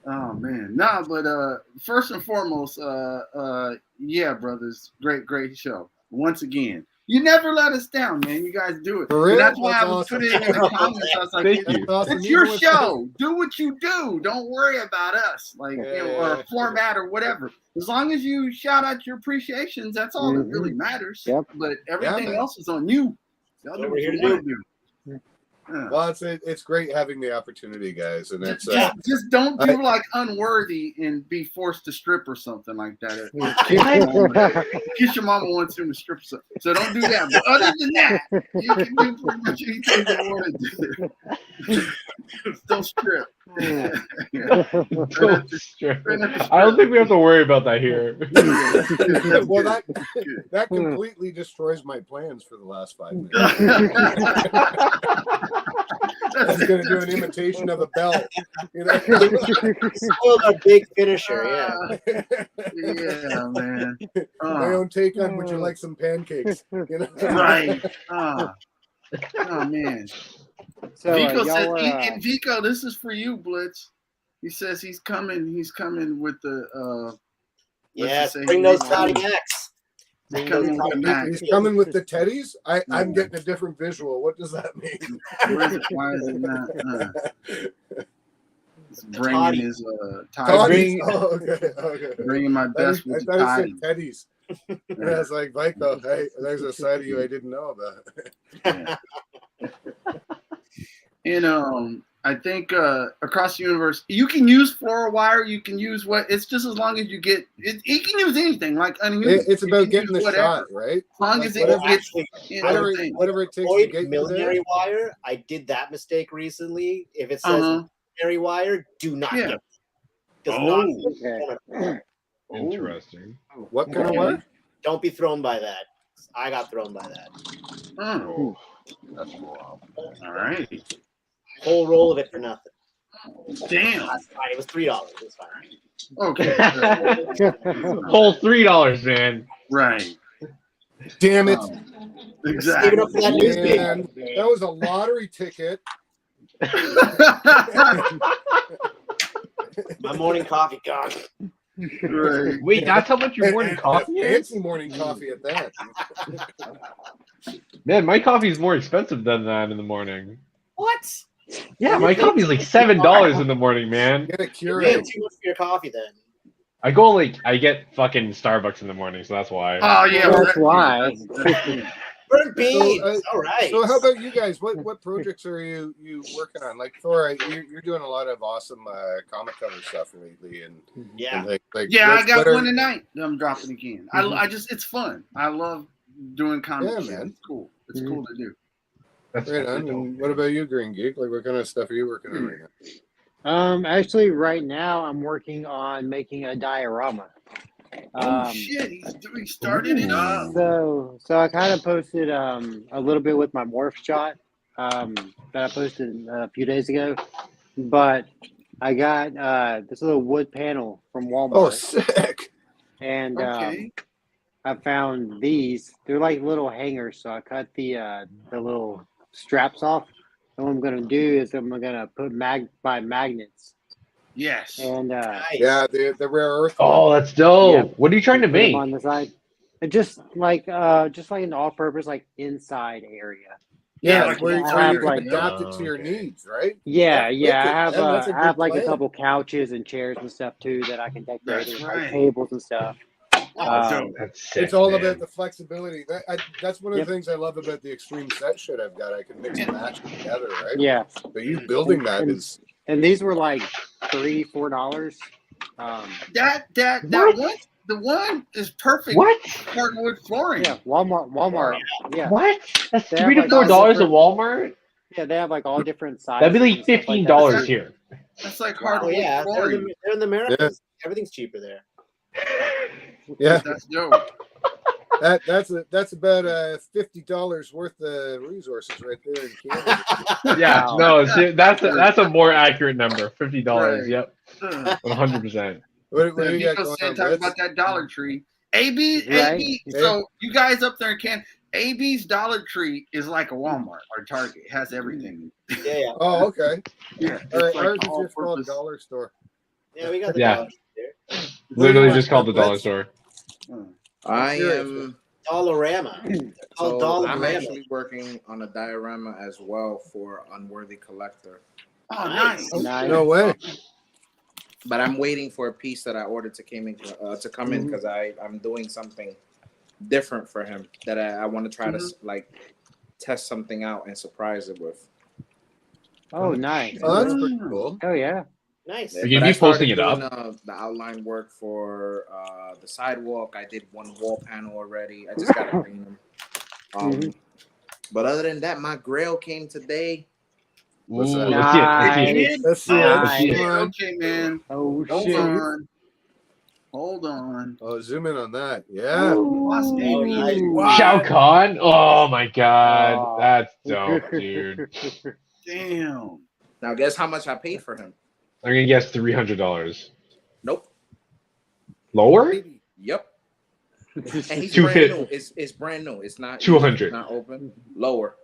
Oh man, nah, but first and foremost, yeah, brothers, great show. Once again, you never let us down, man. You guys do it. For real? And that's why That's I was awesome. putting it in the comments. I was like, Thank you. That's awesome. it's Even your with- show. Do what you do. Don't worry about us, like or Yeah. format or whatever. As long as you shout out your appreciations, that's all that really matters. Yep. But everything man. else is on you. Y'all do What what we're here you to want to do. Yeah. Well, it's great having the opportunity, guys, and it's Just don't do like unworthy and be forced to strip or something like that. Kiss your mama wants him to strip, so don't do that. But other than that, you can do pretty much anything you want to do. Don't strip. Don't strip. I don't think we have to worry about that here. well, that completely destroys my plans for the last 5 minutes. I was going to do an imitation of a belt. You know? Spoiled our big finisher, yeah. Yeah, man. My own take on would you like some pancakes? You know? Right. Oh man. So Vico says, y'all were, and Vico, this is for you, Blitz. He says he's coming with the Yes, say? bring those Fighting X. He's coming with the Mac. He's coming with the teddies. I'm getting a different visual. What does that mean? Why is it not? He's bringing his Toddies. Oh, okay. Bringing my best I with thought the it said teddies. And I was like, Vico, hey, there's a side of you I didn't know about. And I think across the universe, you can use FluoroWire. You can use it's just as long as you get it. You can use anything. Like It's about getting the shot, right? As long as it Actually, whatever it takes to avoid get you millimetry there. wire. I did that mistake recently. If it says millimetry wire, do not get it. okay. Interesting. What kind of wire? Don't be thrown by that. I got thrown by that. Oh, That's wild. all right. Whole roll of it for nothing. Damn. That's fine. It was $3. It's fine. Okay. Whole $3, man. Right. Damn it. Exactly. Save it up for that newspaper. Man, that was a lottery ticket. My morning coffee gone. Right. Wait, that's how much your morning coffee is? Fancy morning coffee at that. Man, my coffee is more expensive than that in the morning. What? Yeah, my coffee's like $7 in the morning, man. Get a You're Keurig. paying too much for your coffee then. I get fucking Starbucks in the morning, so that's why. Oh yeah. That's why. Burnt beans. So, All right. So how about you guys? What projects are you working on? Like Thor, you're doing a lot of awesome comic cover stuff lately, and Yeah. and like Yeah, I got what are- one tonight. I'm dropping again. I just it's fun. I love doing comics. Yeah, man. It's cool. It's cool to do. That's Right on. And what about you, Green Geek? Like, what kind of stuff are you working on right now? Actually, right now I'm working on making a diorama. Oh shit! He started it up. So I kind of posted a little bit with my morph shot that I posted a few days ago, but I got this little wood panel from Walmart. Oh, sick! And Okay. I found these. They're like little hangers, so I cut the little straps off. And what I'm gonna do is I'm gonna put magnets. Yes. And Yeah, the rare earth. Oh, that's dope. Yeah. What are you trying to put them make? on the side. And just like an all-purpose like inside area. Yeah, like where I you have, can like- adapt it to your needs, right? Yeah, That's yeah. wicked. I have Man, that's a I have good like a plan. couple couches and chairs and stuff too that I can decorate That's with right. like tables and stuff. That's sick, It's all man. about the flexibility. That's one of the things I love about the extreme set shit I've got. I can mix and match together, right? Yeah. But you building that is And these were like $3-4. That What? one, the one is perfect. What? Hardwood flooring. Yeah, Walmart. Yeah. What? That's They have, $3 to like, all $4 at different- Walmart. Yeah, they have like all different sizes. That'd be like and stuff like $15 that. here. That's like Oh hardwood yeah, flooring. they're in the Americas. Everything's cheaper there. yeah. That's dope. That's about $50 worth of resources right there in Canada. Yeah, Wow. no, see, that's a more accurate number. $50. Right. Yep, Uh, 100%. What do you got Nico going said on, talk Blitz? about that Dollar Tree. AB. Right. So you guys up there in Canada, AB's Dollar Tree is like a Walmart or Target. It has everything. Yeah. Oh, okay. Yeah, All right, it's like ours is all just called purpose. Dollar Store. Yeah, we got the Yeah. Dollar there. Literally What do you just called the want, dollar Blitz? store. I curious. am. Dollarama. It's called So I'm Dollarama. actually working on a diorama as well for Unworthy Collector. Oh, nice. Nice. No way. But I'm waiting for a piece that I ordered to come in because I'm doing something different for him that I want to try to like test something out and surprise it with. Oh, nice. Oh, that's pretty cool. Oh yeah. Nice. You But be I started posting it doing, up? the outline work for the sidewalk. I did one wall panel already. I just got to paint them. But other than that, my grail came today. Ooh, that? let's see it. Let's see Nice. it. Come on. Okay, man. Oh Hold shit. on. Hold on. Oh, zoom in on that. Yeah. Lost Ooh. AB. Wow. Shao Kahn. Oh my god, Oh. that's dope, dude. Damn. Now, guess how much I paid for him? I'm gonna guess $300. Nope. Lower? Yep. And he's 250. brand new. It's brand new. It's not 200. Not open. Lower.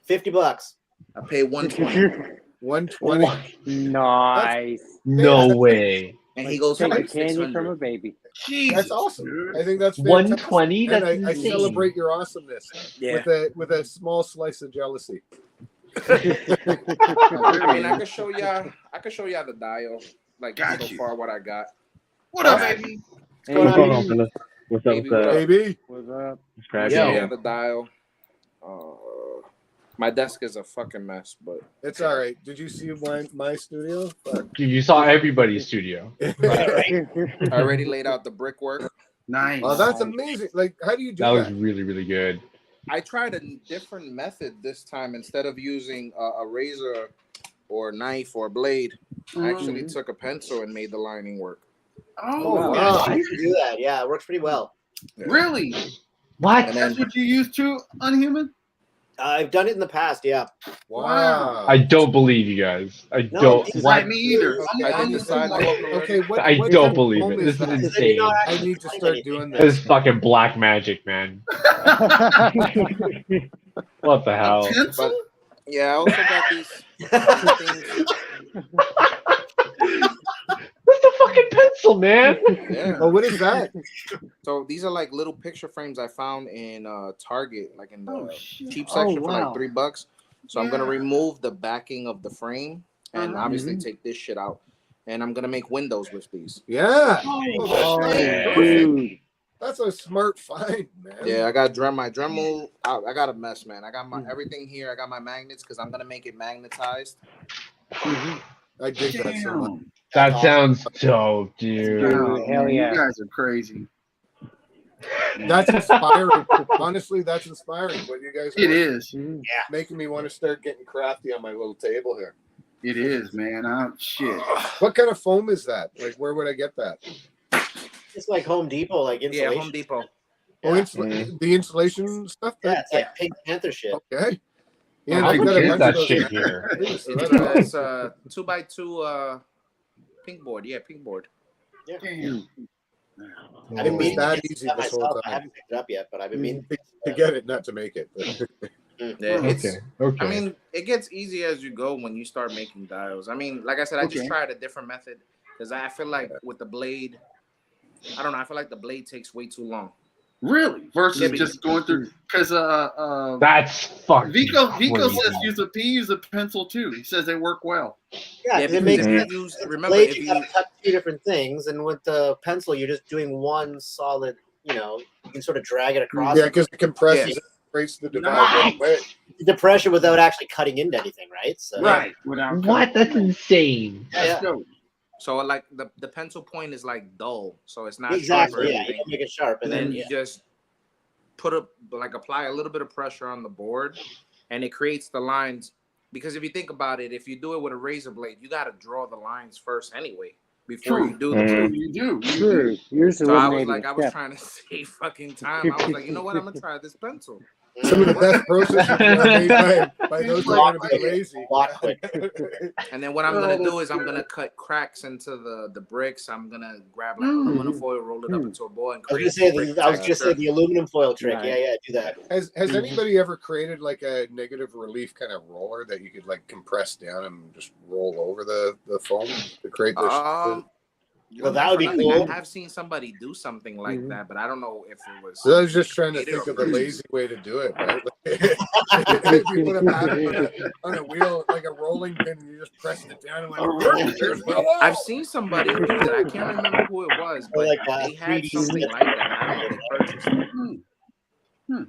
$50. I paid 120, 120. Nice. No way. and he goes for Take a like candy from a 600. baby. Jesus, That's awesome. dude. I think that's fantastic. 120. And That's I insane. celebrate your awesomeness Yeah. with a small slice of jealousy. I mean, I could show y'all. I could show y'all the dial, like Got so you. far what I got. What up, baby? Hey, going on, baby. fellas? What's up? Baby, What's up? Baby. What's up? Subscribe. Yeah, Yo. the dial. My desk is a fucking mess, but It's all right. Did you see my studio? Fuck. Dude, you saw everybody's studio. I already laid out the brickwork. Nice. Oh, that's amazing. Like, how do you do That that? was really, really good. I tried a different method this time. Instead of using a razor or knife or blade, I actually took a pencil and made the lining work. Oh, wow. wow. I can do that. Yeah, it works pretty well. Really? What? And then That's what you used to, Unhuman? I've done it in the past. Yeah. Wow. I don't believe you guys. I No, don't. it's What? Me either. I I'm did the the sidewalk same. already. Okay, what? I what don't kind of believe foam it. is This is that? insane. I need to start doing This is this. fucking black magic, man. What the hell? Pencil? But yeah, I also got these things. That's the fucking pencil, man. Yeah. Oh, what is that? So these are like little picture frames I found in Target, like in the Oh, shit. cheap section for wow. like $3. So I'm gonna Yeah. remove the backing of the frame and obviously Mhm. take this shit out. And I'm gonna make windows with these. Yeah. Oh, Yeah. dude. That's a smart find, man. Yeah, I got my Dremel. I got a mess, man. I got my everything here. I got my magnets because I'm gonna make it magnetized. I dig that so much. Damn. That sounds dope, dude. Dude, hell yeah. You guys are crazy. That's inspiring. Honestly, that's inspiring. What you guys are It is. making me want to start getting crafty on my little table here. It is, man. Shit. What kind of foam is that? Like, where would I get that? It's like Home Depot, like Yeah, insulation. Home Depot. Oh, Yeah. the insulation stuff. Yeah, it's like Pink Panther shit. Okay. Yeah, How they much got a is bunch that of those shit in here? there. So that's awesome. It's a 2x2 pink board. Yeah, pink board. Damn. I've been It was meaning to that get easy that this whole myself. I time. haven't picked it up yet, but I've been meaning. To get it, not to make it. Yeah, it's. Okay. I mean, it gets easy as you go when you start making dials. I mean, like I said, I just Okay. tried a different method because I feel like with the blade, I don't know. I feel like the blade takes way too long. Really? Versus Yeah, because- just going through because That's fucking Vico crazy. says use a pencil too. He says they work well. Yeah, Yeah, 'cause it because makes if sense. you use, With the remember, blade, if you you gotta cut two different things, and with the pencil, you're just doing one solid you can sort of drag it across. Yeah, because it compresses it, breaks the divide away. The depression without actually cutting into anything, right? So, Right. Without What? That's insane. That's dope. So like the pencil point is like dull, so it's not exactly. sharp or Yeah, you anything. can make it sharp, And then you just apply a little bit of pressure on the board, and it creates the lines. Because if you think about it, if you do it with a razor blade, you got to draw the lines first anyway before you do the move. You do. True. Yours So I was eliminating like, I was trying to save fucking time. I was like, you know what? I'm gonna try this pencil. Some of the best processes are made by those who are going to be lazy. And then what I'm gonna do is I'm gonna cut cracks into the bricks. I'm gonna grab like aluminum foil, roll it up into a ball, and I was create. just say the aluminum foil trick. Nice. Yeah, do that. Has anybody ever created like a negative relief kind of roller that you could like compress down and just roll over the foam to create this? Well, that would be cool. I have seen somebody do something like that, but I don't know if it was. So I was just trying to think of the lazy way to do it, right? If you put a paddle on a wheel, like a rolling pin, and you just pressed it down and went, there's my wall. I've seen somebody do that. I can't remember who it was, but like they had something like that. I don't know if they purchased it.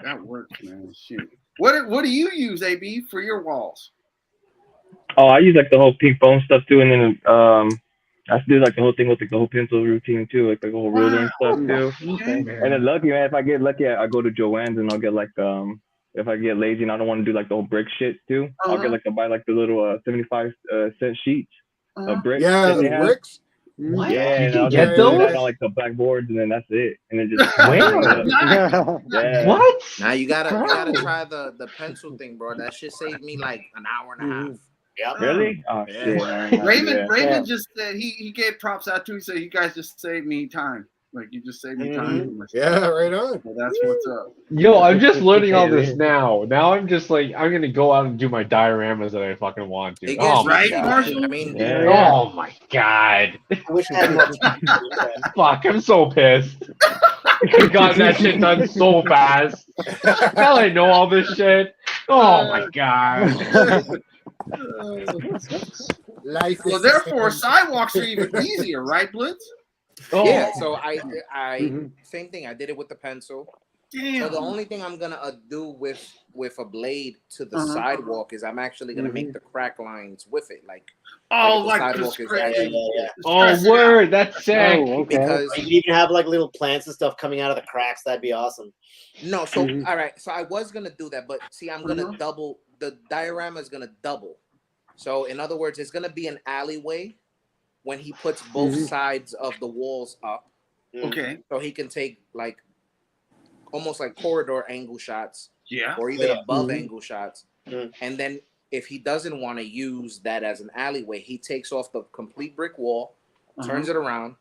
That works, man. Shit. What do you use, AB, for your walls? Oh, I use like the whole pink foam stuff too, and then I do like the whole thing with like the whole pencil routine too, like the whole ruler and stuff too. Okay. And then lucky, man, if I get lucky, I go to Joann's and I'll get like if I get lazy and I don't want to do like the whole brick shit too, I'll get like buy like the little 75-cent sheets of bricks. Yeah, the bricks. What? Yeah, You and can I'll get just do that those? on like the blackboards, and then that's it. And then just yeah. What? Now you gotta try the pencil thing, bro. That shit saved me like an hour and a half. Yeah. Really? Oh Yeah. shit. man. Raven Yeah. just said he gave props out too. He said you guys just saved me time. Like you just saved me time. Yeah, right on. So that's what's up. Yo, I'm just learning all this now. Now I'm just like, I'm gonna go out and do my dioramas that I fucking want to. It Oh gets my right, god. Marshall? I mean, Yeah. Oh my god. I wish I had more time. Fuck, I'm so pissed. I could have gotten that shit done so fast. Now I know all this shit. Oh my god. Life Well, is therefore, sidewalks are even easier, right, Blitz? yeah. So I same thing. I did it with the pencil. Damn. So the only thing I'm gonna do with a blade to the sidewalk is I'm actually gonna make the crack lines with it, like Oh, the like sidewalk this is crazy. Yeah. Oh, word. That's sick. Oh, okay. because You can even have like little plants and stuff coming out of the cracks. That'd be awesome. no. So all right. So I was gonna do that, but see, I'm gonna Mhm. double. The diorama is gonna double. So in other words, it's gonna be an alleyway when he puts both sides of the walls up. Okay. So he can take like almost like corridor angle shots Yeah. or even Yeah. above angle shots. Mhm. And then if he doesn't want to use that as an alleyway, he takes off the complete brick wall, turns it around.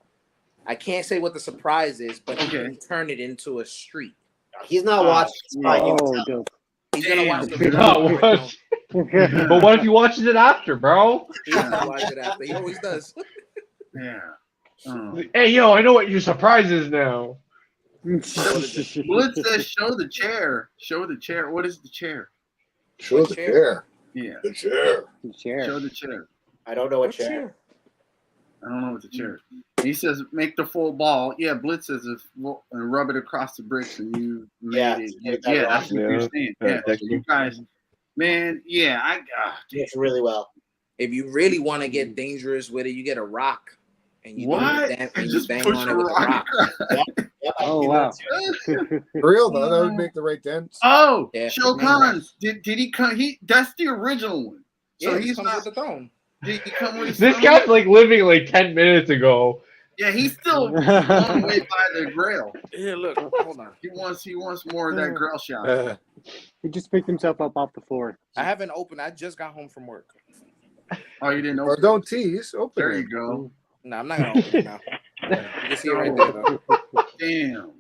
I can't say what the surprise is, but he can turn it into a street. He's not watching. It's fine. You can Oh, tell. dope. He's gonna watch the Good video. job, watch. But what if he watches it after, bro? He's gonna watch it after. He always does. Yeah. Oh. Hey, yo, I know what your surprise is now. Blitz says, "Show the chair. Show the chair. What is the chair? Show the chair. Yeah. The chair. Show the chair. I don't know what chair. I don't know what the chair is. He says, make the full ball. Yeah, Blitz says, and rub it across the bricks, and you made Yeah, it. get that Yeah, wrong. that's what you're saying. Yeah, so you guys, man, yeah, It's really well. If you really want to get dangerous with it, you get a rock and you what? and And you just bang push on a it with a rock. rock. Yep. Oh, wow. For real though, that would make the right dents. Oh, Yeah. Shokan's. Did he come? That's the original one. So Yeah, he's comes not. with the throne. Did he come with his This phone? guy's like living like 10 minutes ago. Yeah, he's still blown away by the grail. Yeah, look, hold on. He wants more of that grail shot. He just picked himself up off the floor. I haven't opened. I just got home from work. Oh, you didn't Or open. don't tease. Open There it. you go. No, I'm not gonna open it now. You can see it right there, though.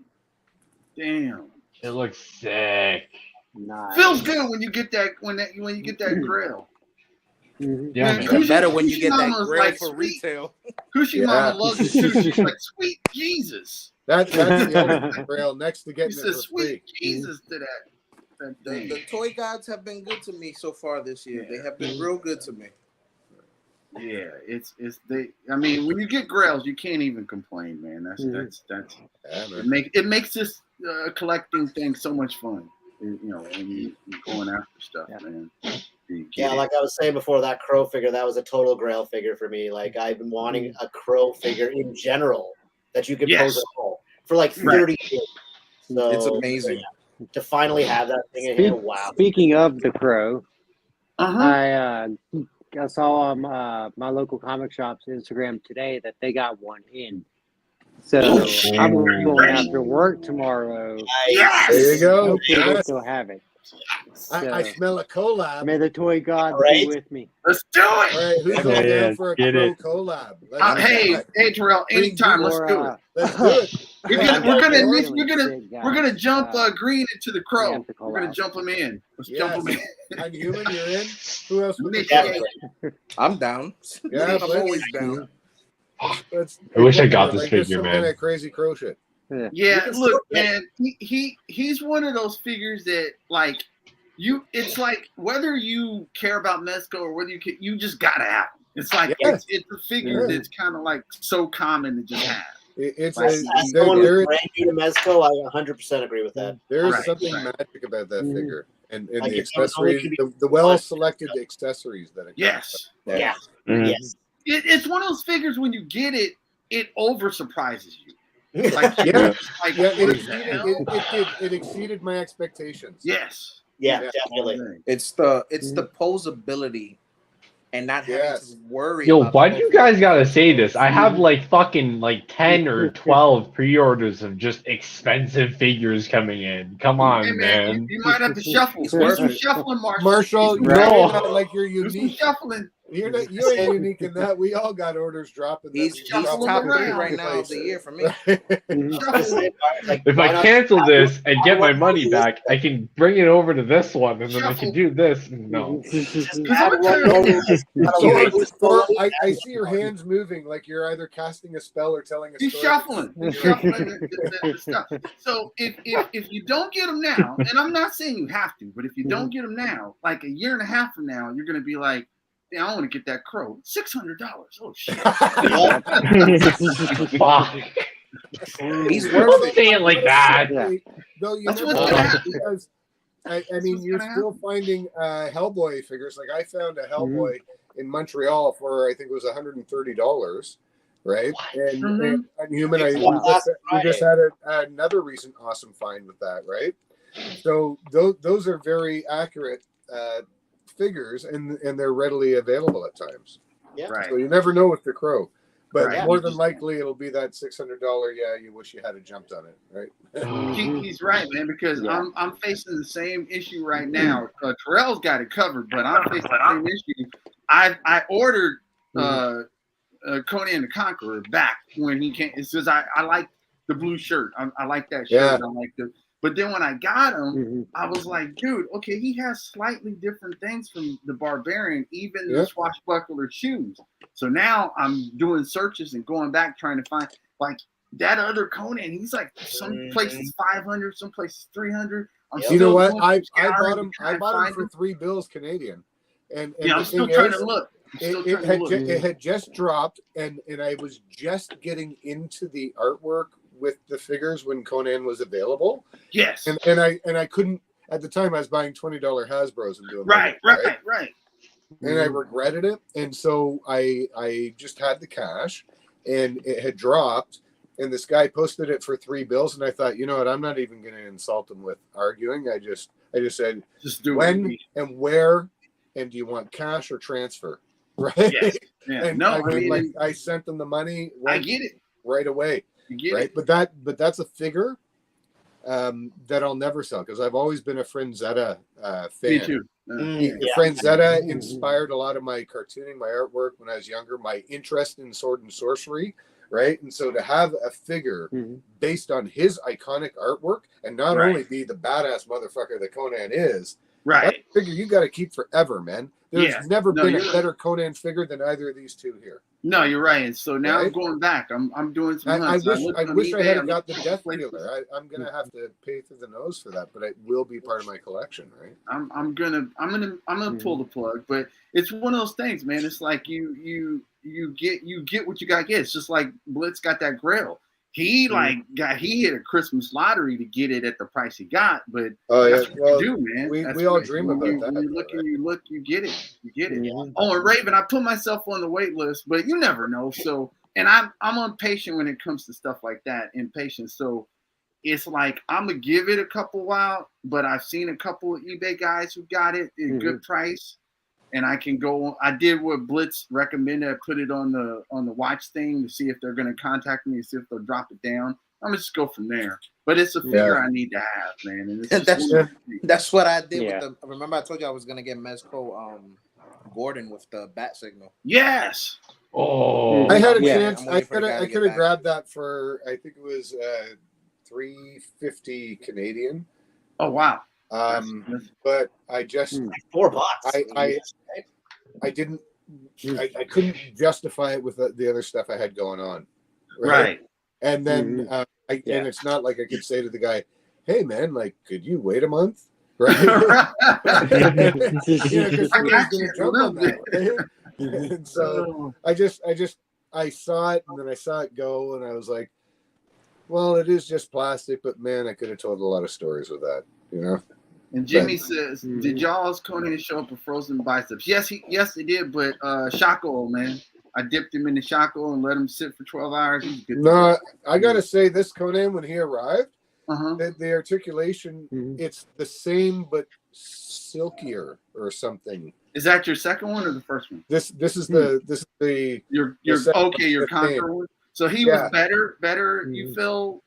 Damn. It looks sick. Nice. Feels good when you get that when you get that grill. Mhm. Yeah, Man, man. It's better when you get that Kushimama's grill like for sweet. retail. Kushimama Yeah. loves it too. She's like, sweet Jesus. That's the ultimate rail next to He getting it says, for sweet free. Jesus to that The thing. toy gods have been good to me so far this year. They have been real good to me. Yeah, it's they. I mean, when you get grails, you can't even complain, man. That's Yeah, man. it makes this collecting thing so much fun. You know, when you're going after stuff, man. Yeah, like I was saying before, that crow figure, that was a total grail figure for me. Like I've been wanting a crow figure in general that you could pose at home for like 30 years. So It's amazing to finally have that thing in hand. Wow. Speaking of the crow, Uh-huh. I saw on my local comic shop's Instagram today that they got one in. So I'm going after work tomorrow. Yes! There you go. Hopefully they Yes. still have it. I smell a collab. May the toy gods Right? be with me. Let's do All it. right, who's going down for a crow collab? Let's do it. Hey, Terrell, anytime. Let's do it. Let's do it. We're gonna jump Green into the crow. We're gonna jump him in. Let's jump him in. I'm human. You're in. Who else? I'm down. Yeah, I'm always down. I wish I got this like, figure, some man. kind of crazy crow shit. Yeah, look, man, he's one of those figures that like it's like whether you care about Mezco or whether you just gotta have him. It's like it's a figure that's kind of like so common to just have. It's As someone who's brand new to Mezco, I 100% agree with that. There is something magic about that figure and the accessories, the well selected accessories that it Yes. Yes. It's one of those figures when you get it, it over surprises you. Like, it exceeded my expectations. Yes. Yeah, definitely. It's the posability and not having to worry. Yo, why do you guys gotta say this? I have like fucking 10 or 12 pre-orders of just expensive figures coming in. Come on, man. You might have to shuffle. Do some shuffling, Marshall. No. Like you're unique. Do some shuffling. You ain't unique in that. We all got orders dropping. He's top 3 right now of the year for me. If I cancel this and get my money back, I can bring it over to this one, and then I can do this. No. I see your hands moving like you're either casting a spell or telling a story. He's shuffling. The stuff. So if you don't get them now, and I'm not saying you have to, but if you don't get them now, like a year and a half from now, you're going to be like, yeah, I want to get that crow. $600. Oh shit! He's worth it like that. Though you That's never what's know, gonna happen. because I mean, you're still finding Hellboy figures. Like I found a Hellboy in Montreal for I think it was $130, right? And Human, we just had another recent awesome find with that, right? So those are very accurate figures, and they're readily available at times. Yeah. Right. So you never know with the crow, but more than likely it'll be that $600. Yeah, you wish you had jumped on it, right? He's right, man. Because I'm facing the same issue right now. Terrell's got it covered, but I'm facing the same issue. I ordered Conan the Conqueror back when he came. It's because I like the blue shirt. I like that shirt. Yeah. I like the. But then when I got him, I was like, dude, okay, he has slightly different things from the Barbarian, even the swashbuckler shoes. So now I'm doing searches and going back trying to find like that other Conan. He's like some places 500, some places 300. You know what? I bought him. I bought him for $3 Canadian. And I'm still trying to look. It had just dropped, and I was just getting into the artwork with the figures when Conan was available. Yes. And I couldn't at the time. I was buying $20 Hasbros and doing right. And I regretted it, and so I just had the cash, and it had dropped, and this guy posted it for $3, and I thought, you know what, I'm not even going to insult him with arguing. I just said, just do when and where, and do you want cash or transfer, right? Yes. Yeah. And I sent them the money. I get it right away. Right, but that's a figure that I'll never sell because I've always been a Franzetta fan. Me too. Franzetta inspired a lot of my cartooning, my artwork when I was younger, my interest in sword and sorcery, right? And so to have a figure based on his iconic artwork and not only be the badass motherfucker that Conan is, Right. Figure you got to keep forever, man. There's Yeah. never No, been you're a better Conan figure than either of these two here. No, you're right. And so now I'm Right? going back. I'm doing some I hunts. wish I eBay, had looked got the at Death places. Dealer. I'm gonna have to pay through the nose for that, but it will be part of my collection, right? I'm gonna pull the plug, but it's one of those things, man. It's like you get what you gotta get. It's just like Blitz got that Grail. He he hit a Christmas lottery to get it at the price he got, but that's what you do, man. We all dream about that. When you look, you get it. You get it. Mhm. Oh, and Raven, I put myself on the wait list, but you never know. So, and I'm impatient when it comes to stuff like that. Impatient. So it's like I'm gonna give it a couple while, but I've seen a couple of eBay guys who got it at a good price, and I can go. I did what Blitz recommended. I put it on the watch thing to see if they're gonna contact me and see if they'll drop it down. I'm gonna just go from there. But it's a figure I need to have, man. And it's that's what I did Yeah. with the. Remember, I told you I was gonna get Mezco Gordon with the bat signal. Yes. Oh, I had a Yeah. chance. I'm I waiting for could the guy to have get back. grabbed that for I think it was $350 Canadian. Oh wow. But I just $4. I didn't I couldn't justify it with the other stuff I had going on. Right. And then and it's not like I could say to the guy, "Hey man, like could you wait a month?" Right? Because somebody's gonna jump on that. Right? And so I saw it and then I saw it go and I was like, well, it is just plastic, but man, I could have told a lot of stories with that, you know. And Jimmy says, "Did y'all's Conan show up with frozen biceps?" Yes, they did. But Shaco, man, I dipped him in the Shaco and let him sit for 12 hours. He's good. No, I gotta say, this Conan when he arrived, Uh-huh. the articulation, it's the same but silkier or something. Is that your second one or the first one? This is the Your second- okay, your the Conqueror one. So he was better. You feel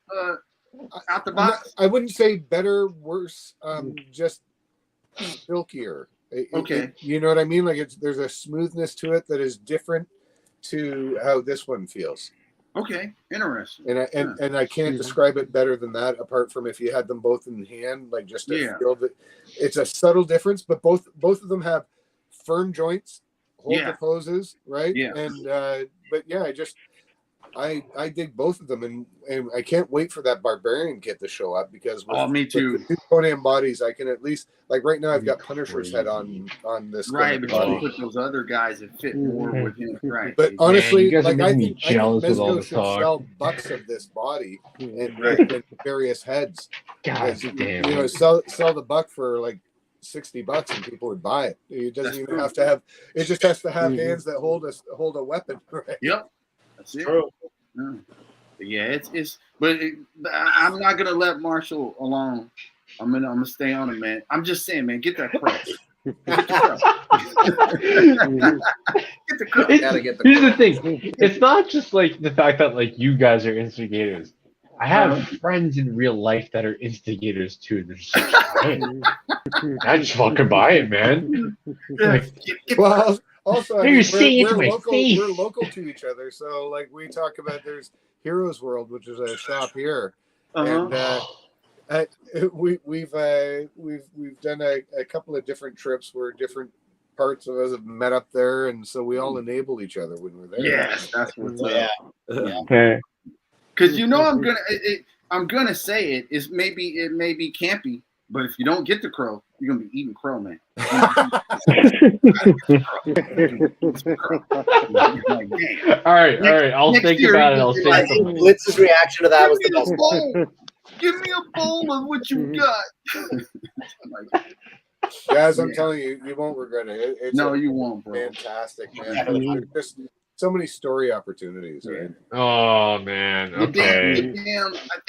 out the box. I wouldn't say better, worse, just silkier. Okay. You know what I mean? Like there's a smoothness to it that is different to how this one feels. Okay, interesting. And I can't describe it better than that. Apart from if you had them both in hand, like just to feel that it's a subtle difference. But both of them have firm joints, hold the poses, right? Yeah. And but yeah, I dig both of them, and I can't wait for that Barbarian kit to show up because me too. With the two Conan bodies, I can at least like right now I've got Punisher's head on this. Right, but you body. can put those other guys that fit more with him. Right. But honestly, you guys are like I making me think jealous with all Mezco this should talk. sell bucks of this body and various heads. God You damn. know, sell the buck for like $60 and people would buy it. It doesn't even have to have. It just has to have hands that hold a weapon. Right? Yep. That's it. True. Yeah, I'm not gonna let Marshall alone. I'm gonna stay on him, man. I'm just saying, man, get that crow. Get the crow. Here's the thing. It's not just like the fact that like you guys are instigators. I have friends in real life that are instigators too. They're just like, hey, I just fucking buy it, man. Like, well, also, I you're mean, saying it to my local. face. We're local to each other, so like we talk about. There's Heroes World, which is a shop here, and we've done a couple of different trips where different parts of us have met up there, and so we all enable each other when we're there. Yes, that's what's up. Okay. Because I'm gonna say it. It may be campy, but if you don't get the crow, you're gonna be eating crow, man. all right. I'll think about it. I'll say I think something. Blitz's reaction to that was the best one. Give me a bowl of what you got. Guys, I'm telling you, you won't regret it. It's you won't, bro. Fantastic, man. There's just so many story opportunities, right? Oh man. Okay. Damn, I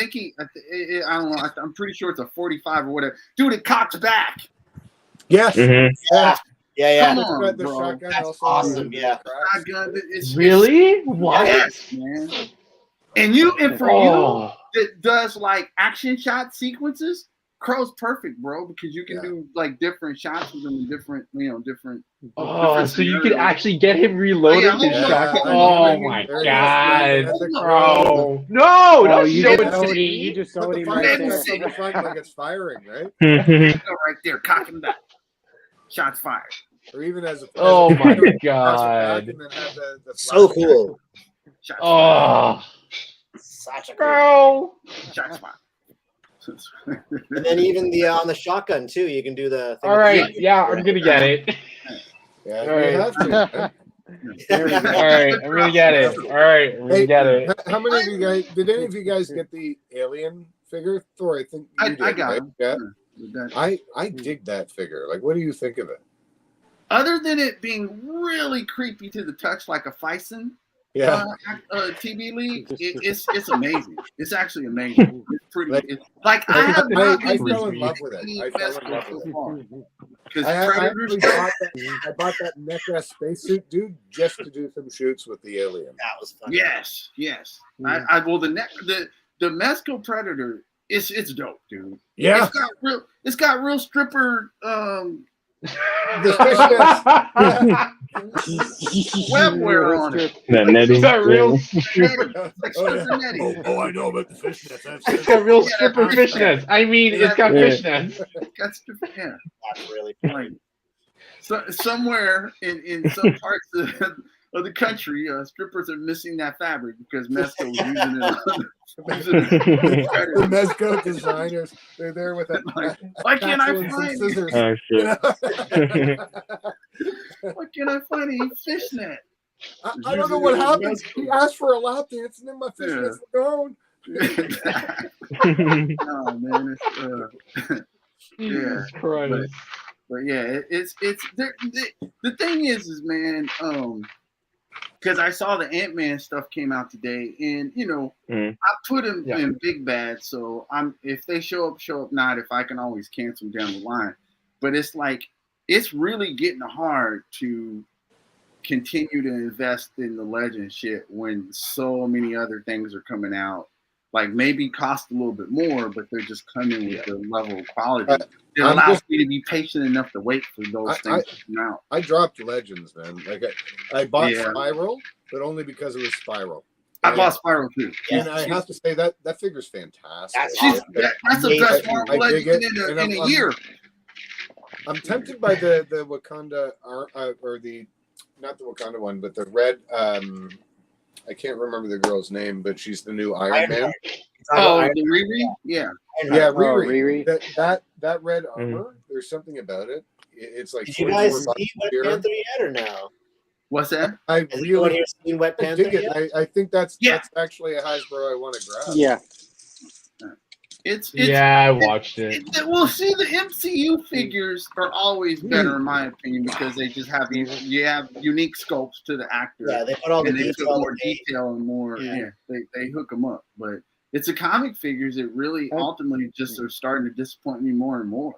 don't know. I'm pretty sure it's a 45 or whatever. Dude, it cocks back. Yes. Yeah. Come on, The bro. shotgun That's also awesome, yeah. Shotgun, Really? What? Yes, man. And for you that does like action shot sequences, Crow's perfect, bro, because you can do like different shots with them in different. Oh, so you could actually get him reloaded to shotgun. Oh my god, bro! No, don't show it to me. You just Put showed the him fire right next there. to the front like it's firing, right? Right there, cocking back. Shots fired. Or even as a Oh my pass it back God. and then have the So flash cool. Shots fired. Oh, Such a cool. bro. Shots fired. And then even the on the shotgun too, you can do the thing All with the right. shotgun. Yeah, I'm gonna get it. Yeah, All you right. have to. Man. There we All go. right, I'm gonna get it. All right, I'm gonna get it. How many of you guys did any of you guys get the Alien figure? Thor, I think you did. I got right? him. Yeah. Yeah. I dig that figure. Like, what do you think of it? Other than it being really creepy to the touch, like a Fison Yeah. TV league, it's amazing. It's actually amazing. It's pretty. Like- It's, like I have not I been fell in love with it. any I fell in Mezco love so with it. far. Because I Predators. actually bought that NECA spacesuit dude just to do some shoots with the Alien. That was fun. Yes. Well, the Mezco Predator, it's dope, dude. Yeah. It's got real stripper The webwear on it. That netting. Is that real? Like stripper netting. Oh, I know about the fishnets. It's got real stripper fishnets. I mean, it's got Yeah. fishnets. Got stripper, yeah. That's really Like, so somewhere in some parts of the country, strippers are missing that fabric because Mezco was using it on The Mezco designers, they're there with a Why can't I spatula and some find scissors. Oh shit. why can't I find any fishnet? I don't know what happened. He asked for a lap dance, and then my fishnets were gone. Oh man, yeah. Jesus Christ. But yeah, it's the thing is man, because I saw the Ant-Man stuff came out today, and I put them in big bad, so if they show up, not if I can always cancel them down the line. But it's like it's really getting hard to continue to invest in the legend shit when so many other things are coming out. Like maybe cost a little bit more, but they're just coming with the level of quality. It allows me to be patient enough to wait for those things to come out. I dropped Legends, man. Like I bought Spiral, but only because it was Spiral. I bought Spiral too. And I have to say that figure's fantastic. That's the best Marvel Legend in a year. I'm tempted by the Wakanda or the not the Wakanda one, but the red. I can't remember the girl's name, but she's the new Iron Man. Oh, the Riri? Yeah. Yeah, Riri. That red armor. There's something about it. It's like. Did you guys see Wet Panther yet or no? What's that? I Has really anyone here seen Wet Panther dig it. yet? I think that's actually a Hasbro I want to grab. Yeah. It's I watched it. Well, see, the MCU figures are always better in my opinion because they just have you have unique sculpts to the actor. Yeah, they put all the and they put detail. more detail and more. Yeah, they hook them up. But it's the comic figures that really ultimately just are starting to disappoint me more and more.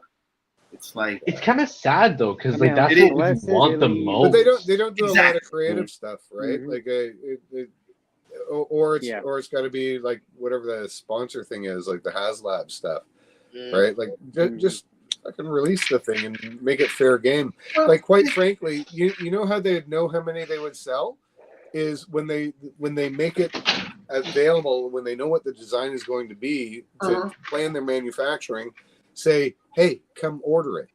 It's like It's kind of sad though, because like that's it what is. we want the most. But they don't do a lot of Exactly. creative stuff, right? Like or it's got to be like whatever the sponsor thing is, like the HasLab stuff, right? Like just fucking release the thing and make it fair game. Like quite frankly, you know how they'd know how many they would sell is when they make it available, when they know what the design is going to be to plan their manufacturing. Say, hey, come order it,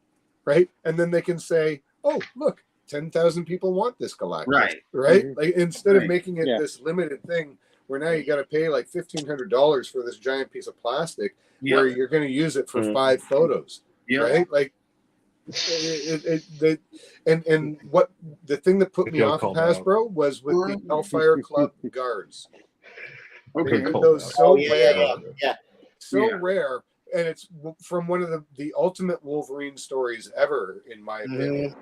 right? And then they can say, oh, look, 10,000 people want this Galactus, right? Like instead of making it this limited thing where now you got to pay like $1,500 for this giant piece of plastic where you're going to use it for 5 photos, right? Like and what the thing that put me off of Hasbro was with the Hellfire Club guards. Okay, those so rare, Yeah. rare. And it's from one of the ultimate Wolverine stories ever, in my opinion.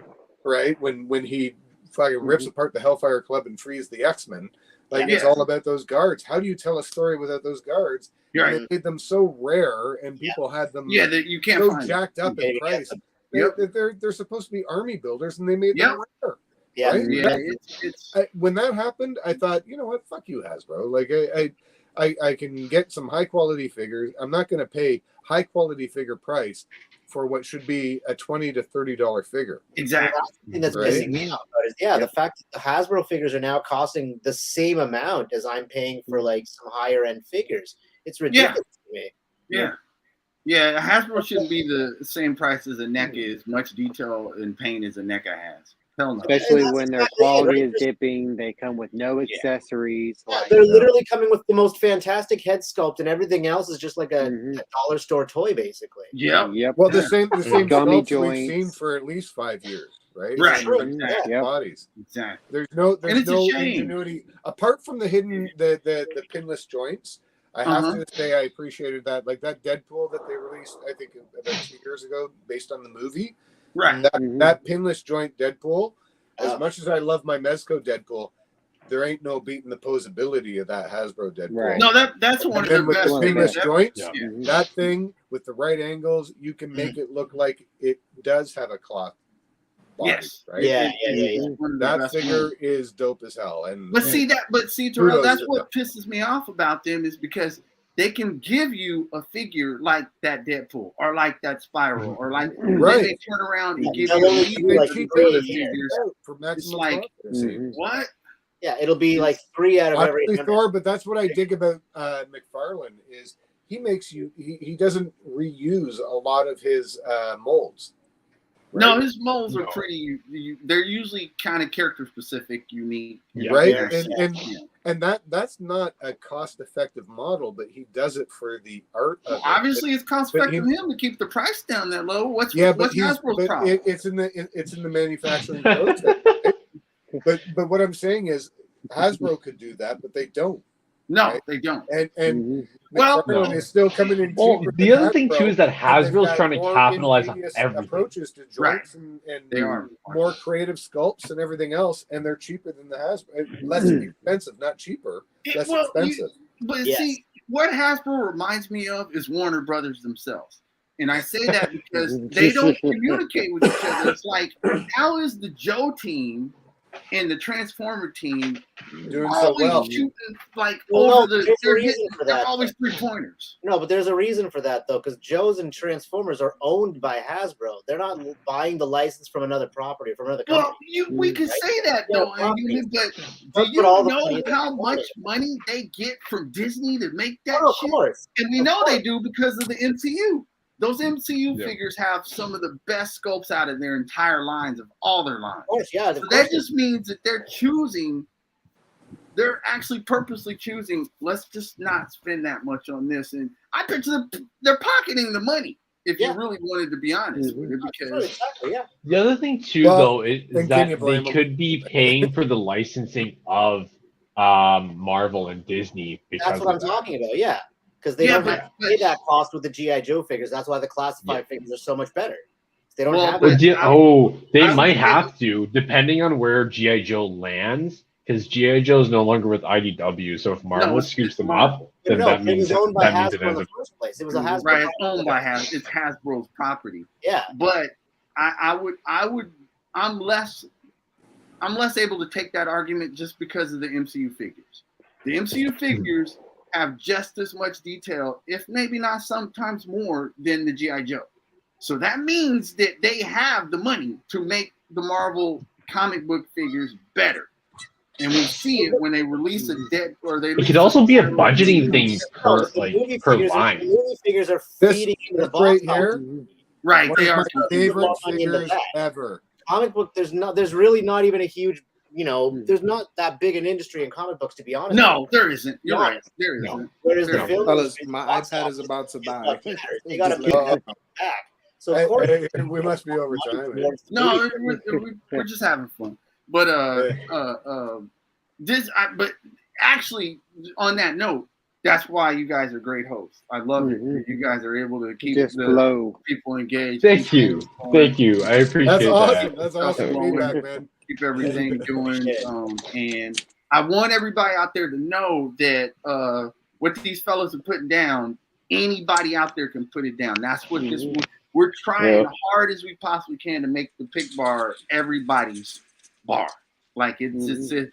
Right? When he fucking rips apart the Hellfire Club and frees the X-Men. Like it's all about those guards. How do you tell a story without those guards? They made them so rare and people had them that you can't so find jacked up in price. They're supposed to be army builders and they made them rare. Yeah. Right? It's when that happened, I thought, you know what, fuck you, Hasbro. Like I can get some high quality figures. I'm not going to pay high quality figure price for what should be a $20 to $30 figure. Exactly. That's the thing that's pissing me off about is the fact that the Hasbro figures are now costing the same amount as I'm paying for like some higher end figures. It's ridiculous to me. Yeah. Yeah, Hasbro shouldn't be the same price as a NECA, as much detail and paint as a NECA has. Hell no. Especially that's when their exactly it, quality right? is dipping, they come with no accessories. Yeah, Like, they're literally coming with the most fantastic head sculpt, and everything else is just like a Mhm. dollar store toy, basically. Yep. Yep. Well, the same Gummy sculpts we've seen joints. for at least 5 years, right? Right. True. And Yeah. Yep. bodies. Exactly. There's And it's a no shame. ingenuity apart from the hidden the pinless joints. I have to say I appreciated that. Like that Deadpool that they released, I think about 2 years ago, based on the movie. Right. That pinless joint Deadpool. As Oh. much as I love my Mezco Deadpool, there ain't no beating the posability of that Hasbro Deadpool. Right. No, that's one And of then the with best the things pinless ever. joints, Yeah. Mhm. that thing with the right angles, you can make it look like it does have a cloth body, Yes. right? Yeah. It's one of the That best figure ones. is dope as hell. And But see, Terrell, Kudos that's to what pisses me off about them is because they can give you a figure like that Deadpool or like that Spiral or like Right. then they turn around and give They'll you only a do like cheap three a other year. figures for maximum like- profit, it seems. what? Yeah, it'll be like 3 out of every Obviously 100. Thor, but that's what I dig about McFarlane is he makes he doesn't reuse a lot of his molds. No, right? his molds are No. pretty. They're usually kind of character specific, unique. Yeah. Right, Yeah. and that's not a cost effective model, but he does it for the art of it. Obviously, it's cost But effective for him to keep the price down that low. What's but Hasbro's problem? it's in the manufacturing process. Right? But what I'm saying is Hasbro could do that, but they don't. No, right? they don't. And Mhm. Well, McFarlane no. is still coming in Well, cheaper. the than other thing Hasbro, too is that and they've Hasbro's got trying to more capitalize on ingenious everything. approaches to joints and They are. more creative sculpts and everything else, and they're cheaper than the Hasbro. Less expensive, not cheaper. Less Well, expensive. But Yes. see, what Hasbro reminds me of is Warner Brothers themselves. And I say that because they don't communicate with each other. It's like, how is the Joe team and the Transformer team Doing so always well. shooting like Well, over there's a they're reason hitting, for they're that, always though. 3-pointers. No, but there's a reason for that though, because Joe's and Transformers are owned by Hasbro. They're not buying the license from another property from another company. Well, we can say that though, Yeah, but do That's you what all the know money how they much wanted. money they get from Disney to make that Oh, of shit? course. And we Of know course. they do because of the MCU. Those MCU Yeah. figures have some of the best sculpts out of their entire lines of all their lines. Of course, yeah. Of So course. that just means that they're actually purposely choosing, let's just not spend that much on this. And I picture they're pocketing the money, if Yeah. you really wanted to be honest with it, Sure, because exactly, yeah. The other thing too, Well, though, is and that can you they blame 'em? could be paying for the licensing of Marvel and Disney because That's what I'm of that. talking about, yeah. Because they Yeah, don't but- have to pay that cost with the G.I. Joe figures. That's why the classified figures are so much better. They don't Well, have but- it. They I would might say- have to, depending on where GI Joe lands, because GI Joe is no longer with IDW. So if Marvel No, it's scoops them Marvel. up, then No, that it means was owned by that means it Hasbro in ends the up. first place. It was a Hasbro. right, it's property. owned by it's Hasbro's property. Yeah. But I'm less able to take that argument just because of the MCU figures. The MCU figures have just as much detail, if maybe not sometimes more, than the G.I. Joe. So that means that they have the money to make the Marvel comic book figures better. And we see it when they release a dead or they. It could also be a budgeting thing No, per the movie per figures line. The movie figures are This- feeding into the this box right office. here, Right, one they of are. my favorite More money in the figures bag. ever. Comic book, there's really not even a huge, there's not that big an industry in comic books, to be honest. No, there isn't. You're No. right. There No. isn't. Whereas the No. film Fellas, industry, my box iPad is office about to is die. much better. They got to make Oh. that back. So of course, We must be over time. eh? No, we're just having fun. But but actually, on that note, that's why you guys are great hosts. I love it. Mhm. You guys are able to keep Just the flow. people engaged. Thank keep you, things going, thank you. I appreciate That's awesome. that. That's awesome Flowing. feedback, man. keep everything doing. And I want everybody out there to know that what these fellas are putting down, anybody out there can put it down. That's what this. We're trying hard as we possibly can to make the Pic Bar everybody's bar. Like the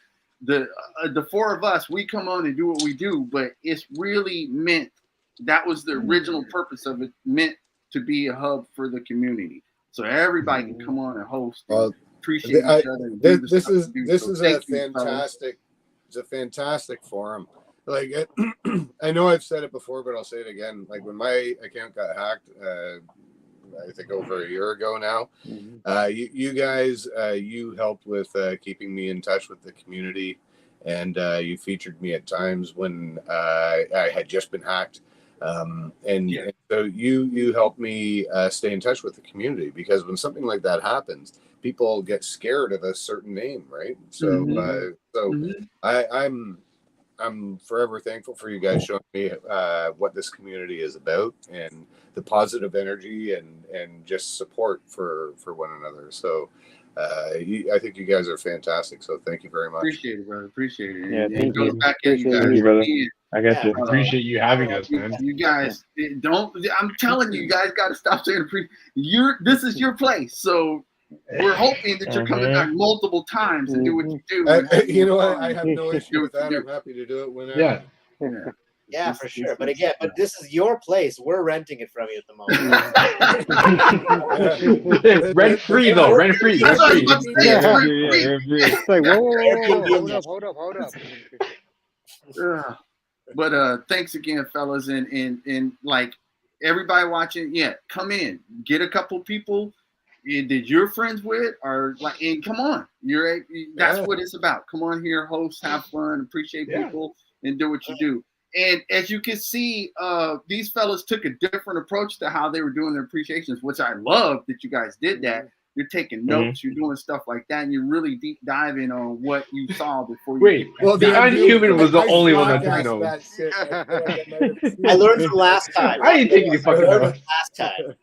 four of us, we come on and do what we do, but it's really meant. That was the original purpose of it, meant to be a hub for the community, so everybody can come on and host. And appreciate each other. And do the This stuff is we do. this So is a thank you, fellas. fantastic. It's a fantastic forum. like I know I've said it before, but I'll say it again. Like when my account got hacked, I think over a year ago now. You guys, you helped with keeping me in touch with the community, and you featured me at times when I had just been hacked. And so you helped me stay in touch with the community, because when something like that happens, people get scared of a certain name, right? So I'm forever thankful for you guys showing me what this community is about, and the positive energy and just support for one another. So I think you guys are fantastic. So thank you very much. Appreciate it, brother. Appreciate it. Yeah, And thank goes you. back at you Appreciate guys. Thank you, brother. Again, I got you. Appreciate you having us, man. you guys don't. I'm telling you, you guys got to stop saying this is your place. So we're hoping that you're coming back multiple times and do what you do. You know what? I have no issue with that. I'm happy to do it whenever. Yeah, for sure. But again, this is your place. We're renting it from you at the moment. Rent free though. Rent free. That's Rent what I was free. about to say. Yeah, Free. It's like, whoa, Airbnb. hold up. But thanks again, fellas, and like everybody watching, come in, get a couple people that you're friends with, or like, and come on, that's what it's about. Come on here, host, have fun, appreciate people, and do what you do. And as you can see, these fellas took a different approach to how they were doing their appreciations, which I love that you guys did that. You're taking notes, you're doing stuff like that, and you're really deep diving on what you saw before you. Wait, the Unhuman was the only one that took notes. I learned from last time. I ain't taking any fucking notes. Last time.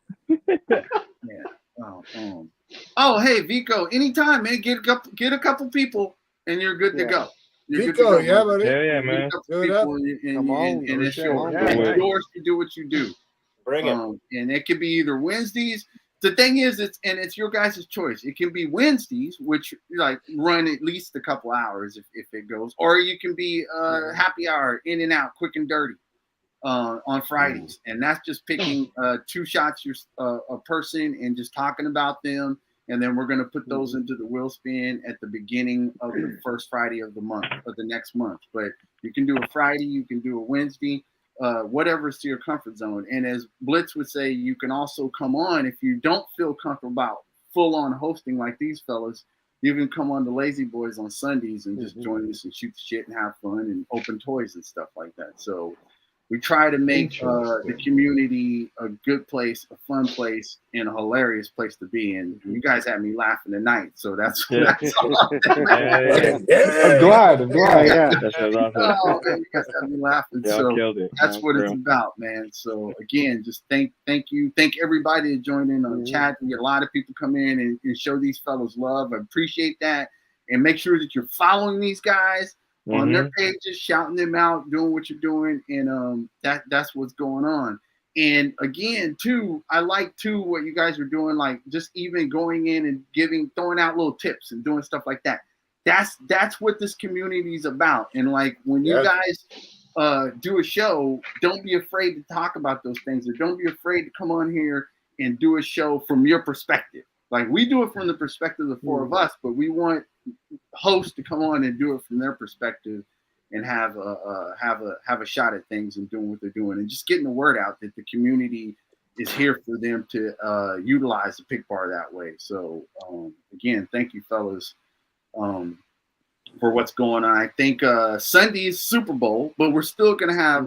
Oh, hey, Vico, anytime, man, get a couple people, and you're good to go. Vico, yeah, buddy. Yeah, man. Do it up. And it's yours. Yeah, It's yours to do what you do. Bring it. And it could be either Wednesdays. The thing is, it's your guys' choice. It can be Wednesdays, which like run at least a couple hours if it goes, or you can be happy hour, in and out, quick and dirty on Fridays, and that's just picking 2 shots a person and just talking about them, and then we're gonna put those into the wheel spin at the beginning of the first Friday of the month or the next month. But you can do a Friday, you can do a Wednesday. Whatever's to your comfort zone. And as Blitz would say, you can also come on if you don't feel comfortable about full-on hosting like these fellas. You can come on the Lazy Boys on Sundays and just join us and shoot the shit and have fun and open toys and stuff like that. So we try to make the community a good place, a fun place, and a hilarious place to be. And you guys had me laughing tonight, so that's all. I'm glad. Yeah. That's awesome. Oh, man, you guys had me laughing. Yeah, So killed it. that's what it's about, man. So again, just thank you. Thank everybody that joined in on chat. We get a lot of people come in and show these fellows love. I appreciate that. And make sure that you're following these guys on their pages, shouting them out, doing what you're doing, and that's what's going on. And again, too, I like too what you guys are doing, like just even going in and throwing out little tips and doing stuff like that. That's what this community is about. And like when you guys do a show, don't be afraid to talk about those things, or don't be afraid to come on here and do a show from your perspective. Like we do it from the perspective of the 4 of us, but we want hosts to come on and do it from their perspective and have a shot at things and doing what they're doing, and just getting the word out that the community is here for them to utilize the Pic Bar that way. So again, thank you, fellas, for what's going on. I think Sunday is Super Bowl, but we're still gonna have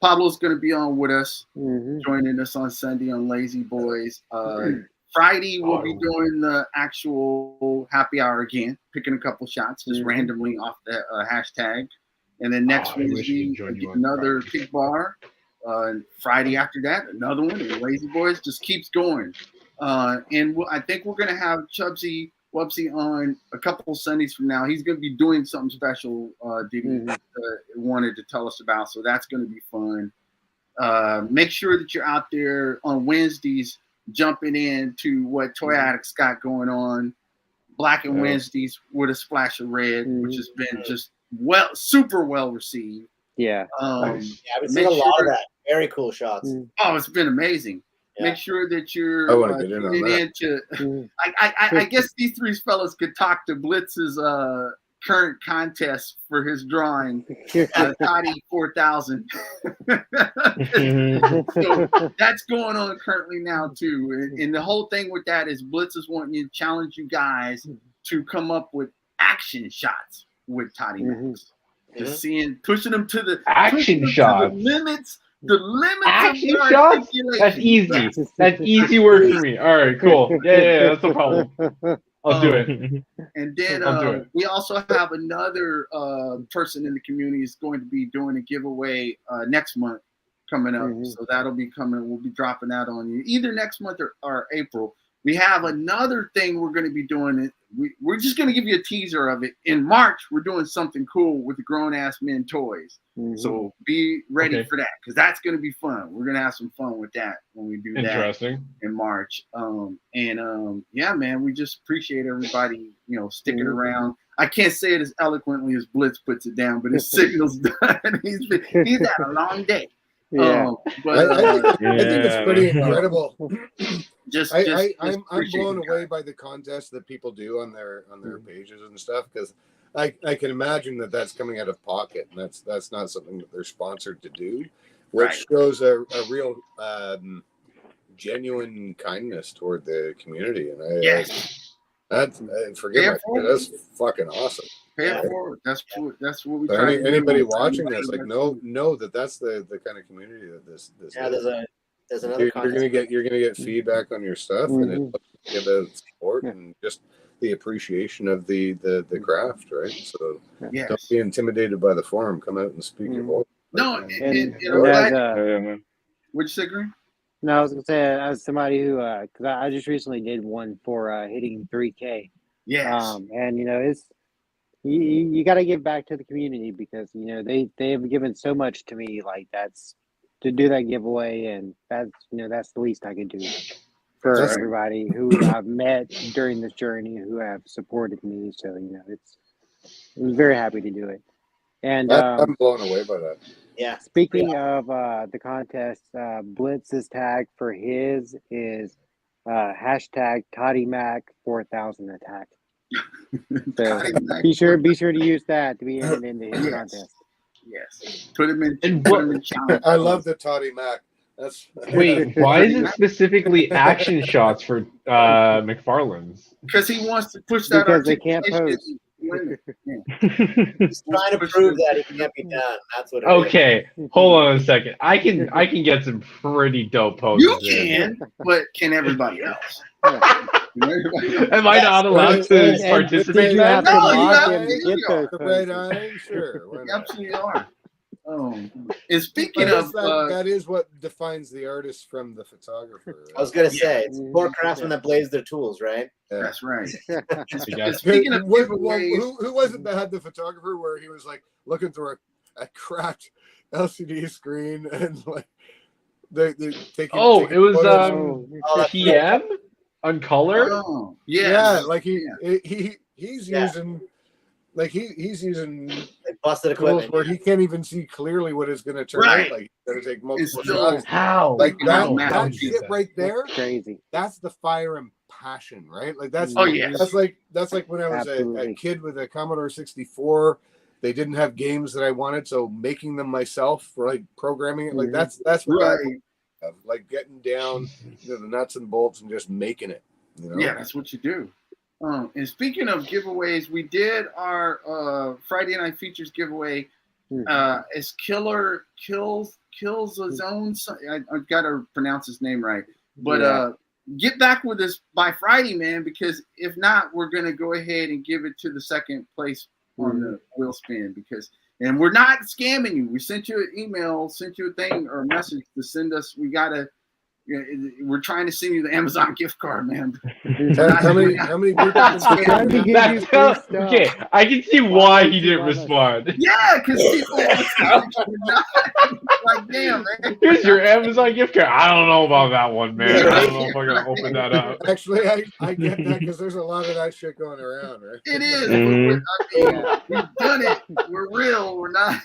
Pablo's gonna be on with us, joining us on Sunday on Lazy Boys. Friday, we'll be doing the actual happy hour again, picking a couple shots just randomly off the hashtag. And then next Wednesday, another Pic Bar. Friday after that, another one. And Lazy Boys just keeps going. And I think we're going to have Chubsy Wubsy on a couple Sundays from now. He's going to be doing something special that he wanted to tell us about. So that's going to be fun. Make sure that you're out there on Wednesdays, jumping into what Toy Addicts got going on, Black and Wednesdays with a splash of red, which has been just super well received. Yeah. I've been seeing a lot of that. Very cool shots. Oh, it's been amazing. Make sure that you're tuning into. I guess these 3 fellas could talk to Blitz's current contest for his drawing at Toddy 4000. So that's going on currently now too. And the whole thing with that is Blitz is wanting to challenge you guys to come up with action shots with Toddy Max. Just pushing them to the action shots. To the limits action of shots. articulation. That's easy. That's easy work for me. All right, cool. Yeah, that's no problem. I'll do it. And then we also have another person in the community is going to be doing a giveaway next month coming up. So that'll be coming. We'll be dropping that on you either next month or April. We have another thing we're going to be doing. We're just going to give you a teaser of it. In March, we're doing something cool with the Grown Ass Men toys. So be ready for that because that's going to be fun. We're going to have some fun with that when we do that in March. Yeah, man, we just appreciate everybody, sticking around. I can't say it as eloquently as Blitz puts it down, but his signal's done. He's had a long day. Yeah. But I think it's pretty incredible. I'm blown away by the contests that people do on their pages and stuff because I can imagine that that's coming out of pocket and that's not something that they're sponsored to do, which shows a real genuine kindness toward the community. And that's fucking awesome. Pay it forward. That's what we so try. Anybody watching this, know that's the kind of community that this is. There's another. You're gonna get feedback on your stuff, and give the support and just the appreciation of the craft, right? So don't be intimidated by the forum. Come out and speak your voice. No, man. Would you say, Green? No, I was gonna say as somebody who, because I just recently did one for hitting 3K. Yes. And it's. You got to give back to the community because they have given so much to me. Like that's to do that giveaway, and that's the least I could do for everybody who I've met during this journey who have supported me. So I'm very happy to do it. And I'm blown away by that. Yeah. Speaking of the contest, Blitz's tag for his is hashtag ToddyMac 4000 attack. So be sure to use that to be entered into his contest. Yes. Put him in challenge. I love the Toddy Mac. Wait, why is it specifically action shots for McFarland's? Because he wants to push that because they can't pose. He's trying to prove that it can't be done. That's what it is. Hold on a second. I can get some pretty dope poses. You can, but can everybody else? Am I not allowed to participate in that? Sure. You absolutely are. And speaking of that is what defines the artist from the photographer. I was gonna say it's poor craftsmen that blaze their tools, right? Yeah. That's right. Speaking of who was it that had the photographer where he was like looking through a cracked LCD screen and like they're taking it was PM on color. Oh, yeah, like he's using. Like he's using busted equipment where he can't even see clearly what is going to turn out. Like he's going to take multiple shots. How? Like that shit right there. Crazy. That's the fire and passion, right? Like that's that's like when I was a kid with a Commodore 64. They didn't have games that I wanted, so making them myself, like programming it, like that's what I like getting down to the nuts and bolts and just making it. Yeah, that's what you do. And speaking of giveaways, we did our Friday Night Features giveaway. It's Killer Kills a Zone. I've got to pronounce his name right. But get back with us by Friday, man, because if not, we're going to go ahead and give it to the second place on the wheel spin and we're not scamming you. We sent you an email, sent you a thing or a message to send us. We're trying to send you the Amazon gift card, man. How many people? Okay, I can see why he didn't respond. Yeah, because people like, damn, man. Here's your Amazon gift card. I don't know about that one, man. I don't know if I'm gonna open that up. Actually, I get that because there's a lot of that shit going around, right? It is. We've done it. We're real. We're not.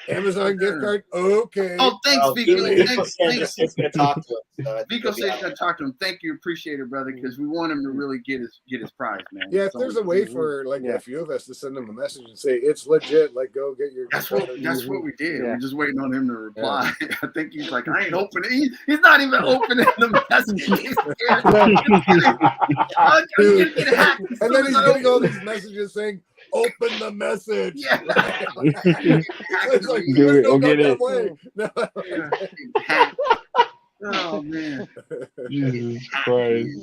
Amazon gift card. Okay. Oh, thanks, Vicky. Thanks. Just gonna talk to him. So I think Vico he'll says be he's gonna talk to him. Thank you, appreciate it, brother, because we want him to really get his prize, man. Yeah, if So there's a way for like Yeah. a few of us to send him a message and say it's legit, like go get your. that's what we did. Yeah. We're just waiting on him to reply. I think he's like, I ain't opening. He's not even opening the message. He's scared. I'm gonna get hacked. And then he's getting all these messages saying, "Open the message." Yeah. It's like, Do there's it, no go get goddamn it. way. No. Oh man. Jesus Christ.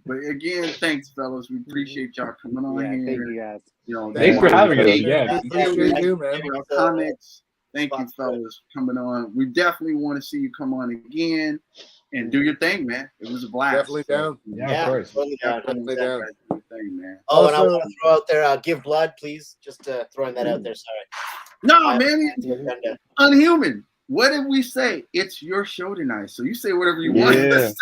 But again, thanks, fellas. We appreciate y'all coming on Yeah, here. thank you guys. You know, Thanks for having us again. Appreciate you, man. your comments. Thank you, fellas, coming on. We definitely want to see you come on again and do your thing, man. It was a blast. Definitely down. Yeah, of course. Totally down. Definitely down. Do your thing, man. Oh, and I Also- want to throw out there, give blood, please. Just throwing that out there. Sorry. No, man, Agenda. unhuman. What did we say? It's your show tonight, so you say whatever you want. Yeah. Just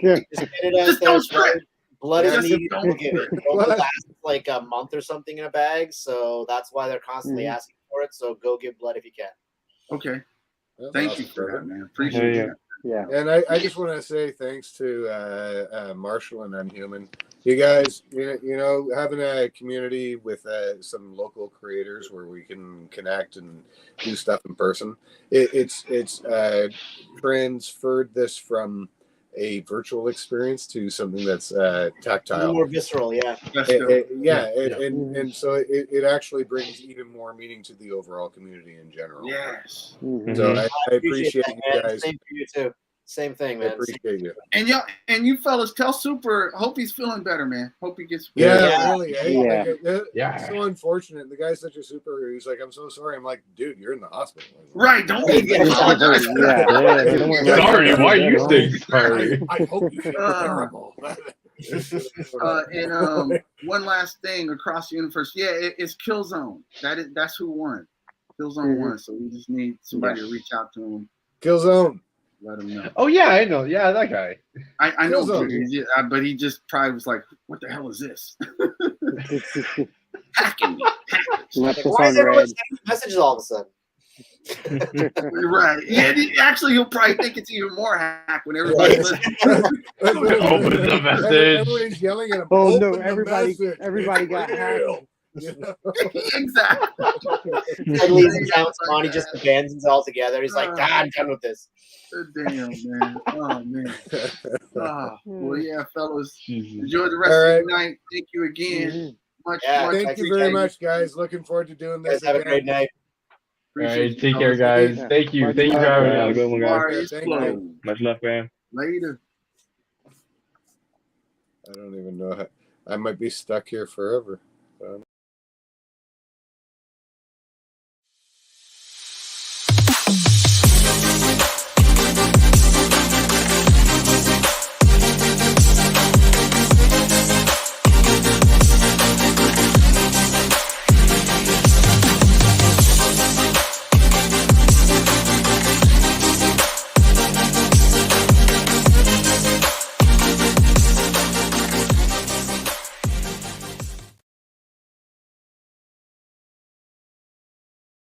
get it out Just there. don't strip. Blood is Just needed. don't- We'll give it. It only lasts like a month or something in a bag, so that's why they're constantly asking for it. So go give blood if you can. Okay. That's Thank awesome, you for brother. that, man. Appreciate Yeah, it. Yeah. And I just want to say thanks to Marshall and Unhuman. You guys, you know, having a community with some local creators where we can connect and do stuff in person. It's transferred this from a virtual experience to something that's A tactile. little more visceral, yeah. That's dope. And so it actually brings even more meaning to the overall community in general. Yes. So I appreciate that, you man. guys. Same for you too. Same thing, I man. appreciate you. And y'all and you fellas tell Super, hope he's feeling better, man. Hope he gets Yeah. Really. eh? Yeah. Like, Yeah. It's so unfortunate. The guy's such a super. He's like, I'm so sorry. I'm like, dude, you're in the hospital. Right, don't Yeah. apologize. Yeah. don't worry about Sorry, it. why are you Don't- saying sorry? I hope you feel terrible. And one last thing across the universe. Yeah, it's Killzone. That's who won. Killzone won. So we just need somebody to reach out to him, Killzone. let him know. Oh yeah, I know. Yeah, that guy. I know, Killzone. but he just probably was like, "What the hell is this?" Hacking me. Left us Why is on everyone red. sending messages all of a sudden? Right. Yeah. Actually, he'll probably think it's even more hack when everybody's listening. Open the message. Everybody's yelling at him. Oh Open no! the Everybody message. It's got real. hacked. You know? Exactly. Ted leaves the accounts on. He just abandons it altogether. He's like, I'm done with this. Damn, man. Oh man. Well, yeah, fellas. Jesus. Enjoy the rest All of right. the night. Thank you again. Much, Yeah, much Thank you very much, guys. Looking forward to doing You guys this have a again. great night. All Appreciate right, you, take care, fellas. guys. Thank you. Thank you for Yeah, having have a us. good one, guys. Bar is Thank you. closed. Much love, man. Later. I don't even know. I might be stuck here forever.